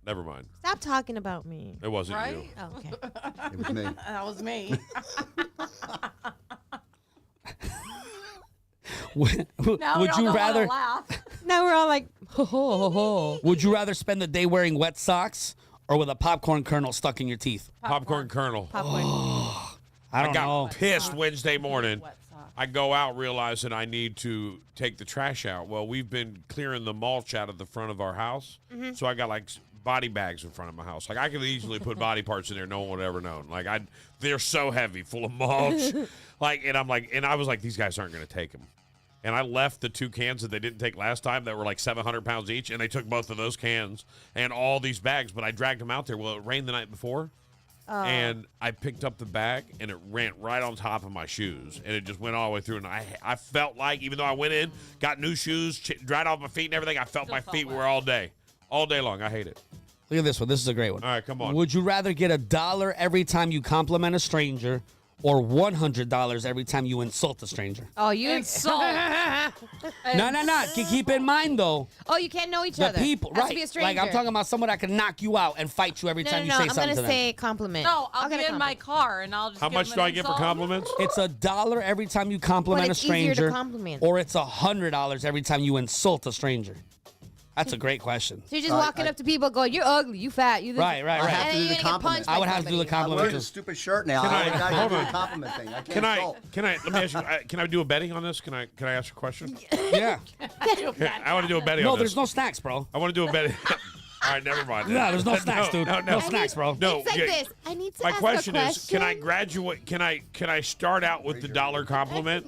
Never mind. Stop talking about me. It wasn't Right? you. Oh, okay. It was me. That was me. Would Now we all you know how to rather? laugh. Now we're all like, ho, ho, ho, ho. Would you rather spend the day wearing wet socks or with a popcorn kernel stuck in your teeth? Popcorn kernel. Popcorn. I don't got know. pissed Wednesday morning. Wet socks. I go out realizing I need to take the trash out. Well, we've been clearing the mulch out of the front of our house. So I got like body bags in front of my house. Like I could easily put body parts in there. No one would ever know. Like they're so heavy, full of mulch. And I was like, these guys aren't going to take them. And I left the 2 cans that they didn't take last time that were like 700 pounds each. And they took both of those cans and all these bags, but I dragged them out there. Well, it rained the night before. And I picked up the bag, and it ran right on top of my shoes, and it just went all the way through. And I felt like, even though I went in, got new shoes, dried off my feet and everything, I felt my feet were all day long. I hate it. Look at this one. This is a great one. All right, come on. Would you rather get $1 every time you compliment a stranger or $100 every time you insult a stranger? Oh, you Insult. No. Keep in mind, though, Oh, you can't know each the other. people, Has right? to be a stranger. Like, I'm talking about someone that can knock you out and fight you every No, time no, you no. say I'm something gonna to them. say compliment. No, I'll get get a in my compliment. car and I'll just How give much him do an I get for insult. compliments? It's $1 every time you compliment But a it's easier to stranger, compliment. or it's $100 every time you insult a stranger. That's a great question. So you're just walking up to people going, "You're ugly, you fat, you this." Right. I have to do the compliment. I would have to do the I'm compliment. wearing a stupid shirt now. Can I- I gotta hold do on. the compliment thing. I can't Can I? insult. Can I? Let me ask you. Can I do a betting on this? Can I ask a question? Yeah. I want to do a betting No, on this. there's no snacks, bro. I want to do a betting. All right, never mind. No, there's no snacks, dude. No, No snacks, bro. No, It's like yeah. this. I need to My ask question a is, can I graduate? Can I start out with the dollar compliment,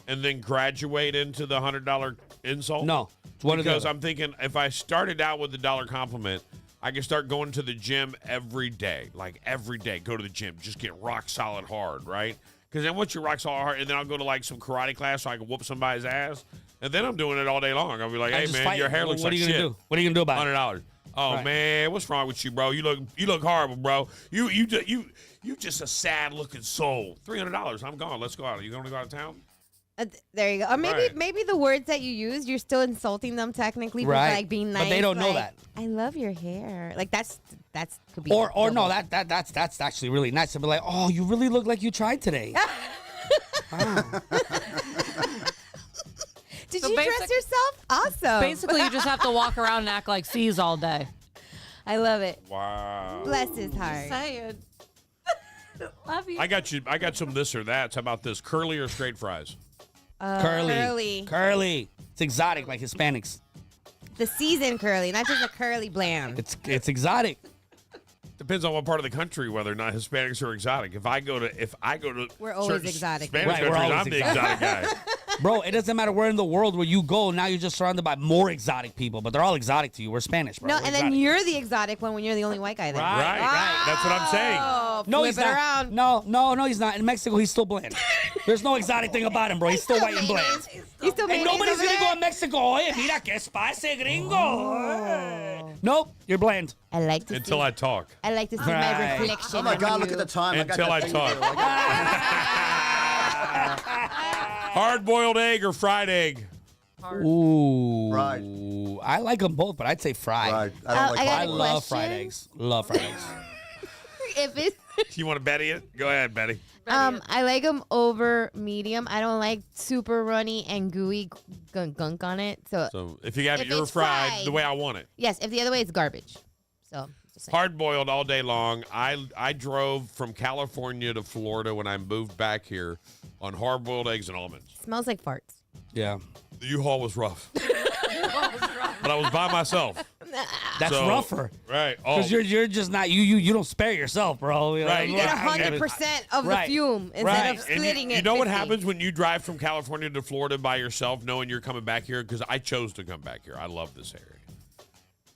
and then graduate into the $100 insult? No, it's one or the because other. I'm thinking if I started out with the dollar compliment, I can start going to the gym every day, like every day. Go to the gym, just get rock solid hard, right? Because then once you're rock solid hard, and then I'll go to like some karate class so I can whoop somebody's ass, and then I'm doing it all day long. I'll be like, I'm hey just man, fighting. your hair looks What like are you gonna shit. do? What are you gonna do about it? $100. Oh Right. man, what's wrong with you, bro? You look horrible, bro. You just a sad looking soul. $300. I'm gone. Let's go out. You gonna go out of town? There you go. Or maybe Right. maybe the words that you use, you're still insulting them technically, but Right. like being nice. But they don't know like, that. I love your hair. Like that's could be. Or no, double. that's actually really nice to be like, oh, you really look like you tried today. Did So you dress basic- yourself? Awesome. Basically, you just have to walk around and act like C's all day. I love it. Wow. Bless his heart. Saying. Love you. I got you. I got some this or that. How about this? Curly or straight fries? Curly. It's exotic like Hispanics. The seasoned curly, not just a curly bland. It's exotic. Depends on what part of the country, whether or not Hispanics are exotic. If I go to We're always certain exotic. Spanish Right, we're countries, always I'm the exotic guy. Bro, it doesn't matter where in the world where you go. Now you're just surrounded by more exotic people, but they're all exotic to you. We're Spanish, bro. No, We're and then exotic. you're the exotic one when you're the only white guy there. Right. That's what I'm saying. Oh, No, flip he's it not. around. No, he's not. In Mexico, he's still bland. There's no exotic thing about him, bro. He's still white and bland. He's still And mayonnaise nobody's over gonna there? go to Mexico. Oye, mira que spicy gringo. Nope, you're bland. I like to Until see. I talk. I like to see Right. my reflection. Oh my on God! you. Look at the time. Until I got that thing talk. to do. Hard-boiled egg or fried egg? Ooh. Fried. I like them both, but I'd say fried. Right. I don't like I got I a hard-boiled. love fried question? eggs. Love fried eggs. If it's You want to Betty it? Go ahead, Betty. I like them over medium. I don't like super runny and gooey gunk on it. So, So if you have it, If you're it's fried fried- the way I want it. yes, if the other way it's garbage. So just saying. Hard-boiled all day long. I drove from California to Florida when I moved back here on hard-boiled eggs and almonds. Smells like farts. Yeah. The U-Haul was rough. But I was by myself. That's So- rougher. Right. Oh, Because you're just not you don't spare yourself, bro. You know, Right, You yeah. get And- 100% of the Right. fume instead Right. of and splitting you it. know what 50. happens when you drive from California to Florida by yourself, knowing you're coming back here? Because I chose to come back here. I love this area.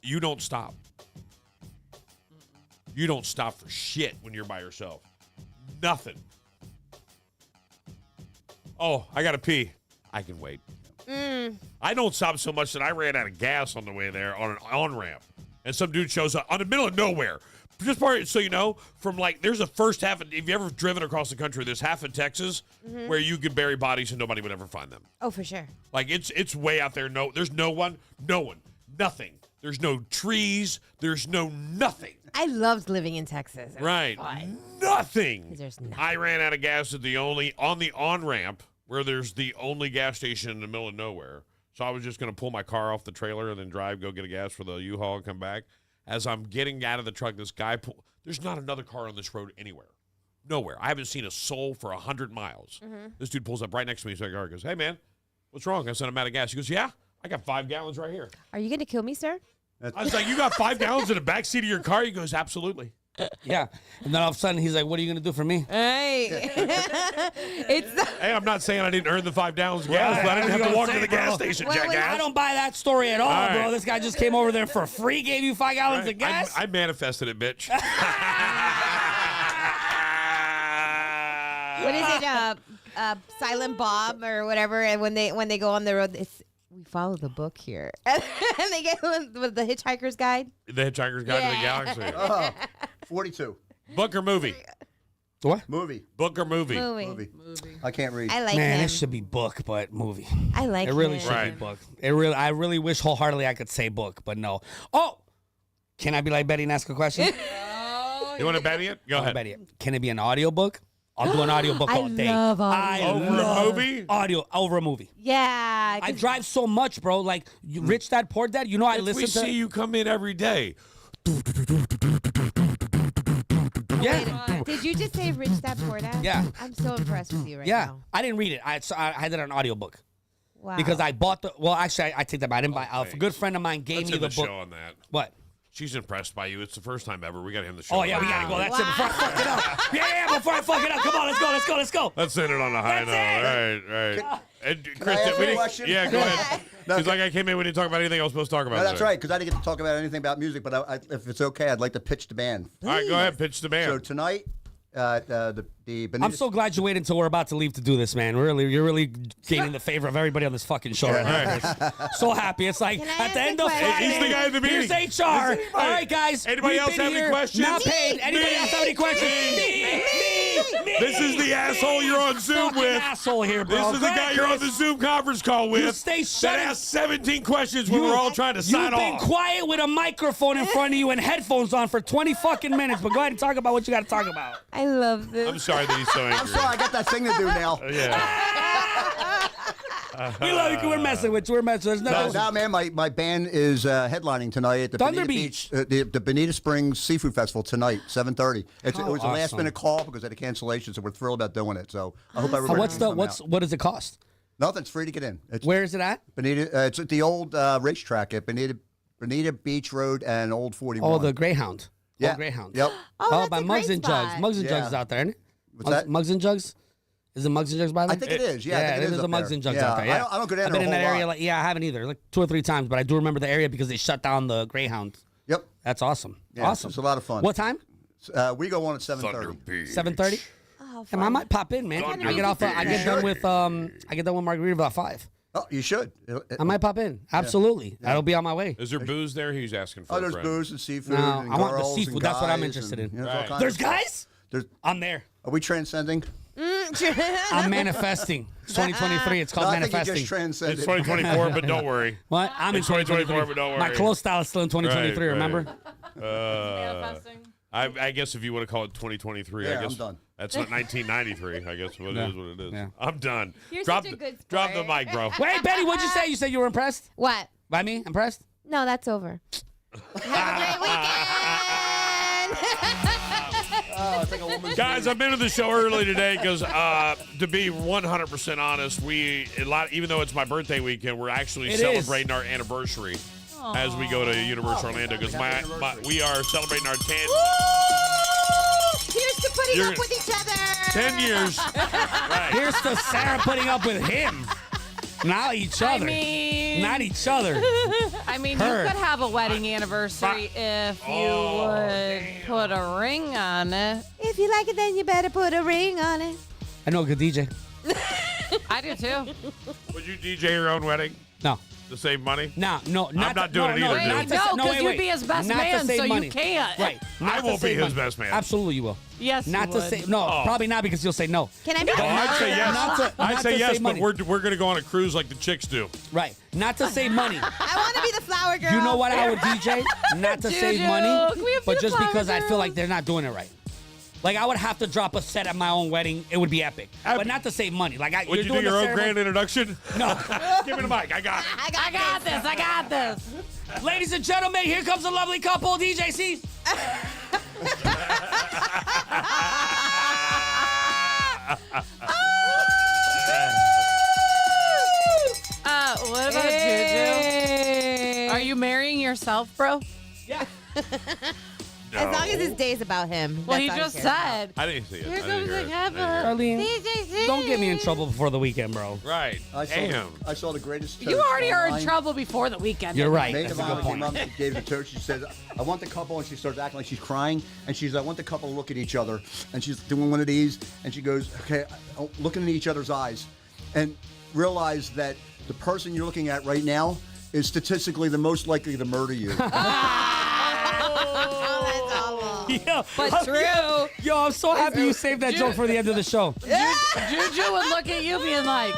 You don't stop. You don't stop for shit when you're by yourself. Nothing. Oh, I gotta pee. I can wait. I don't stop so much that I ran out of gas on the way there on an on-ramp. And some dude shows up on the middle of nowhere. Just part, so you know, from like, there's a first half, if you've ever driven across the country, there's half in Texas where you could bury bodies and nobody would ever find them. Oh, for sure. Like, it's way out there. No, there's no one, nothing. There's no trees. There's no nothing. I loved living in Texas. It was Right. fun. Nothing. 'Cause there's nothing. I ran out of gas at the on-ramp where there's the only gas station in the middle of nowhere. So I was just going to pull my car off the trailer and then go get a gas for the U-Haul and come back. As I'm getting out of the truck, this guy there's not another car on this road anywhere. Nowhere. I haven't seen a soul for 100 miles. This dude pulls up right next to me. He's like, goes, hey, man, what's wrong? I said, I'm out of gas. He goes, yeah, I got 5 gallons right here. Are you going to kill me, sir? I was like, you got 5 gallons in the back seat of your car? He goes, absolutely. Yeah. And then all of a sudden he's like, what are you going to do for me? Hey. Hey, I'm not saying I didn't earn the 5 gallons of gas, but I didn't have to walk to the gas station, Well, jackass. I don't buy that story at all, All right. bro. This guy just came over there for free, gave you 5 gallons of gas. I manifested it, bitch. What is it? Silent Bob or whatever. And when they go on the road, we follow the book here, and they get with the Hitchhiker's Guide. The Hitchhiker's Guide to the Galaxy. Oh, 42. Book or movie? What? Movie. Book or movie? Movie. I can't read. I like Man, him. it should be book, but movie. I like It really him. should Right. be book. I really wish wholeheartedly I could say book, but no. Oh, can I be like Betty and ask a question? You want to bet it? Go ahead. Betty, can it be an audiobook? I'll do an audiobook all day. love audio. I Over a love movie? audio over a movie. Yeah. I drive so much, bro. Like Rich Dad Poor Dad. You know, I If listen we to. see you come in every day. Yeah. Did you just say Rich Dad Poor Dad? Yeah. I'm so impressed with you right Yeah, now. I didn't read it. I did an audiobook Wow. because I bought the. Well, actually, I take that back. I didn't buy. A good friend of mine gave Let's me end the the book. show on that. What? She's impressed by you. It's the first time ever. We got to end the show. Oh yeah, we gotta go. That's it. Before I fuck it up. Yeah, before I fuck it up. Come on, let's go. Let's end it on a high note. Right. And I Chris, ask we a didn't, question? yeah, go ahead. No, He's like, I came in, we didn't talk about anything I was supposed to talk about. No, that's today. right, because I didn't get to talk about anything about music, but if it's okay, I'd like to pitch the band. All right, go ahead, pitch the band. So tonight, the Benita... I'm so glad you waited until we're about to leave to do this, man. You're really gaining the favor of everybody on this fucking show right now. So happy. It's like Can I at ask the a end of question? Friday. He's the guy in the meeting. Here's HR. All right, guys. Anybody we've else been have any here, questions? Not paid. Anybody else have any questions? Me. This is the asshole you're on Zoom Fucking with. asshole here, bro. This is the Go guy ahead, you're on Chris. the Zoom conference call with. You stay that shut asked 17 questions when You- we're all trying to sign You've been off. quiet with a microphone in front of you and headphones on for 20 fucking minutes, but go ahead and talk about what you got to talk about. I love this. I'm sorry that he's so angry. I'm sorry, I got that thing to do now. Yeah. We love you. We're messing with you. We're messing. There's nothing. No, man, my band is headlining tonight at the Thunder Bonita Beach. the Bonita Springs Seafood Festival tonight, 7:30. It was a last awesome. minute call because of the cancellation, so we're thrilled about doing it. So I hope everybody. What does it cost? Nothing. It's free to get in. It's Where is it at? Bonita. It's at the old racetrack at Bonita Beach Road and Old 41. Oh, the Greyhound. Yeah. Old Greyhound. Yep. Oh, by that's a Mugs great and Jugs. spot. Mugs and Yeah. Jugs is out there, isn't it? What's that? Mugs and Jugs? Is it Mugs and Jugs by there? I think it is. Yeah, I think it is there's up a Mugs there. and Jugs Yeah, out there. Yeah. I don't go down I've there been a in that whole area. lot. I haven't either. Like 2 or 3 times, but I do remember the area because they shut down the Greyhound. Yep. That's awesome. Yeah, awesome. It's a lot of fun. What time? We go on at Thunder 7:30. Beach. 7:30. Oh, I get pop in, man. Thunder I get off. I get Beach. done with. I get done with Margaritaville at 5. Oh, you should. I might pop in. Absolutely. That'll be on my way. Is there booze there? He's asking for Oh, a there's friend. booze and seafood No, and I want the girls and seafood. That's what I'm guys interested and, in. you know, all Right. kinds There's of stuff. guys? I'm there. Are we transcending? I'm manifesting. It's 2023. It's called No, I think you manifesting. just transcended. It's 2024, but don't worry. What? I'm in It's 2024, but don't My worry. clothes style is still in 2023. Right, right. Remember? Manifesting. I guess if you want to call it 2023, Yeah, I guess I'm done. that's not 1993. I guess what it is what it is. Yeah. I'm done. You're drop such a the, good drop the sport. mic, bro. Wait, Betty, what'd you say? You said you were impressed What? by me? Impressed? No, that's over. Have a great weekend. Guys, I've been to the show early today because, to be 100% honest, even though it's my birthday weekend, we're actually It celebrating our anniversary as we go to Universal Orlando because we are celebrating our 10 Here's to putting You're- up with each other. 10 years. Right. Here's to Sarah putting up with him. Not each other. Not each other. I mean, Her. you could have a wedding anniversary if you would put a ring on it. If you like it, then you better put a ring on it. I know a good DJ. I do too. Would you DJ your own wedding No. to save money? No, I'm not doing it either, Wait, dude. not to no, sa- because wait, you'd wait. be his best Not to man, save so money. you can't. Right. I Not to won't be save his money. best man. Absolutely, you will. Yes, Not you to would. say no. Oh. Probably not because you'll say no. Can I be Oh, I'd say yes. Not to- I'd not say to yes, save but money. we're going to go on a cruise like the chicks do. Right. Not to save money. I want to be the flower girl. You know what I would DJ? Not to save Juju, money, can we have but the just flower because I feel girl? like they're not doing it right. Like I would have to drop a set at my own wedding. It would be epic, but not to save money. Like Would you do doing the your own ceremony- grand introduction? No. Give me the mic. I got it. I got this. I got this. Ladies and gentlemen, here comes a lovely couple, DJC. What about Juju? Are you marrying yourself, bro? Yeah. As long as his day's about him. Well, that's he all just cares about. said. I didn't see it. Here I didn't comes hear the it. couple. Darlene, don't get me in trouble before the weekend, bro. Right. I saw the greatest. You toast already are in online. trouble before the weekend. You're right. Mate That's of a good mine came point. up and gave the toast. She said, I want the couple, and she starts acting like she's crying. And she's, I want the couple to look at each other. And she's doing one of these. And she goes, okay, looking in each other's eyes. And realize that the person you're looking at right now is statistically the most likely to murder you. Yo, But true. Yo, I'm so happy you saved that joke for the end of the show. Juju would look at you being like,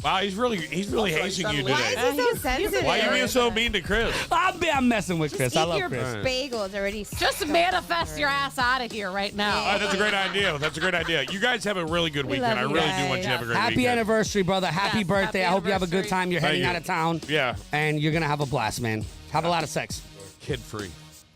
Wow, he's really hazing you Why today. is he so sensitive? Why are you being so mean to Chris? I'm messing with Chris. I love your Chris. bagels already. Just manifest your ass out of here right now. All right, that's a great idea. That's a great idea. You guys have a really good weekend. I love you really do guys. want you to have a great Happy weekend. anniversary, brother. Happy Yes, birthday. happy I hope you have a good anniversary. time. You're Thank heading you. out of town. Yeah, And you're going to have a blast, man. Have a lot of sex. kid-free.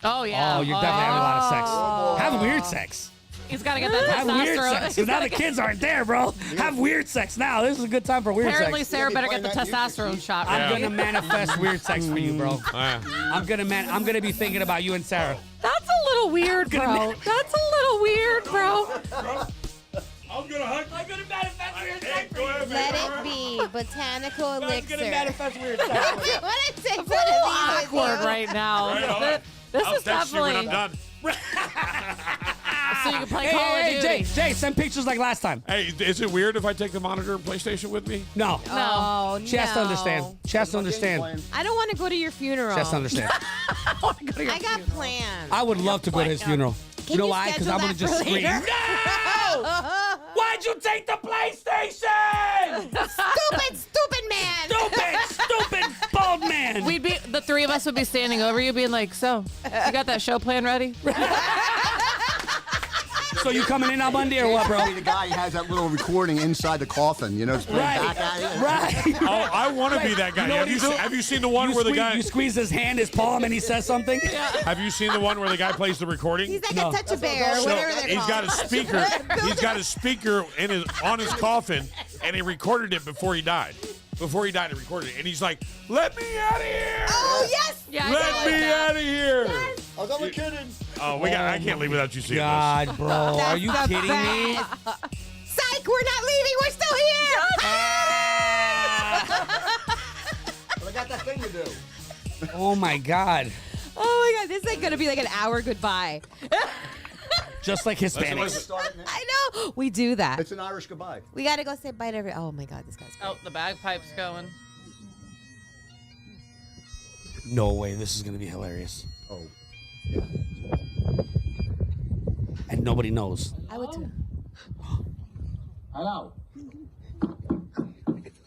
Oh, yeah. Oh, you're definitely having a lot of sex. Have weird sex. He's got to get that Have weird testosterone. sex. Because now the kids aren't there, bro. Have weird sex now. This is a good time for weird Apparently, sex. Sarah better get the testosterone shot. I'm Right? gonna manifest weird sex for you, bro. I'm gonna be thinking about you and Sarah. That's a little weird, bro. That's a little weird, bro. I'm gonna manifest weird sex for you. Let it be botanical elixir. manifest weird sex. What I say? It's a little awkward right now. Right on. This I'll is text you when definitely I'm done. so you can play Hey, Call hey, of hey, Duty. Jay, send pictures like last time. Hey, is it weird if I take the monitor and PlayStation with me? No. No. Oh, She has to understand. She has to understand. I don't want to go to your funeral. She has to understand. I got plans. I would love to go to his funeral. Can You know you why? Because I schedule would that just for scream. later? No! Why'd you take the PlayStation? Stupid man. Stupid bald man. We'd be the three of us would be standing over you, being like, "So, you got that show plan ready?" So you coming in on Monday or what, bro? The guy has that little recording inside the coffin, you know, it's playing Right, back at you. right. Oh, I want to be that guy. You know what he do? Have you seen the one where the guy? You squeeze his hand, his palm, and he says something? Have you seen the one where the guy plays the recording? He's like No. a touch-a-bear, So whatever they're he's called. got a speaker. He's got a speaker on his coffin, and he recorded it before he died. Before he died, he recorded it, and he's like, "Let me out of here! Oh, yes. Yeah, Let me out of here!" I was only kidding. Oh, I can't leave without you seeing this. God, bro. Are That's you the kidding me? best. Psych, we're not leaving. We're still here. But I got that thing to do. Oh, my God. Oh, my God. This is like going to be like an hour goodbye. Just like Hispanics. Start it now. I know. We do that. It's an Irish goodbye. We got to go say bye to every. Oh, my God. This guy's Oh, the bagpipe's going. No way. This is going to be hilarious. Oh. And nobody knows. I would too. Hello.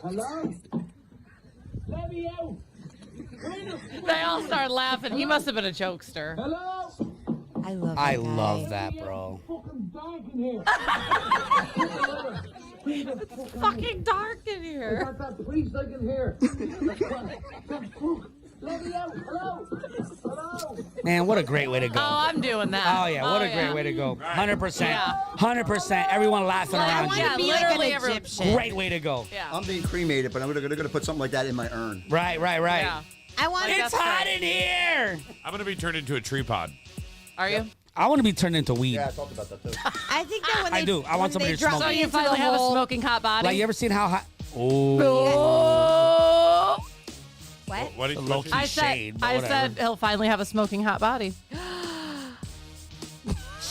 Hello. Let me out. They all start laughing. He must have been a jokester. Hello. I love that I guy. love that, bro. Fucking dark in here. It's fucking dark in here. Got that police I can hear. Let me out. Hello. Hello. Man, what a great way to go. Oh, I'm doing that. Oh, yeah. What a great way to go. 100%. Yeah. 100%. Everyone laughing I around want you. to be like literally an every- Egyptian. Great way to go. Yeah. I'm being cremated, but I'm gonna put something like that in my urn. Right. Yeah. I want It's That's hot great. in here. I'm gonna be turned into a tree pod. Are you? I want to be turned into weed. Yeah, I talked about that too. I think that when they I do. I want when somebody they to drop smoke So me it. you into finally the have a hole- smoking hot body? Like, you ever seen how hot? Oh. Oh. What? What did The you low-key I said, shade, but I whatever. said he'll finally have a smoking hot body.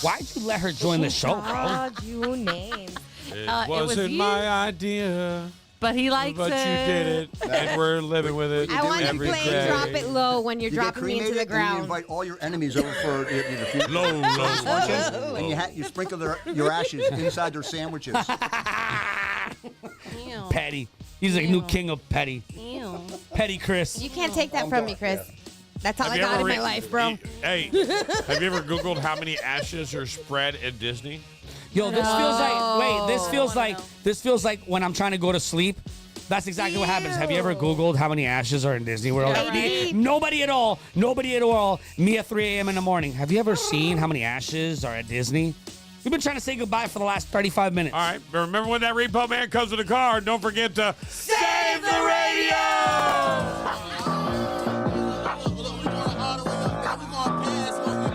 Why'd you let her join the show, bro? Called you names. It it was wasn't you. my idea, But he likes but it. you did it, and we're living with it I want you every playing day. Drop It Low when you're You get dropping me into cremated, the and you ground. invite all your enemies over for the funeral. Low, low, And you sprinkle your ashes inside their sandwiches. Ew. Petty. He's like new king of petty. Ew. Petty Chris. You can't take that from me, Chris. That's all Have I you got ever in my re- life, bro. Hey, have you ever Googled how many ashes are spread at Disney? Yo, this feels like know. this feels like when I'm trying to go to sleep. That's exactly what happens. Have you ever Googled how many ashes are in Disney World? Yeah, right. Nobody at all. Me at 3 a.m. in the morning. Have you ever seen how many ashes are at Disney? We've been trying to say goodbye for the last 35 minutes. All right, but remember when that repo man comes to the car, don't forget to save the radio!